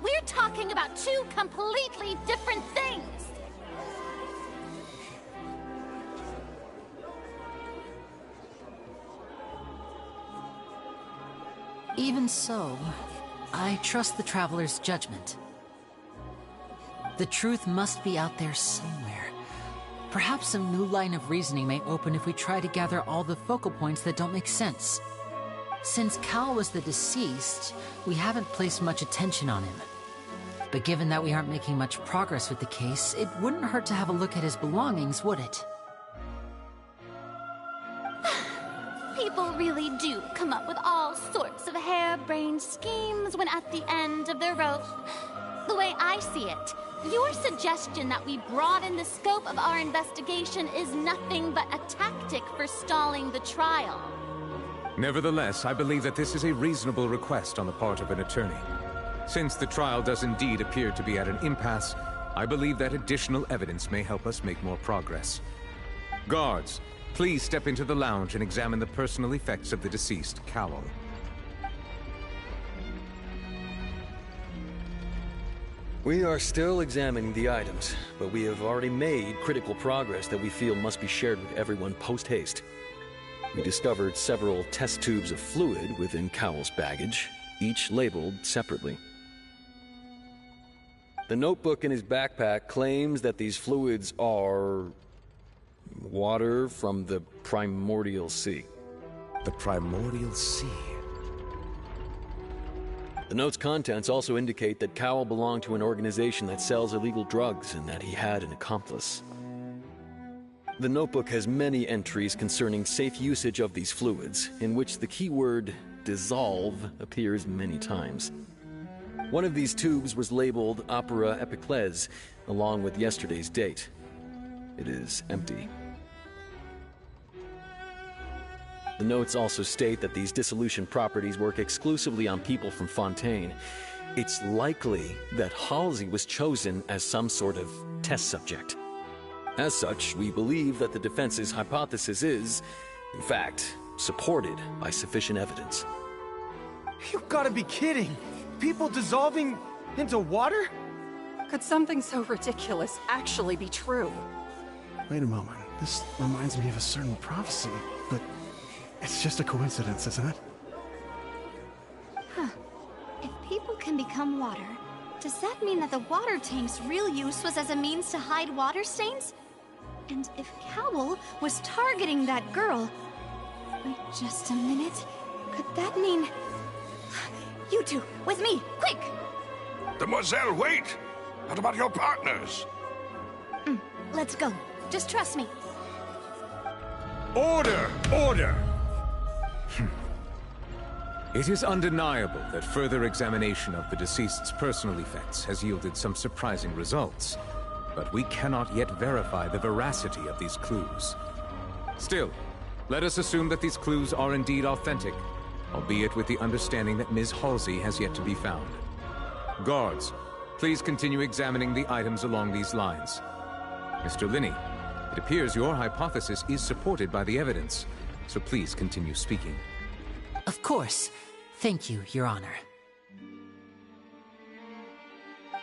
We're talking about two completely different things. Even so, I trust the Traveler's judgment. The truth must be out there somewhere. Perhaps some new line of reasoning may open if we try to gather all the focal points that don't make sense. Since Cal was the deceased, we haven't placed much attention on him. But given that we aren't making much progress with the case, it wouldn't hurt to have a look at his belongings, would it? People really do come up with all sorts of harebrained schemes when at the end of the rope. The way I see it, your suggestion that we broaden the scope of our investigation is nothing but a tactic for stalling the trial. Nevertheless, I believe that this is a reasonable request on the part of an attorney. Since the trial does indeed appear to be at an impasse, I believe that additional evidence may help us make more progress. Guards, please step into the lounge and examine the personal effects of the deceased, Cowell. We are still examining the items, but we have already made critical progress that we feel must be shared with everyone post-haste. We discovered several test tubes of fluid within Cowell's baggage, each labeled separately. The notebook in his backpack claims that these fluids are water from the Primordial Sea. The Primordial Sea? The note's contents also indicate that Cowell belonged to an organization that sells illegal drugs and that he had an accomplice. The notebook has many entries concerning safe usage of these fluids, in which the keyword dissolve appears many times. One of these tubes was labeled Opera Epiclese, along with yesterday's date. It is empty. The notes also state that these dissolution properties work exclusively on people from Fontaine. It's likely that Halsey was chosen as some sort of test subject. As such, we believe that the defense's hypothesis is, in fact, supported by sufficient evidence. You gotta be kidding! People dissolving into water? Could something so ridiculous actually be true? Wait a moment. This reminds me of a certain prophecy, but it's just a coincidence, isn't it? Huh. If people can become water, does that mean that the water tank's real use was as a means to hide water stains? And if Cowell was targeting that girl... Wait just a minute. Could that mean... You two, with me, quick! Demoiselle, wait! What about your partners? Let's go. Just trust me. Order! Order! It is undeniable that further examination of the deceased's personal effects has yielded some surprising results, but we cannot yet verify the veracity of these clues. Still, let us assume that these clues are indeed authentic, albeit with the understanding that Ms. Halsey has yet to be found. Guards, please continue examining the items along these lines. Mr. Linney, it appears your hypothesis is supported by the evidence, so please continue speaking. Of course. Thank you, Your Honor.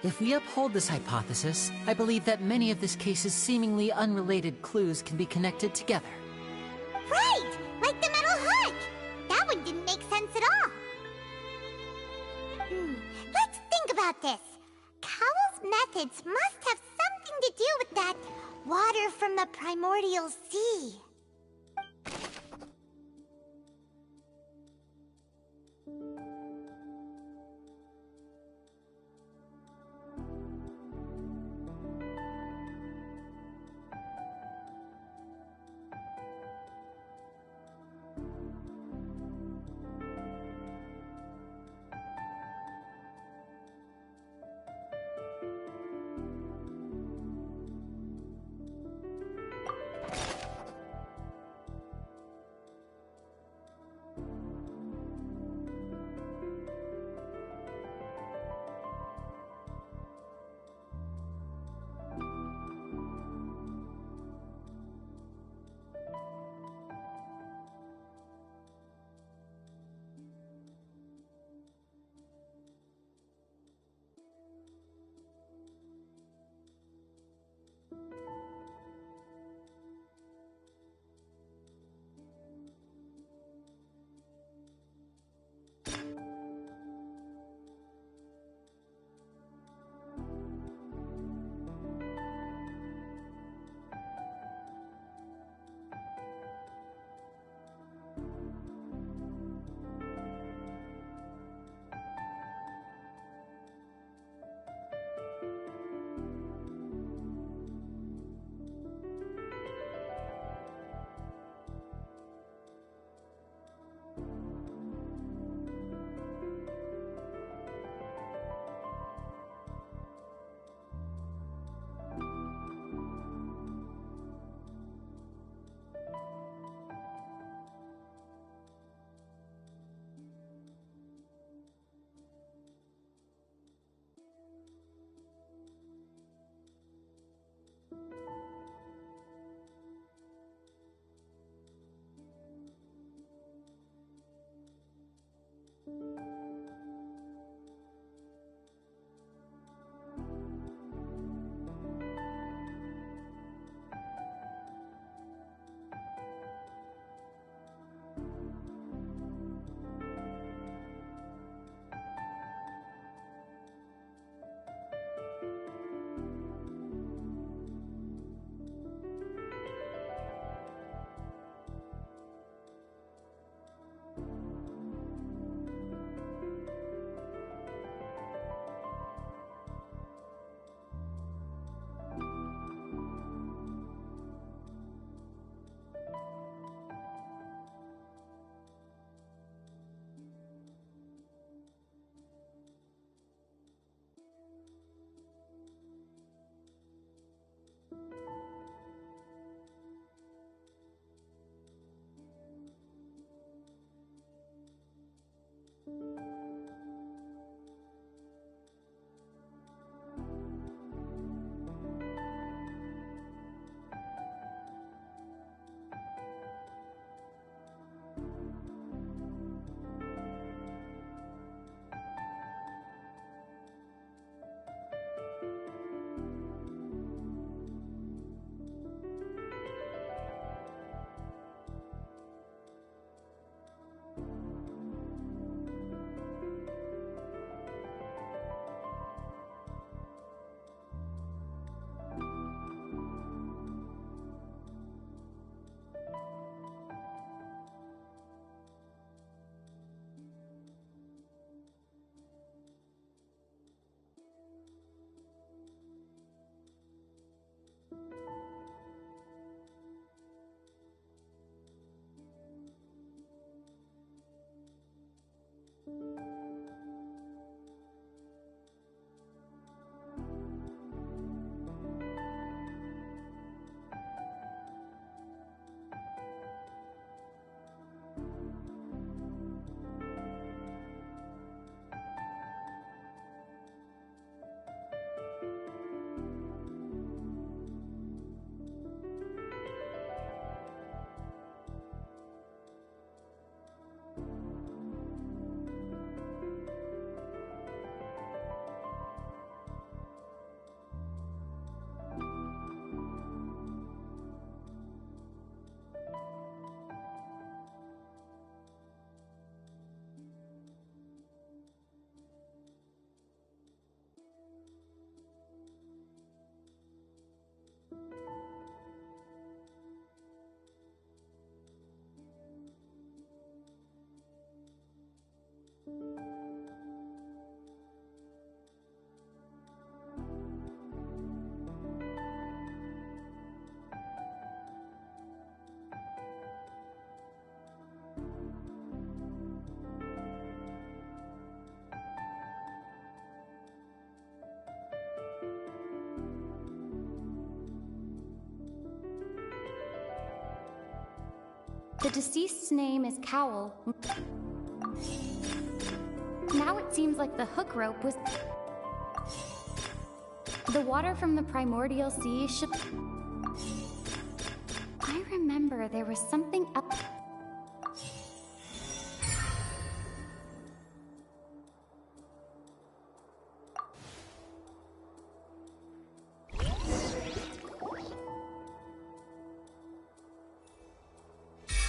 If we uphold this hypothesis, I believe that many of this case's seemingly unrelated clues can be connected together. Right! Like the metal hook! That one didn't make sense at all. Let's think about this. Cowell's methods must have something to do with that water from the Primordial Sea. The deceased's name is Cowl. Now it seems like the hook rope was... The water from the primordial sea should... I remember there was something up...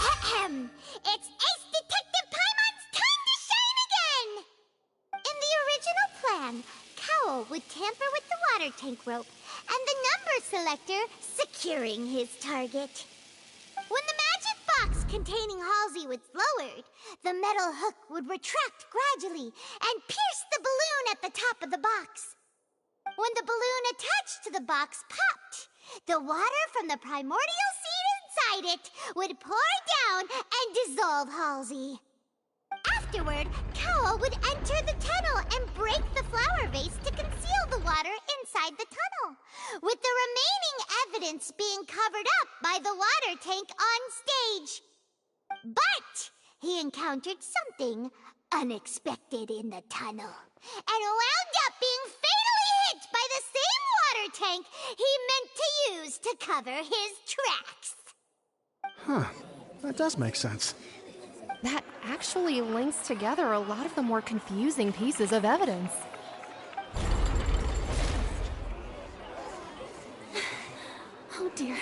Ahem! It's Ace Detective Paimon's time to shine again! In the original plan, Cowl would tamper with the water tank rope and the number selector securing his target. When the magic box containing Halsey was lowered, the metal hook would retract gradually and pierce the balloon at the top of the box. When the balloon attached to the box popped, the water from the primordial seed inside it would pour down and dissolve Halsey. Afterward, Cowl would enter the tunnel and break the flower vase to conceal the water inside the tunnel, with the remaining evidence being covered up by the water tank on stage. But he encountered something unexpected in the tunnel and wound up being fatally hit by the same water tank he meant to use to cover his tracks. Huh. That does make sense. That actually links together a lot of the more confusing pieces of evidence. Oh dear,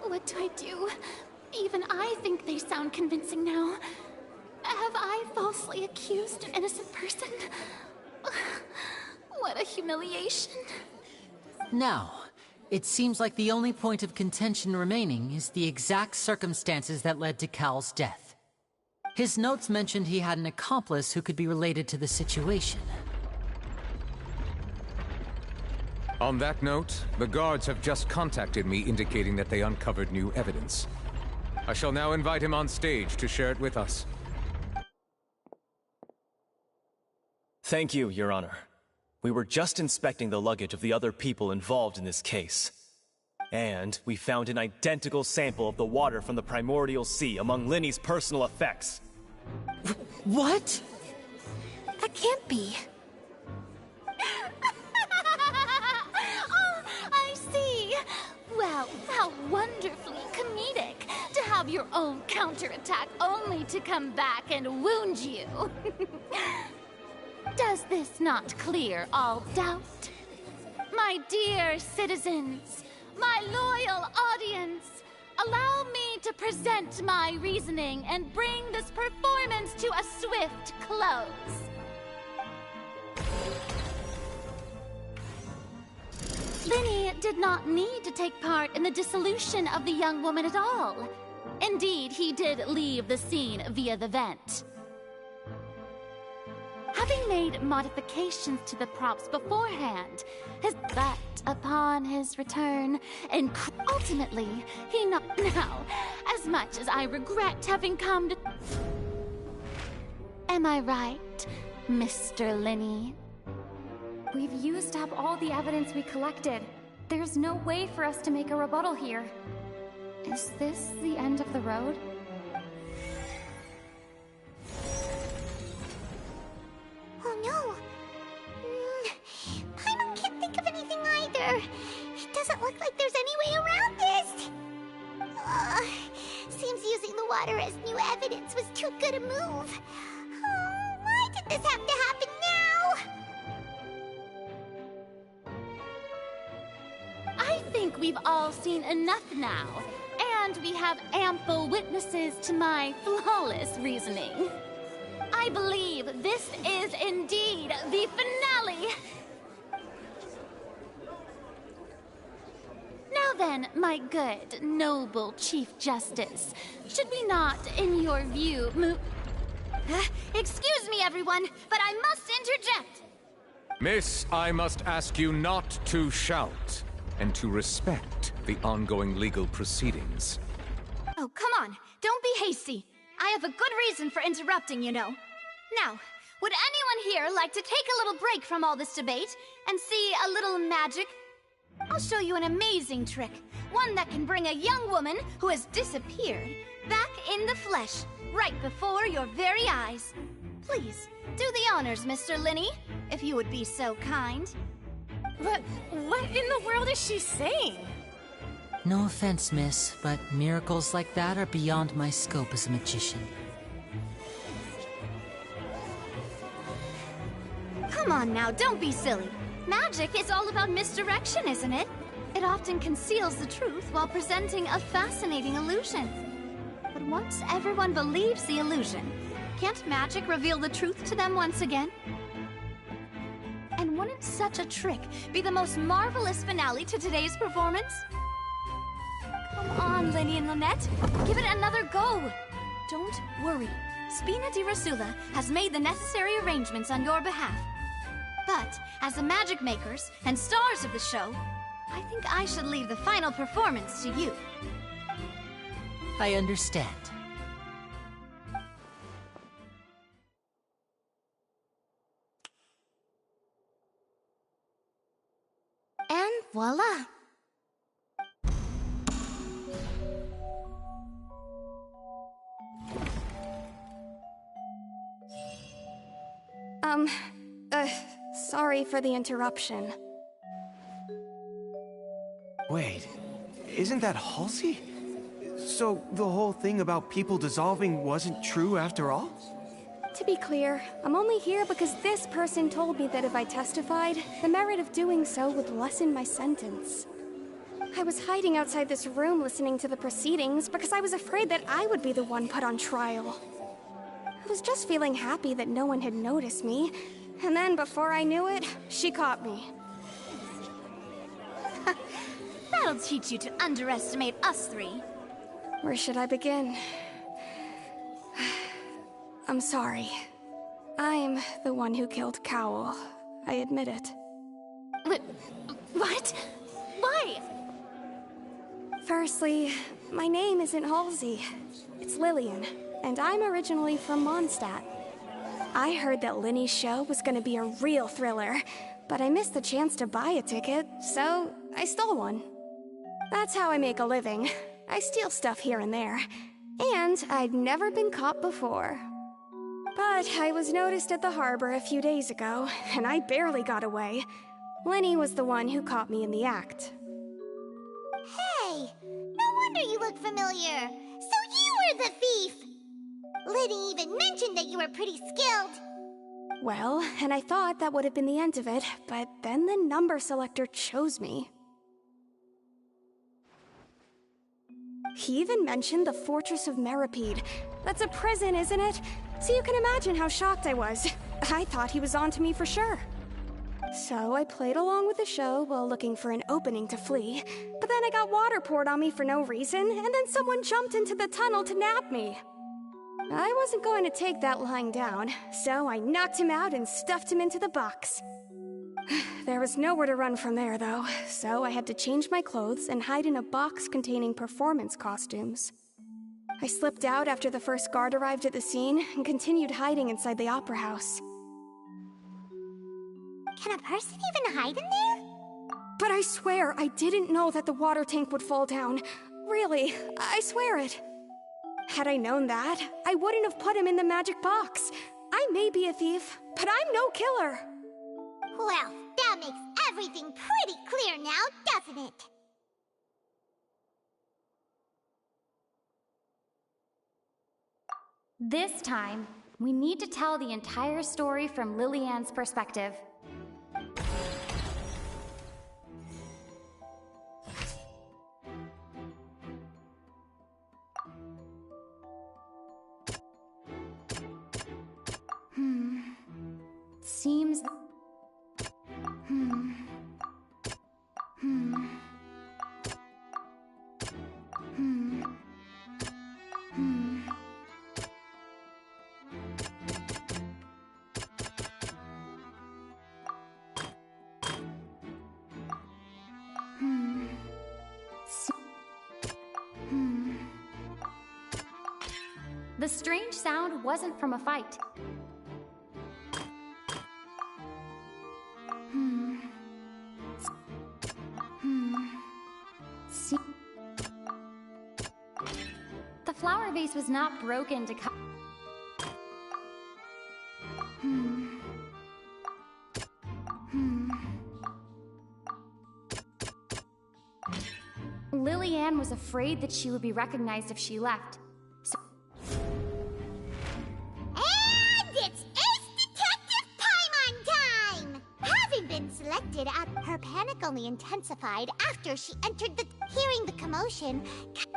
what do I do? Even I think they sound convincing now. Have I falsely accused an innocent person? What a humiliation. Now, it seems like the only point of contention remaining is the exact circumstances that led to Cowl's death. His notes mentioned he had an accomplice who could be related to the situation. On that note, the guards have just contacted me indicating that they uncovered new evidence. I shall now invite him on stage to share it with us. Thank you, Your Honor. We were just inspecting the luggage of the other people involved in this case. And we found an identical sample of the water from the primordial sea among Lyney's personal effects. What? That can't be. Oh, I see. Well, how wonderfully comedic to have your own counterattack only to come back and wound you. Does this not clear all doubt? My dear citizens, my loyal audience, allow me to present my reasoning and bring this performance to a swift close. Lyney did not need to take part in the dissolution of the young woman at all. Indeed, he did leave the scene via the vent. Having made modifications to the props beforehand, but upon his return, and ultimately, he not now, as much as I regret having come to... Am I right, Mr. Lyney? We've used up all the evidence we collected. There's no way for us to make a rebuttal here. Is this the end of the road? Oh no! Paimon can't think of anything either. It doesn't look like there's any way around this. Seems using the water as new evidence was too good a move. Why did this have to happen now? I think we've all seen enough now, and we have ample witnesses to my flawless reasoning. I believe this is indeed the finale. Now then, my good, noble Chief Justice, should we not, in your view, move... Excuse me, everyone, but I must interject. Miss, I must ask you not to shout, and to respect the ongoing legal proceedings. Oh, come on. Don't be hasty. I have a good reason for interrupting, you know. Now, would anyone here like to take a little break from all this debate and see a little magic? I'll show you an amazing trick One that can bring a young woman who has disappeared back in the flesh, right before your very eyes. Please, do the honors, Mr. Linny, if you would be so kind. What in the world is she saying? No offense, miss, but miracles like that are beyond my scope as a magician. Come on now, don't be silly. Magic is all about misdirection, isn't it? It often conceals the truth while presenting a fascinating illusion. But once everyone believes the illusion, can't magic reveal the truth to them once again? And wouldn't such a trick be the most marvelous finale to today's performance? Come on, Linny and Lynette. Give it another go. Don't worry. Spina di Rosula has made the necessary arrangements on your behalf. But, as the magic makers and stars of the show, I think I should leave the final performance to you. I understand. And voila! Sorry for the interruption. Wait, isn't that Halsey? So the whole thing about people dissolving wasn't true after all? To be clear, I'm only here because this person told me that if I testified, the merit of doing so would lessen my sentence. I was hiding outside this room listening to the proceedings because I was afraid that I would be the one put on trial. I was just feeling happy that no one had noticed me, and then before I knew it, she caught me. That'll teach you to underestimate us three. Where should I begin? I'm sorry. I'm the one who killed Cowell. I admit it. What? Why? Firstly, my name isn't Halsey. It's Lillian, and I'm originally from Mondstadt. I heard that Linny's show was gonna be a real thriller, but I missed the chance to buy a ticket, so I stole one. That's how I make a living. I steal stuff here and there. And I'd never been caught before. But I was noticed at the harbor a few days ago, and I barely got away. Linny was the one who caught me in the act. Hey! No wonder you look familiar! So you were the thief! Liddy even mentioned that you were pretty skilled! Well, and I thought that would have been the end of it, but then the number selector chose me. He even mentioned the Fortress of Meripede. That's a prison, isn't it? So you can imagine how shocked I was. I thought he was onto me for sure. So I played along with the show while looking for an opening to flee, but then I got water poured on me for no reason, and then someone jumped into the tunnel to nab me. I wasn't going to take that lying down, so I knocked him out and stuffed him into the box. There was nowhere to run from there, though, so I had to change my clothes and hide in a box containing performance costumes. I slipped out after the first guard arrived at the scene and continued hiding inside the opera house. Can a person even hide in there? But I swear I didn't know that the water tank would fall down. Really, I swear it. Had I known that, I wouldn't have put him in the magic box. I may be a thief, but I'm no killer. Well, that makes everything pretty clear now, doesn't it? This time, we need to tell the entire story from Lillian's perspective. Seems... The strange sound wasn't from a fight. flower vase was not broken to Lily-Ann was afraid that she would be recognized if she left. And it's Ace Detective Paimon time! Having been selected, her panic only intensified after she entered the... Hearing the commotion,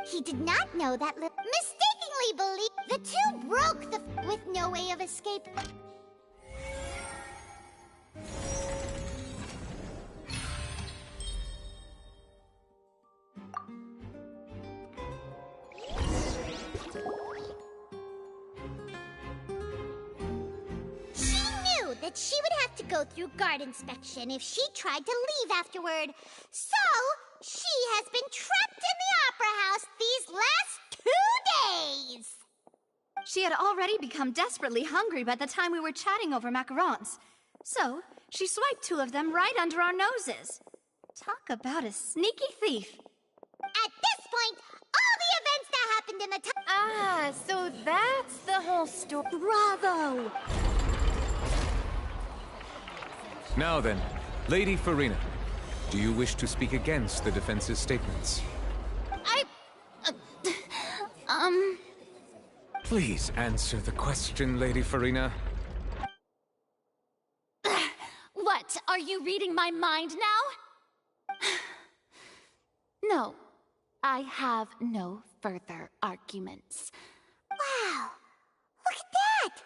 he did not know that mistakenly believed the two broke with no way of escape. That she would have to go through guard inspection if she tried to leave afterward. So, she has been trapped in the Opera House these last 2 days! She had already become desperately hungry by the time we were chatting over macarons. So, she swiped 2 of them right under our noses. Talk about a sneaky thief. At this point, all the events that happened in the time... Ah, so that's the whole story. Bravo! Now then, Lady Furina, do you wish to speak against the defense's statements? Please answer the question, Lady Furina. What, are you reading my mind now? No, I have no further arguments. Wow, look at that!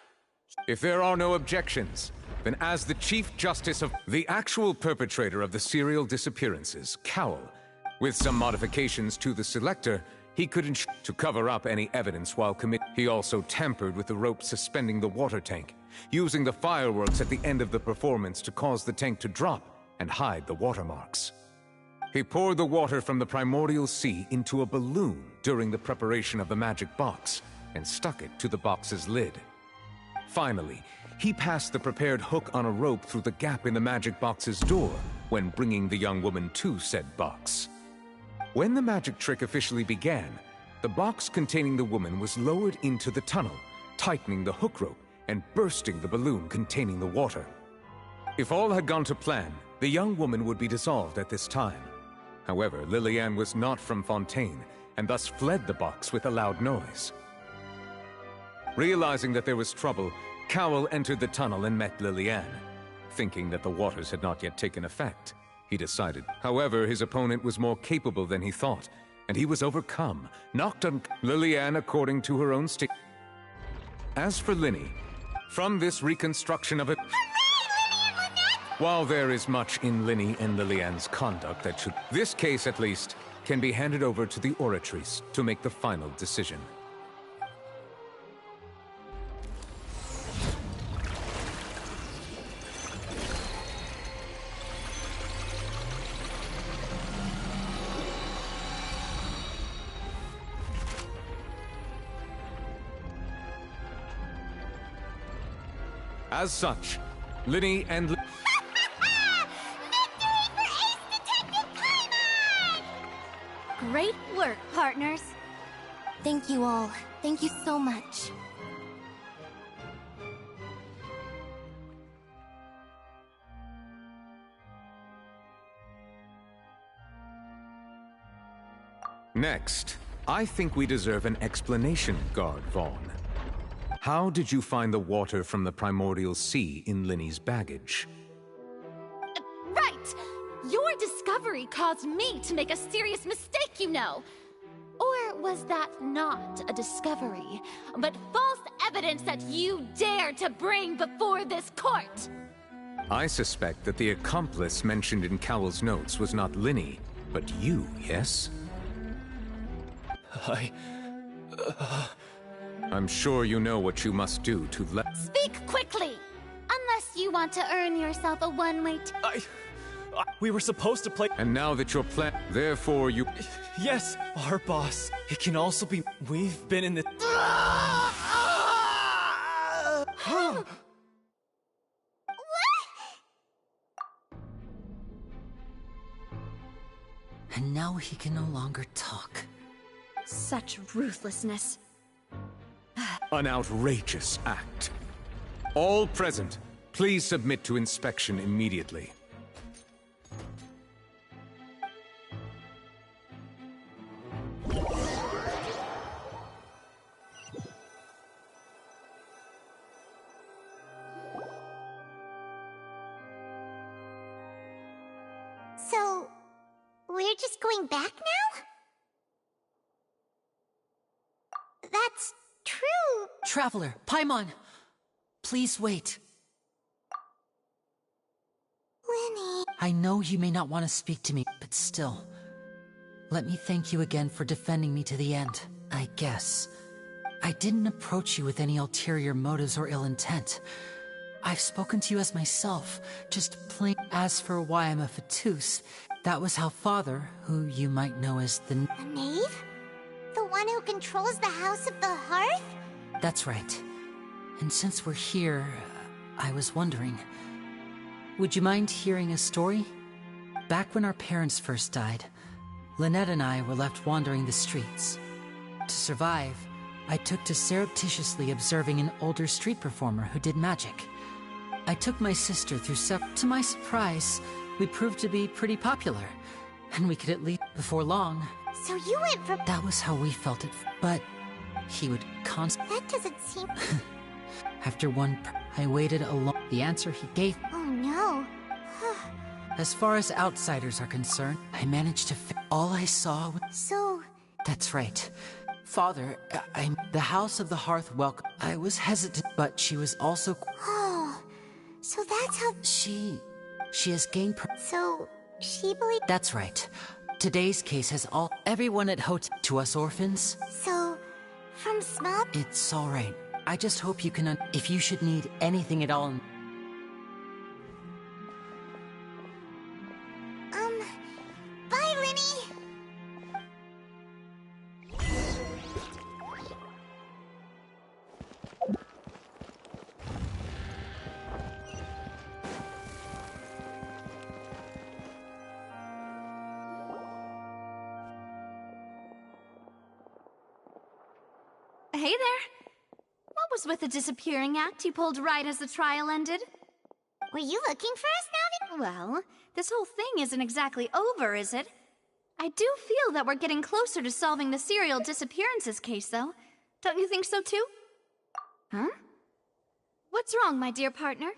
If there are no objections, then as the Chief Justice of the actual perpetrator of the serial disappearances, Cowell, with some modifications to the selector, he could ensure to cover up any evidence while He also tampered with the rope suspending the water tank, using the fireworks at the end of the performance to cause the tank to drop and hide the watermarks. He poured the water from the primordial sea into a balloon during the preparation of the magic box and stuck it to the box's lid. Finally, he passed the prepared hook on a rope through the gap in the magic box's door when bringing the young woman to said box. When the magic trick officially began, the box containing the woman was lowered into the tunnel, tightening the hook rope and bursting the balloon containing the water. If all had gone to plan, the young woman would be dissolved at this time. However, Lily-Ann was not from Fontaine and thus fled the box with a loud noise. Realizing that there was trouble, Cowell entered the tunnel and met Lily-Ann. Thinking that the waters had not yet taken effect, he decided. However, his opponent was more capable than he thought, and he was overcome, knocked on Lily-Ann according to her own statement. As for Linny, from this reconstruction of it... While there is much in Linny and Lily-Ann's conduct that should... This case, at least, can be handed over to the Oratrice to make the final decision. As such, Linny and... Victory for Ace Detective Paimon! Great work, partners. Thank you all. Thank you so much. Next, I think we deserve an explanation, Guard Vaughn. How did you find the water from the primordial sea in Linny's baggage? Right! Your discovery caused me to make a serious mistake, you know. Or was that not a discovery, but false evidence that you dared to bring before this court? I suspect that the accomplice mentioned in Cowell's notes was not Linny, but you, yes? I'm sure you know what you must do to let... Speak quickly! Unless you want to earn yourself a one-way we were supposed to play... And now that your plan... Therefore you... Yes, our boss. It can also be... We've been in the... And now he can no longer talk. Such ruthlessness. An outrageous act. All present, please submit to inspection immediately. So, we're just going back now? That's true. Traveler, Paimon! Please wait. Lenny. I know you may not want to speak to me, but still. Let me thank you again for defending me to the end, I guess. I didn't approach you with any ulterior motives or ill intent. I've spoken to you as myself, just plain. As for why I'm a Fatus, that was how Father, who you might know as the Knave? The one who controls the House of the Hearth? That's right. And since we're here, I was wondering, would you mind hearing a story? Back when our parents first died, Lynette and I were left wandering the streets. To survive, I took to surreptitiously observing an older street performer who did magic. I took my sister through To my surprise, we proved to be pretty popular, and we could at least before long. So you went from— That was how we felt it, but he would That doesn't seem— After I waited alone. The answer he gave— Oh no. As far as outsiders are concerned, I managed to all I saw was— So— That's right. Father, the House of the Hearth welcome. I was hesitant, but she was also— Oh, so that's how— She has gained So, she believed— That's right. Today's case has everyone at Hotel to us orphans. So, from small— It's all right. I just hope you can if you should need anything at all. Bye, Lenny! Hey there. What was with the disappearing act you pulled right as the trial ended? Were you looking for us, Navi? Well, this whole thing isn't exactly over, is it? I do feel that we're getting closer to solving the serial disappearances case, though. Don't you think so, too? Huh? What's wrong, my dear partner?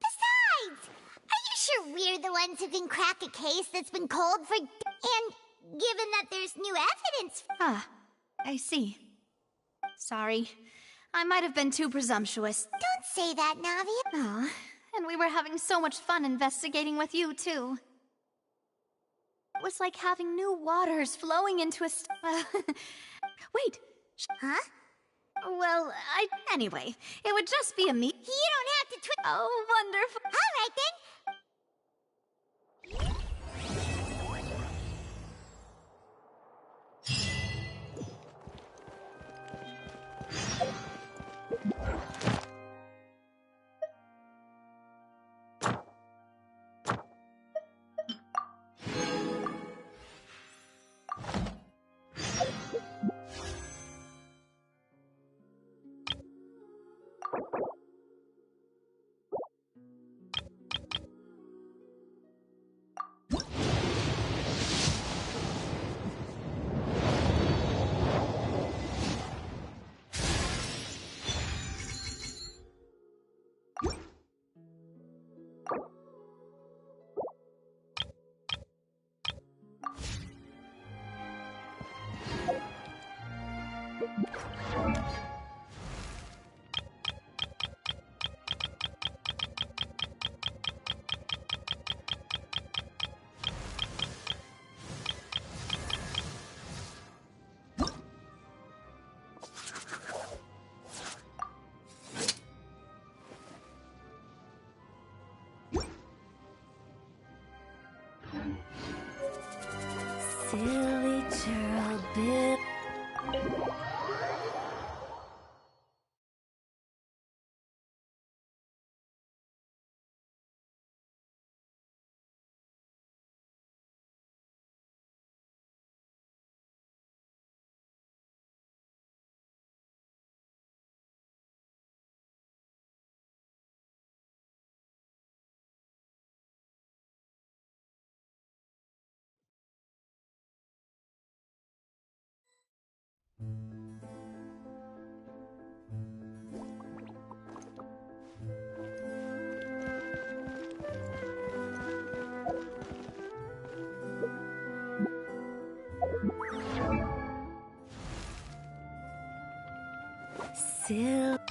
Besides, are you sure we're the ones who can crack a case that's been cold for— And given that there's new evidence— Ah, I see. Sorry. I might have been too presumptuous. Don't say that, Navi. Aw, and we were having so much fun investigating with you, too. It was like having new waters flowing into a Wait. Huh? Well, Anyway, it would just be a me— You don't have to Oh, wonderful. All right, then. Silly Gerald bit. Silk